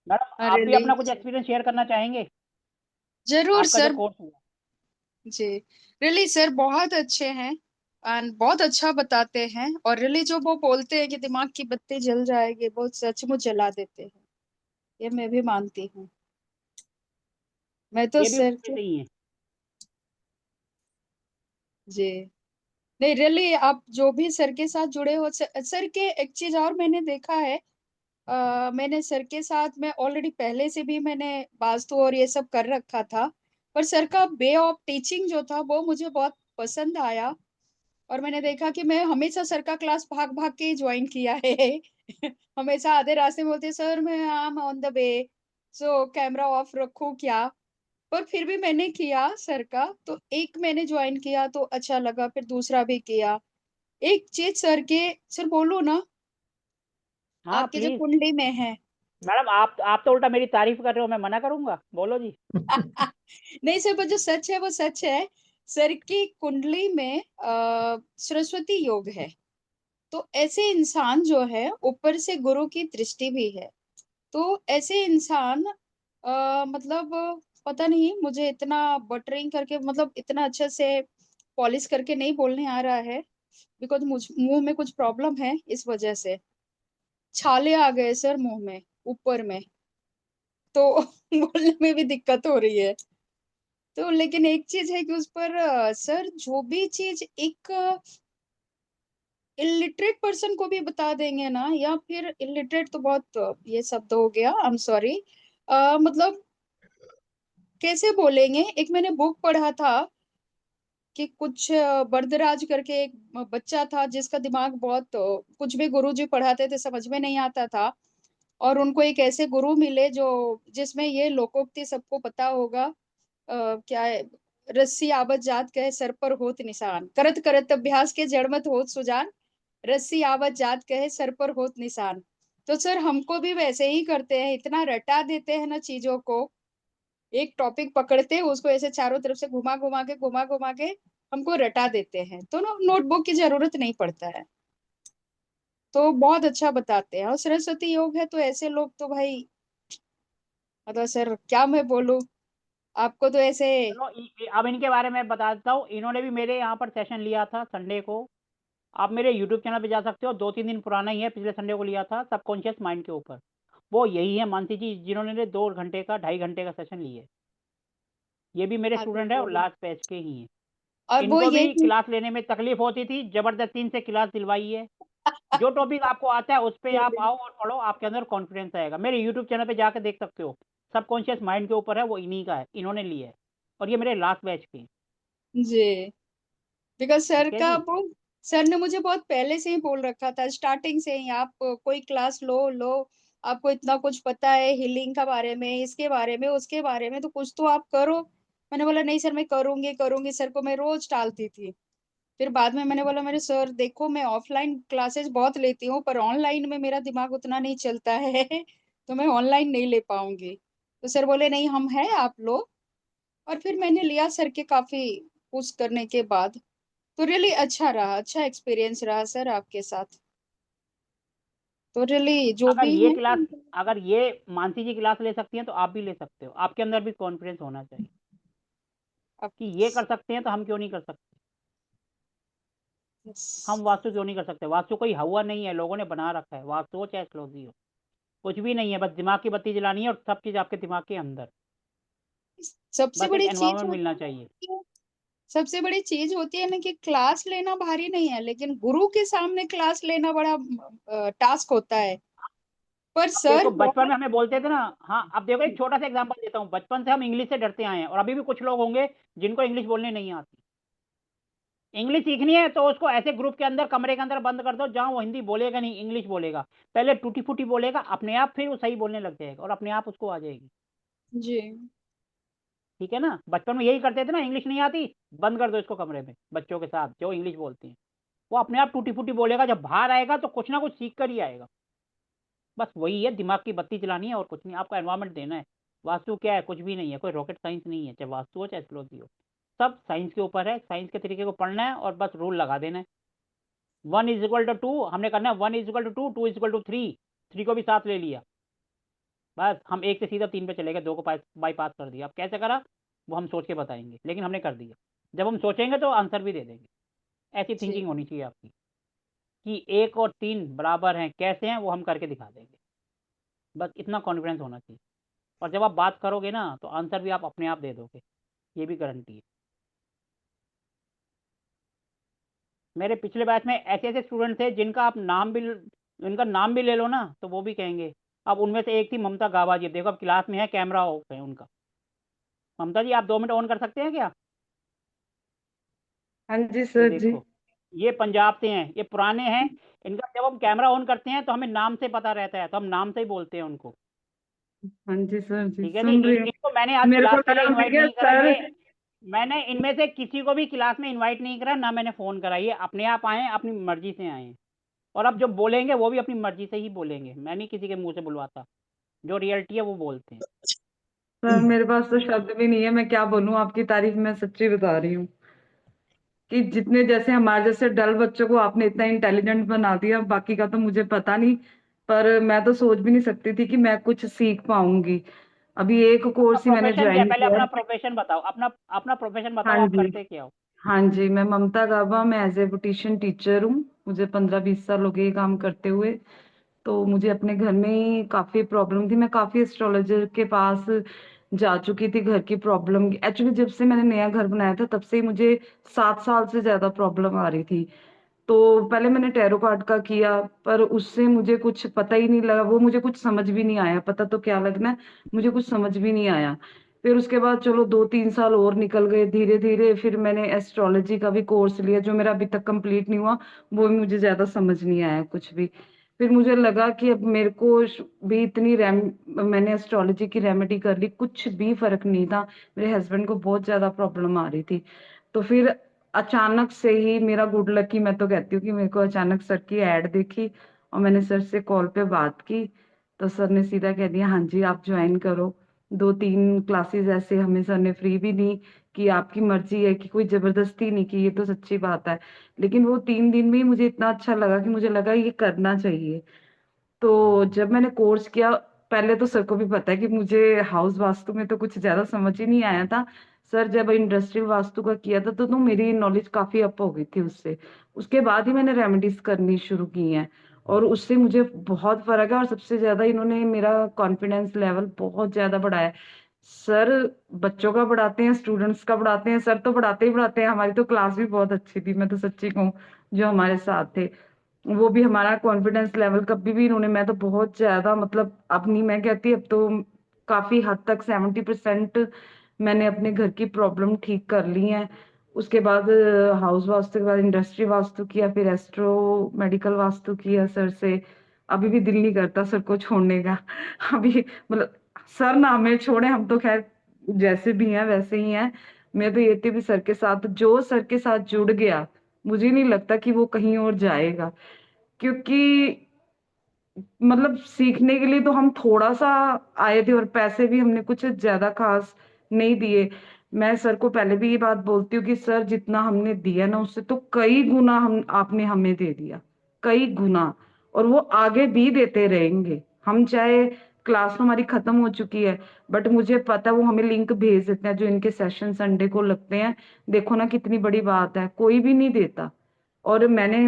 मैडम आप भी रियली अपना कुछ एक्सपीरियंस शेयर करना चाहेंगे? जरूर आपका जो सर। कोर्स हुआ। जी रियली सर बहुत अच्छे हैं एंड बहुत अच्छा बताते हैं, और रियली जो वो बोलते हैं कि दिमाग की बत्ती जल जाएगी, बहुत सचमुच जला देते हैं। ये मैं भी मानती हूँ। मैं तो ये भी सर बोलते ही हैं। जी नहीं रियली आप जो भी सर के साथ जुड़े हो सर के एक चीज और मैंने देखा है। मैंने सर के साथ में ऑलरेडी पहले से भी मैंने वास्तु और ये सब कर रखा था, पर सर का वे ऑफ टीचिंग जो था वो मुझे बहुत पसंद आया। और मैंने देखा कि मैं हमेशा सर का क्लास भाग भाग के ज्वाइन किया है। हमेशा आधे रास्ते में बोलते सर मैं I am on the way, so camera off रखूं क्या। पर फिर भी मैंने किया सर का, तो एक मैंने ज्वाइन किया तो अच्छा लगा, फिर दूसरा भी किया। एक चीज सर के, सर बोलो ना, हाँ आपके जो प्लीज। कुंडली में है। मैडम आप तो उल्टा मेरी तारीफ कर रहे हो, मैं मना करूंगा? बोलो जी। नहीं सर, पर जो सच है वो सच है। सर की कुंडली में सरस्वती योग है। तो ऐसे इंसान जो है, ऊपर से गुरु की दृष्टि भी है। तो ऐसे इंसान मतलब पता नहीं मुझे इतना बटरिंग करके, मतलब इतना अच्छे से पॉलिश करके नहीं बोलने आ रहा है, बिकॉज मुझ मुंह में कुछ प्रॉब्लम है, इस वजह से छाले आ गए सर मुंह में ऊपर में, तो बोलने में भी दिक्कत हो रही है। तो लेकिन एक चीज है कि उस पर सर जो भी चीज एक इलिटरेट पर्सन को भी बता देंगे ना, या फिर इलिटरेट तो बहुत ये शब्द हो गया, आई एम सॉरी, मतलब कैसे बोलेंगे। एक मैंने बुक पढ़ा था कि कुछ बरदराज करके एक बच्चा था जिसका दिमाग बहुत कुछ भी गुरुजी पढ़ाते थे समझ में नहीं आता था, और उनको एक ऐसे गुरु मिले जो जिसमें ये लोकोक्ति सबको पता होगा, क्या है, रस्सी आवत जात कहे सर पर होत निशान, करत करत अभ्यास के जड़ मत होत सुजान, रस्सी आवत जात कहे सर पर होत निशान। तो सर हमको भी वैसे ही करते हैं, इतना रटा देते हैं ना चीजों को। एक टॉपिक पकड़ते हैं उसको ऐसे चारों तरफ से घुमा घुमा के हमको रटा देते हैं, तो नोटबुक की जरूरत नहीं पड़ता है। तो बहुत अच्छा बताते हैं, और सरस्वती योग है तो ऐसे लोग तो भाई, मतलब सर क्या मैं बोलूं आपको, तो ऐसे। चलो अब इनके बारे में बता देता हूँ। इन्होंने भी मेरे यहाँ पर सेशन लिया था संडे को। आप मेरे यूट्यूब चैनल पे जा सकते हो, 2-3 दिन पुराना ही है, पिछले संडे को लिया था, सबकॉन्शियस माइंड के ऊपर। वो यही है मानसी जी, जिन्होंने 2 घंटे का 2.5 घंटे का सेशन लिए। ये भी मेरे हाँ तो स्टूडेंट है और बोलो। लास्ट बैच के ही हैं। और वो इनको ये भी क्लास लेने में तकलीफ होती थी, जबरदस्ती इनसे क्लास दिलवाई है। जो टॉपिक आपको आता है उस पे आप आओ और पढ़ो, आपके अंदर कॉन्फिडेंस आएगा। मेरे यूट्यूब चैनल पे जाकर देख सकते हो, सबकॉन्शियस माइंड के ऊपर है, वो इन्हीं का है, इन्होंने लिया है। और ये मेरे लास्ट बैच के हैं। जी बिकॉज सर ठीक है का जी। वो, सर ने मुझे बहुत पहले से ही बोल रखा था, स्टार्टिंग से ही, आप कोई क्लास लो लो, आपको इतना कुछ पता है हीलिंग का बारे में, इसके बारे में, उसके बारे में, तो कुछ तो आप करो। मैंने बोला नहीं सर मैं करूंगी करूंगी, सर को मैं रोज टालती थी। फिर बाद में मैंने बोला मेरे सर देखो मैं ऑफलाइन क्लासेस बहुत लेती हूँ, पर ऑनलाइन में मेरा दिमाग उतना नहीं चलता है, तो मैं ऑनलाइन नहीं ले पाऊंगी। तो सर बोले नहीं हम हैं आप लोग। और फिर मैंने लिया सर के काफी पुश करने के बाद। तो रियली अच्छा रहा, अच्छा एक्सपीरियंस रहा सर आपके साथ। तो रियली जो अगर भी ये है क्लास अगर ये मानसी जी क्लास ले सकती हैं तो आप भी ले सकते हो। आपके अंदर भी कॉन्फिडेंस होना चाहिए कि ये कर सकते हैं तो हम क्यों नहीं कर सकते। हम वास्तु क्यों नहीं कर सकते। वास्तु कोई हवा नहीं है, लोगों ने बना रखा है। वास्तु हो चाहे एस्ट्रोलॉजी हो, कुछ भी नहीं है, बस दिमाग की बत्ती जलानी है और सब चीज आपके दिमाग के अंदर। सबसे बस एक बड़ी चीज एनवायरनमेंट होती मिलना है चाहिए। कि सबसे बड़ी चीज होती है ना कि क्लास लेना भारी नहीं है, लेकिन गुरु के सामने क्लास लेना बड़ा टास्क होता है। पर अब सर देखो बचपन बहुत में हमें बोलते थे ना। हाँ, अब देखो एक छोटा सा एग्जांपल देता हूँ। बचपन से हम इंग्लिश से डरते आए हैं और अभी भी कुछ लोग होंगे जिनको इंग्लिश बोलने नहीं आती। इंग्लिश सीखनी है तो उसको ऐसे ग्रुप के अंदर, कमरे के अंदर बंद कर दो जहाँ वो हिंदी बोलेगा नहीं, इंग्लिश बोलेगा। पहले टूटी फूटी बोलेगा, अपने आप फिर वो सही बोलने लग जाएगा और अपने आप उसको आ जाएगी। जी ठीक है ना। बचपन में यही करते थे ना, इंग्लिश नहीं आती, बंद कर दो इसको कमरे में बच्चों के साथ जो इंग्लिश बोलती हैं। वो अपने आप टूटी फूटी बोलेगा, जब बाहर आएगा तो कुछ ना कुछ सीख कर ही आएगा। बस वही है, दिमाग की बत्ती चलानी है और कुछ नहीं। आपका एनवायरनमेंट देना है। वास्तु क्या है, कुछ भी नहीं है, कोई रॉकेट साइंस नहीं है। चाहे वास्तु हो चाहे एस्ट्रोलॉजी हो, सब साइंस के ऊपर है। साइंस के तरीके को पढ़ना है और बस रूल लगा देना है। 1 = 2 हमने करना है। 1 = 2, 2 = 3, 3 को भी साथ ले लिया। बस हम 1 से सीधा 3 पे चले गए, 2 को बाईपास कर दिया। अब कैसे करा वो हम सोच के बताएंगे, लेकिन हमने कर दिया। जब हम सोचेंगे तो आंसर भी दे देंगे। ऐसी जी थिंकिंग होनी चाहिए आपकी कि 1 और 3 बराबर हैं, कैसे हैं वो हम करके दिखा देंगे। बस इतना कॉन्फिडेंस होना चाहिए। और जब आप बात करोगे ना तो आंसर भी आप अपने आप दे दोगे, ये भी गारंटी है। मेरे पिछले बैच में ऐसे ऐसे स्टूडेंट थे जिनका आप नाम भी इनका नाम भी ले लो ना तो वो भी कहेंगे। अब उनमें से एक थी ममता गाबा जी। देखो अब क्लास में है, कैमरा ऑफ है उनका। ममता जी आप 2 मिनट ऑन कर सकते हैं क्या। हाँ जी ये सर जी। देखो, ये पंजाब से हैं, ये पुराने हैं। इनका जब हम कैमरा ऑन करते हैं तो हमें नाम से पता रहता है, तो हम नाम से ही बोलते हैं उनको। हाँ जी सर जी, ठीक है जी। सुन रही हूँ। इनको मैंने आज मेरे को क्लास के लिए लगा मैं इनवाइट क्या नहीं करा। सर। ये मैंने इनमें से किसी को भी क्लास में इनवाइट नहीं करा, ना मैंने फोन करा। ये अपने आप आए, अपनी मर्जी से आए हैं। और अब जो बोलेंगे वो भी अपनी मर्जी से ही बोलेंगे। मैं नहीं किसी के मुंह से बुलवाता। जो रियलिटी है वो बोलते हैं। सर मेरे पास तो शब्द भी नहीं है, मैं क्या बोलूं आपकी तारीफ। मैं सच्ची बता रही हूँ कि जितने जैसे हमारे जैसे डल बच्चों को आपने इतना इंटेलिजेंट बना दिया, बाकी का तो मुझे पता नहीं। पर मैं तो सोच भी नहीं सकती थी कि मैं कुछ सीख पाऊंगी। अभी एक आपका कोर्स ही मैंने प्रोफेशन क्या है, ज्वाइन पहले किया अपना है। प्रोफेशन बताओ। अपना अपना प्रोफेशन बताओ, हाँ आप जी। करते क्या हो। हाँ जी, मैं ममता गाबा, मैं एज ए ब्यूटिशियन टीचर हूँ। मुझे 15-20 साल हो गए ये काम करते हुए। तो मुझे अपने घर में ही काफी प्रॉब्लम थी। मैं काफी एस्ट्रोलॉजर के पास जा चुकी थी घर की प्रॉब्लम। एक्चुअली जब से मैंने नया घर बनाया था तब से ही मुझे 7 साल से ज्यादा प्रॉब्लम आ रही थी। तो पहले मैंने टैरो कार्ड का किया, पर उससे मुझे कुछ पता ही नहीं लगा। वो मुझे कुछ समझ भी नहीं आया। पता तो क्या लगना है, मुझे कुछ समझ भी नहीं आया। फिर उसके बाद चलो 2-3 साल और निकल गए धीरे धीरे। फिर मैंने एस्ट्रोलॉजी का भी कोर्स लिया जो मेरा अभी तक कंप्लीट नहीं हुआ। वो भी मुझे ज्यादा समझ नहीं आया कुछ भी। फिर मुझे लगा कि अब मेरे को भी इतनी मैंने एस्ट्रोलॉजी की रेमेडी कर ली, कुछ भी फर्क नहीं था। मेरे हस्बैंड को बहुत ज्यादा प्रॉब्लम आ रही थी। तो फिर अचानक से ही मेरा गुड लक की मैं तो कहती हूँ कि मेरे को अचानक सर की एड देखी और मैंने सर से कॉल पे बात की। तो सर ने सीधा कह दिया हाँ जी आप ज्वाइन करो। 2-3 क्लासेस ऐसे हमें सर ने फ्री भी दी कि आपकी मर्जी है, कि कोई जबरदस्ती नहीं की। ये तो सच्ची बात है। लेकिन वो 3 दिन में ही मुझे इतना अच्छा लगा कि मुझे लगा ये करना चाहिए। तो जब मैंने कोर्स किया, पहले तो सर को भी पता है कि मुझे हाउस वास्तु में तो कुछ ज्यादा समझ ही नहीं आया था। सर जब इंडस्ट्रियल वास्तु का किया था तो मेरी नॉलेज काफी अप हो गई थी उससे। उसके बाद ही मैंने रेमेडीज करनी शुरू की हैं और उससे मुझे बहुत फर्क है। और सबसे ज्यादा इन्होंने मेरा कॉन्फिडेंस लेवल बहुत ज्यादा बढ़ाया है। सर बच्चों का पढ़ाते हैं, स्टूडेंट्स का पढ़ाते हैं। सर तो पढ़ाते ही पढ़ाते हैं। हमारी तो क्लास भी बहुत अच्छी थी, मैं तो सच्ची कहूँ। जो हमारे साथ थे वो भी हमारा कॉन्फिडेंस लेवल कभी भी इन्होंने, मैं तो बहुत ज्यादा मतलब अब नहीं मैं कहती, अब तो काफी हद तक 70% मैंने अपने घर की प्रॉब्लम ठीक कर ली है। उसके बाद हाउस वास्तु के बाद इंडस्ट्री वास्तु किया, फिर एस्ट्रो मेडिकल वास्तु किया सर से। अभी भी दिल नहीं करता सर को छोड़ने का। अभी मतलब सर ना हमें छोड़े, हम तो खैर जैसे भी हैं वैसे ही हैं। मैं तो ये थी भी सर के साथ, जो सर के साथ जुड़ गया मुझे नहीं लगता कि वो कहीं और जाएगा। क्योंकि मतलब सीखने के लिए तो हम थोड़ा सा आए थे और पैसे भी हमने कुछ ज्यादा खास नहीं दिए। मैं सर को पहले भी ये बात बोलती हूँ कि सर जितना हमने दिया ना उससे तो कई गुना हम आपने हमें दे दिया, कई गुना। और वो आगे भी देते रहेंगे। हम चाहे क्लास तो हमारी खत्म हो चुकी है, बट मुझे पता है वो हमें लिंक भेज देते हैं जो इनके सेशन संडे को लगते हैं। देखो ना कितनी बड़ी बात है, कोई भी नहीं देता। और मैंने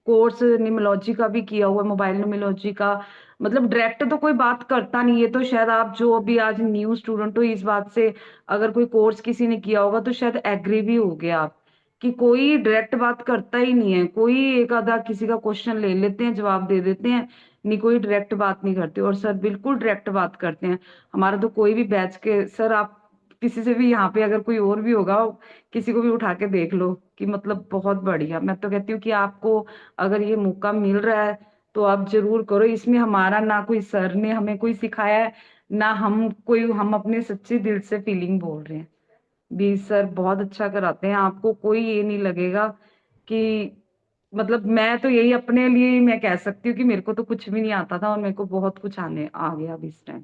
कोर्स न्यूमोलॉजी का भी किया हुआ है, मोबाइल न्यूमोलॉजी का। मतलब डायरेक्ट तो कोई बात करता नहीं है, तो शायद आप जो अभी आज न्यू स्टूडेंट हो इस बात से, अगर कोई कोर्स किसी ने किया होगा तो शायद एग्री भी हो गया आप, कि कोई डायरेक्ट बात करता ही नहीं है। कोई एक आधा किसी का क्वेश्चन ले लेते हैं, जवाब दे देते हैं, नहीं कोई डायरेक्ट बात नहीं करते। और सर बिल्कुल डायरेक्ट बात करते हैं। हमारा तो कोई भी बैच के सर, आप किसी से भी यहाँ पे अगर कोई और भी होगा, किसी को भी उठा के देख लो कि मतलब बहुत बढ़िया। मैं तो कहती हूँ कि आपको अगर ये मौका मिल रहा है तो आप जरूर करो। इसमें हमारा ना कोई सर ने हमें कोई सिखाया है, ना हम अपने सच्चे दिल से फीलिंग बोल रहे हैं। भी सर बहुत अच्छा कराते हैं, आपको कोई ये नहीं लगेगा कि मतलब, मैं तो यही अपने लिए ही मैं कह सकती हूँ कि मेरे को तो कुछ भी नहीं आता था और मेरे को बहुत कुछ आने आ गया अब इस टाइम,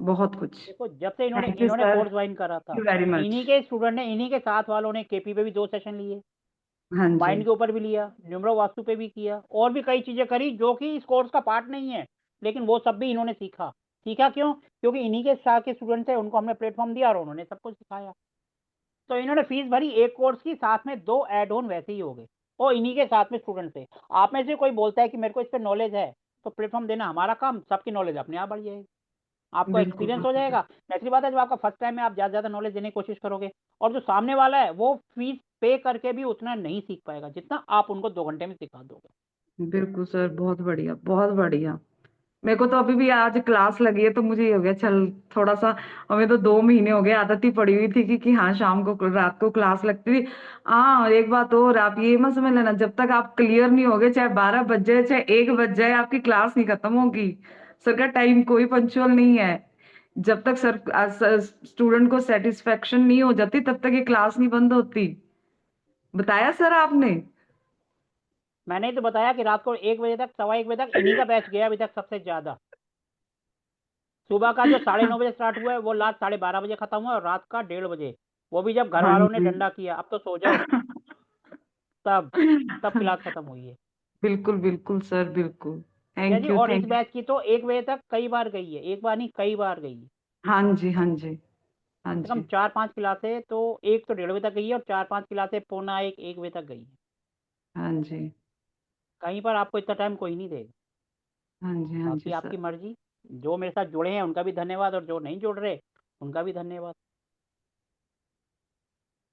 बहुत कुछ। देखो जब से इन्होंने थैंक यू इन्होंने सर, कोर्स ज्वाइन करा था, थैंक यू वेरी मच। इन्हीं के स्टूडेंट ने, इन्हीं के साथ वालों ने केपी पे भी 2 सेशन लिए, हाँ जी, माइंड के ऊपर भी लिया, न्यूमरो वास्तु पे भी किया, और भी कई चीजें करी जो कि इस कोर्स का पार्ट नहीं है, लेकिन वो सब भी इन्होंने सीखा। सीखा क्यों? क्योंकि इन्हीं के साथ के स्टूडेंट थे, उनको हमने प्लेटफॉर्म दिया और उन्होंने सब कुछ सिखाया। तो इन्होंने फीस भरी एक कोर्स की, साथ में 2 ऐड ऑन वैसे ही हो गए, और इन्हीं के साथ में स्टूडेंट थे। आप में से कोई बोलता है कि मेरे को इस पर नॉलेज है, तो प्लेटफॉर्म देना हमारा काम, सबकी नॉलेज अपने आप बढ़ जाएगी, आपको बिल्कुल एक्सपीरियंस हो बिल्कुल जाएगा। नेक्स्ट बात है, जब आपका फर्स्ट टाइम है, आप ज़्यादा ज़्यादा नॉलेज देने की कोशिश करोगे, और जो सामने वाला है वो फीस पे करके भी उतना नहीं सीख पाएगा जितना आप उनको 2 घंटे में सिखा दोगे। बिल्कुल सर, बहुत बढ़िया बहुत बढ़िया। मेरे को तो अभी भी आज क्लास लगी है तो मुझे ये हो गया, चल थोड़ा सा, हमें तो 2 महीने हो गए, आदत ही पड़ी हुई थी कि हाँ शाम को रात को क्लास लगती थी। हाँ, और एक बात और, आप ये मत समझ लेना, जब तक आप क्लियर नहीं होगे, चाहे 12 बज जाए चाहे 1 बज जाए, आपकी क्लास नहीं खत्म होगी। सर का टाइम कोई पंक्चुअल नहीं है। जब तक सर स्टूडेंट को सेटिस्फेक्शन नहीं हो जाती तब तक ये क्लास नहीं बंद होती। बताया सर आपने? मैंने ही तो बताया कि रात को 1 बजे तक, 1:15 बजे तक इन्हीं का बैच गया अभी तक सबसे ज़्यादा। सुबह का जो 9:30 बजे स्टार्ट हुआ है वो लास्ट 12:30 बजे खत्म हुआ, और रात का 1:30 बजे, वो भी जब घर हाँ वालों ने जी। डंडा किया अब तो सो जाओ, तब तब क्लास खत्म हुई है। बिल्कुल बिल्कुल सर, बिल्कुल। ठीक है थैंक जी, यू और इस थैंक यू। बैच की तो 1 बजे तक कई बार गई है, एक बार नहीं कई बार गई है। हाँ जी हाँ जी हाँ कम से कम जी 4-5 क्लासें तो, एक तो 1:30 बजे तक गई है, और 4-5 क्लासें 1:45-1 बजे तक गई है। हाँ जी कहीं पर आपको इतना टाइम कोई नहीं देगा, हाँ जी बाकी सर। आपकी मर्जी। जो मेरे साथ जुड़े हैं उनका भी धन्यवाद, और जो नहीं जुड़ रहे उनका भी धन्यवाद।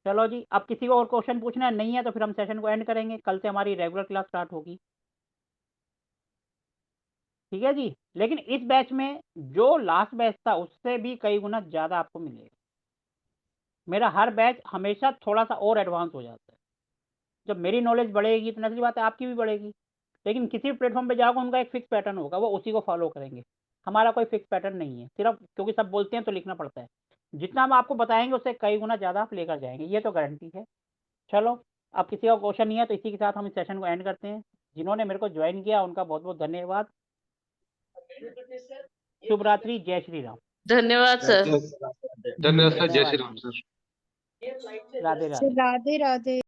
चलो जी, अब किसी को और क्वेश्चन पूछना है? नहीं है तो फिर हम सेशन को एंड करेंगे, कल से हमारी रेगुलर क्लास स्टार्ट होगी। ठीक है जी, लेकिन इस बैच में जो लास्ट बैच था उससे भी कई गुना ज़्यादा आपको मिलेगा। मेरा हर बैच हमेशा थोड़ा सा और एडवांस हो जाता है। जब मेरी नॉलेज बढ़ेगी तो नजरी बात है आपकी भी बढ़ेगी। लेकिन किसी भी प्लेटफॉर्म पे जाओगे उनका एक फिक्स पैटर्न होगा, वो उसी को फॉलो करेंगे। हमारा कोई फिक्स पैटर्न नहीं है, सिर्फ क्योंकि सब बोलते हैं तो लिखना पड़ता है। जितना हम आपको बताएंगे उससे कई गुना ज़्यादा आप लेकर जाएंगे, ये तो गारंटी है। चलो, अब किसी का क्वेश्चन नहीं है तो इसी के साथ हम इस सेशन को एंड करते हैं। जिन्होंने मेरे को ज्वाइन किया उनका बहुत बहुत धन्यवाद। शुभ रात्रि, जय श्री राम। धन्यवाद सर। धन्यवाद सर, जय धन्यवाद श्री राम जी, सर। राधे राधे। राधे राधे।